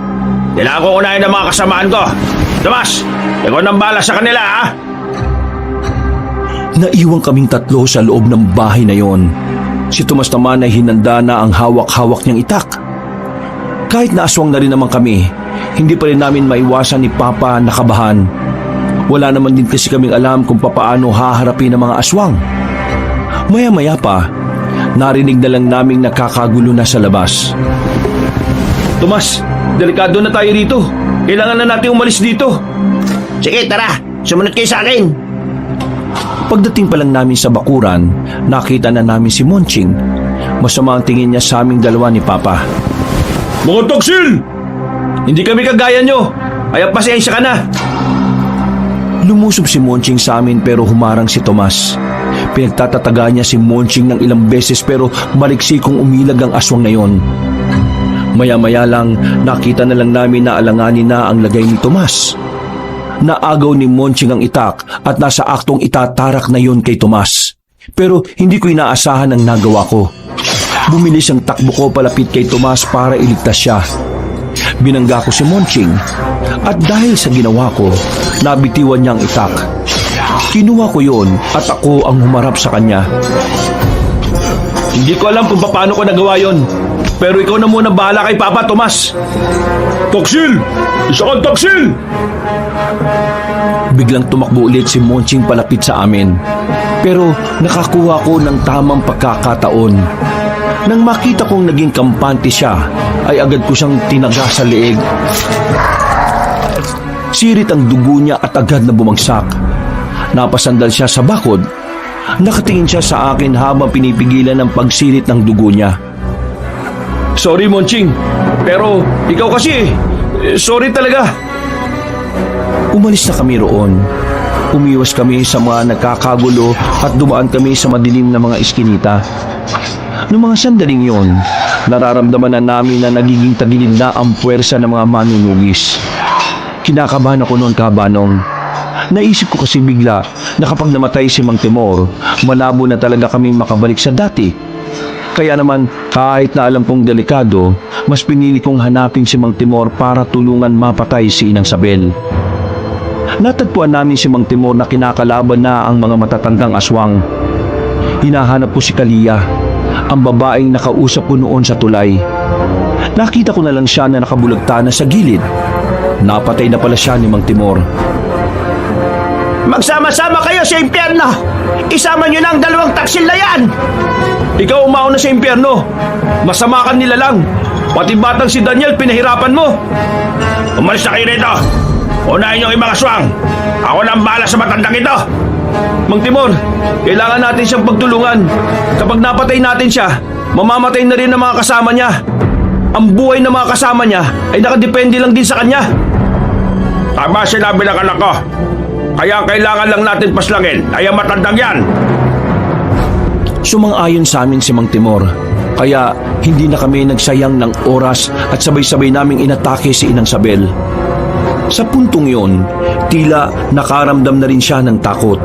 Kailangan ko unahin ng mga kasamaan ko. Tomas, ikaw nang bala sa kanila, ha? Naiwan kaming tatlo sa loob ng bahay na yon. Si Tomas naman ay hinanda na ang hawak-hawak niyang itak. Kahit na aswang na rin naman kami, hindi pa rin namin maiwasan ni Papa na kabahan. Wala naman din kasi kaming alam kung papaano haharapin ang mga aswang. Maya-maya pa, narinig na lang naming nakakagulo na sa labas. Tomas, delikado na tayo rito. Kailangan na natin umalis dito. Sige, tara. Sumunod kayo sa akin. Pagdating pa lang namin sa bakuran, nakita na namin si Monching. Masama ang tingin niya sa aming dalawa ni Papa. Mga toksil! Hindi kami kagaya nyo. Kaya pasensya ka na. Lumusob si Monching sa amin pero humarang si Tomas. Pinagtatataga niya si Monching ng ilang beses pero maliksi kong umilag ang aswang na yon. Maya-maya lang, nakita na lang namin na alanganin na ang lagay ni Tomas. Naagaw ni Monching ang itak at nasa aktong itatarak na yon kay Tomas. Pero hindi ko inaasahan ang nagawa ko. Bumilis ang takbo ko palapit kay Tomas para iligtas siya. Binangga ko si Monching at dahil sa ginawa ko, nabitiwan niya ang itak. Kinuha ko yon at ako ang humarap sa kanya. Hindi ko alam kung paano ko nagawa yon. Pero ikaw na muna bahala kay Papa, Tomas. Toksil! Isa kang toksil! Biglang tumakbo ulit si Monching palapit sa amin. Pero nakakuha ko ng tamang pagkakataon. Nang makita kong naging kampante siya, ay agad ko siyang tinaga sa leeg. Sirit ang dugo niya at agad na bumagsak. Napasandal siya sa bakod. Nakatingin siya sa akin habang pinipigilan ang pagsirit ng dugo niya. Sorry, Monching. Pero ikaw kasi, sorry talaga. Umalis na kami roon. Umiwas kami sa mga nagkakagulo at dumaan kami sa madilim na mga iskinita. Noong mga sandaling yon, nararamdaman na namin na nagiging tagilid na ang puwersa ng mga manunugis. Kinakabahan ako noon, Kabanong. Naisip ko kasi bigla na kapag namatay si Mang Timor, malabo na talaga kami makabalik sa dati. Kaya naman, kahit na alam kong delikado, mas pinili kong hanapin si Mang Timor para tulungan mapatay si Inang Sabel. Natagpuan namin si Mang Timor na kinakalaban na ang mga matatandang aswang. Hinahanap ko si Kalia, ang babaeng nakausap ko noon sa tulay. Nakita ko na lang siya na nakabulagta na sa gilid. Napatay na pala siya ni Mang Timor. Magsama-sama kayo sa impyerno! Isama nyo na ang dalawang taksil na yan! Ikaw umauna sa impyerno. Masama ka nila lang. Pati batang si Daniel pinahirapan mo. Umalis na kayo rito. Unahin yung ibang aswang. Ako na ang bahala sa matandang ito. Mang Timor, kailangan natin siyang pagtulungan. Kapag napatay natin siya, mamamatay na rin ang mga kasama niya. Ang buhay ng mga kasama niya ay nakadepende lang din sa kanya. Tama sinabi ng anak ko. Kaya kailangan lang natin paslangin ay ang matandang yan. Sumang-ayon sa amin si Mang Timor. Kaya hindi na kami nagsayang ng oras at sabay-sabay naming inatake si Inang Sabel. Sa puntong yon, tila nakaramdam na rin siya ng takot.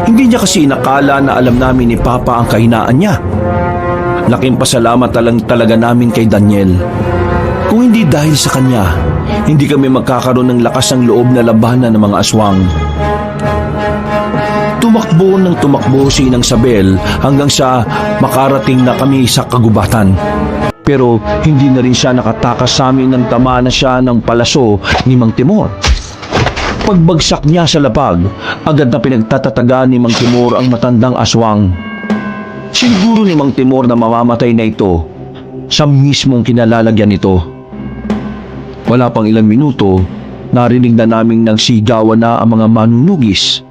Hindi niya kasi inakala na alam namin ni Papa ang kahinaan niya. Laking pasalamat talaga namin kay Daniel. Kung hindi dahil sa kanya, hindi kami magkakaroon ng lakas ng loob na labanan ng mga aswang. Tumakbo ng tumakbo si Inang Sabel hanggang sa makarating na kami sa kagubatan. Pero hindi na rin siya nakatakas sa amin nang tama na siya ng palaso ni Mang Timor. Pagbagsak niya sa lapag, agad na pinagtatataga ni Mang Timor ang matandang aswang. Siguro ni Mang Timor na mamamatay na ito sa mismong kinalalagyan nito. Wala pang ilang minuto, narinig na naming nang sigawan na ang mga manunugis.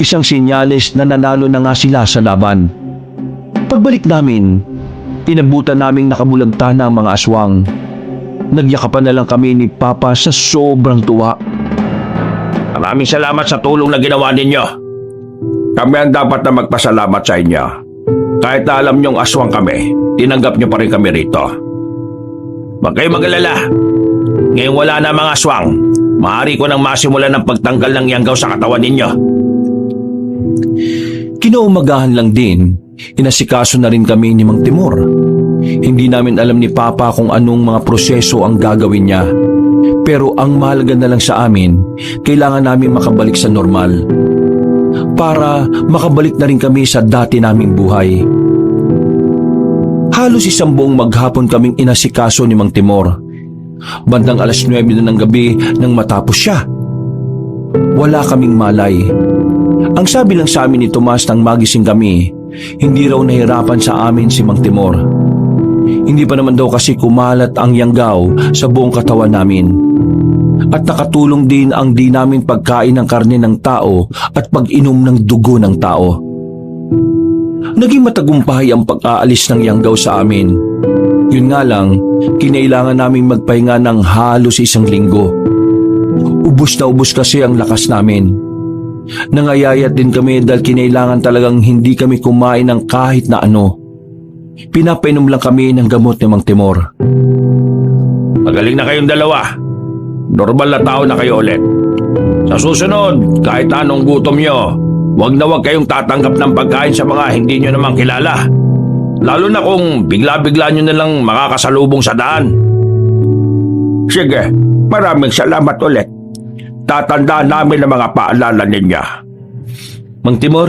Isang senyales na nanalo na nga sila sa laban. Pagbalik namin, inabutan naming nakabulagta na ang mga aswang. Nagyakapan na lang kami ni Papa sa sobrang tuwa. Maraming salamat sa tulong na ginawa ninyo. Kami ang dapat na magpasalamat sa inyo. Kahit na alam niyong aswang kami, tinanggap niyo pa rin kami rito. Huwag kayong mag-alala. Ngayon wala na mga aswang. Maaari ko nang masimulan ng pagtanggal ng yanggaw sa katawan ninyo. Kinaumagahan lang din, inasikaso na rin kami ni Mang Timor. Hindi namin alam ni Papa kung anong mga proseso ang gagawin niya. Pero ang mahalaga na lang sa amin, kailangan namin makabalik sa normal. Para makabalik na rin kami sa dati naming buhay. Halos isang buong maghapon kaming inasikaso ni Mang Timor. Bandang 9:00 na ng gabi nang matapos siya. Wala kaming malay. Ang sabi lang sa amin ni Tomas nang magising kami, hindi raw nahirapan sa amin si Mang Timor. Hindi pa naman daw kasi kumalat ang yanggaw sa buong katawan namin. At nakatulong din ang di namin pagkain ng karne ng tao at pag-inom ng dugo ng tao. Naging matagumpay ang pag-aalis ng yanggaw sa amin. Yun nga lang, kinailangan naming magpahinga ng halos 1 linggo. Ubus na ubus kasi ang lakas namin. Nangayayat din kami dahil kinailangan talagang hindi kami kumain ng kahit na ano. Pinapainom lang kami ng gamot ni Mang Timor. Magaling na kayong dalawa. Normal na tao na kayo ulit. Sa susunod, kahit anong gutom nyo, wag na wag kayong tatanggap ng pagkain sa mga hindi nyo namang kilala. Lalo na kung bigla-bigla nyo nalang makakasalubong sa daan. Sige, maraming salamat ulit. Tatandaan namin ang mga paalala ninyo. Mang Timor,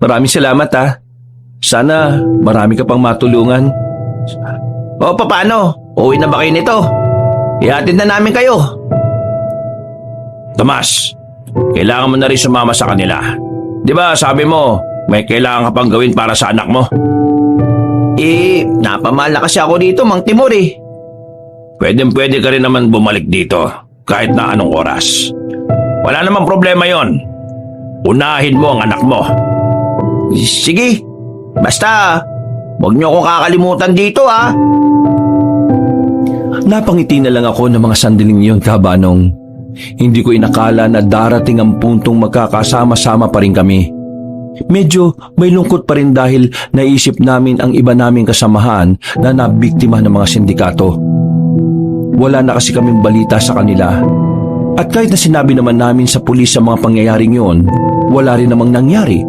maraming salamat ha. Sana marami ka pang matulungan. O paano? Uwi na ba kayo nito? Ihatid na namin kayo. Tomas, kailangan mo na rin sumama sa kanila. Di ba sabi mo, may kailangan ka pang gawin para sa anak mo? Napamahal na kasi ako dito, Mang Timor eh. Pwede ka rin naman bumalik dito kahit na anong oras. Wala namang problema yon. Unahin mo ang anak mo. Sige, basta huwag niyo akong kakalimutan dito ha. Napangiti na lang ako ng mga sandaling yun, Kabanong. Hindi ko inakala na darating ang puntong magkakasama-sama pa rin kami. Medyo may lungkot pa rin dahil naisip namin ang iba naming kasamahan na nabiktima ng mga sindikato. Wala na kasi kaming balita sa kanila. At kahit na sinabi naman namin sa pulis ang mga pangyayaring yon, wala rin namang nangyari.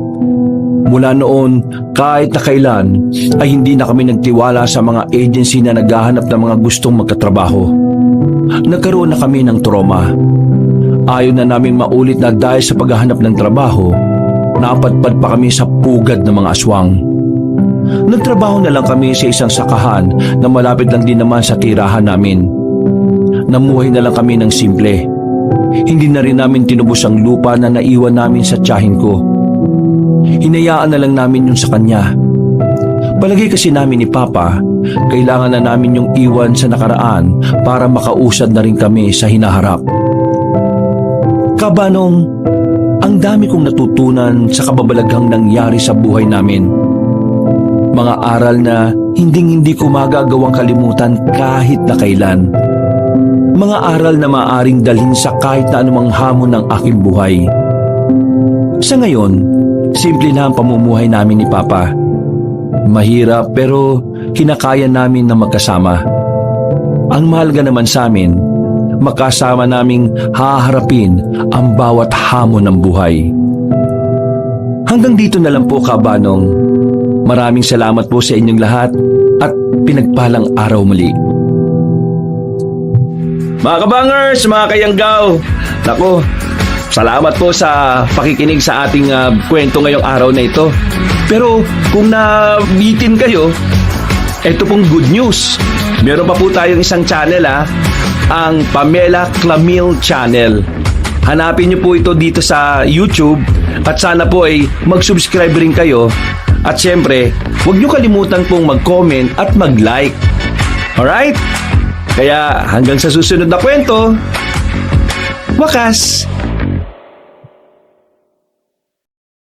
Mula noon, kahit na kailan, ay hindi na kami nagtiwala sa mga agency na naghahanap ng mga gustong magkatrabaho. Nagkaroon na kami ng trauma. Ayaw na naming maulit na dahil sa paghahanap ng trabaho, napadpad pa kami sa pugad ng mga aswang. Nagtrabaho na lang kami sa isang sakahan na malapit lang din naman sa tirahan namin. Namuhay na lang kami ng simple. Hindi na rin namin tinubos ang lupa na naiwan namin sa tiyahin ko. Hinayaan na lang namin yun sa kanya. Palagay kasi namin ni Papa, kailangan na namin yung iwan sa nakaraan para makausad na rin kami sa hinaharap. Kabanong, ang dami kong natutunan sa kababalaghang nangyari sa buhay namin. Mga aral na hinding-hindi ko magagawang kalimutan kahit na kailan. Mga aral na maaaring dalhin sa kahit na anumang hamon ng aking buhay. Sa ngayon, simple na ang pamumuhay namin ni Papa. Mahirap pero kinakaya namin na magkasama. Ang mahalaga naman sa amin, makasama naming haharapin ang bawat hamon ng buhay. Hanggang dito na lang po, Kabanong. Maraming salamat po sa inyong lahat at pinagpalang araw muli. Mga kabangers, mga kayanggaw, naku, salamat po sa pakikinig sa ating kwento ngayong araw na ito. Pero kung nabitin kayo, ito pong good news. Meron pa po tayong isang channel ang Pamela Clamil Channel. Hanapin niyo po ito dito sa YouTube at sana po ay mag-subscribe rin kayo At syempre, huwag niyo kalimutan pong mag-comment at mag-like. Alright? Kaya hanggang sa susunod na kwento, wakas!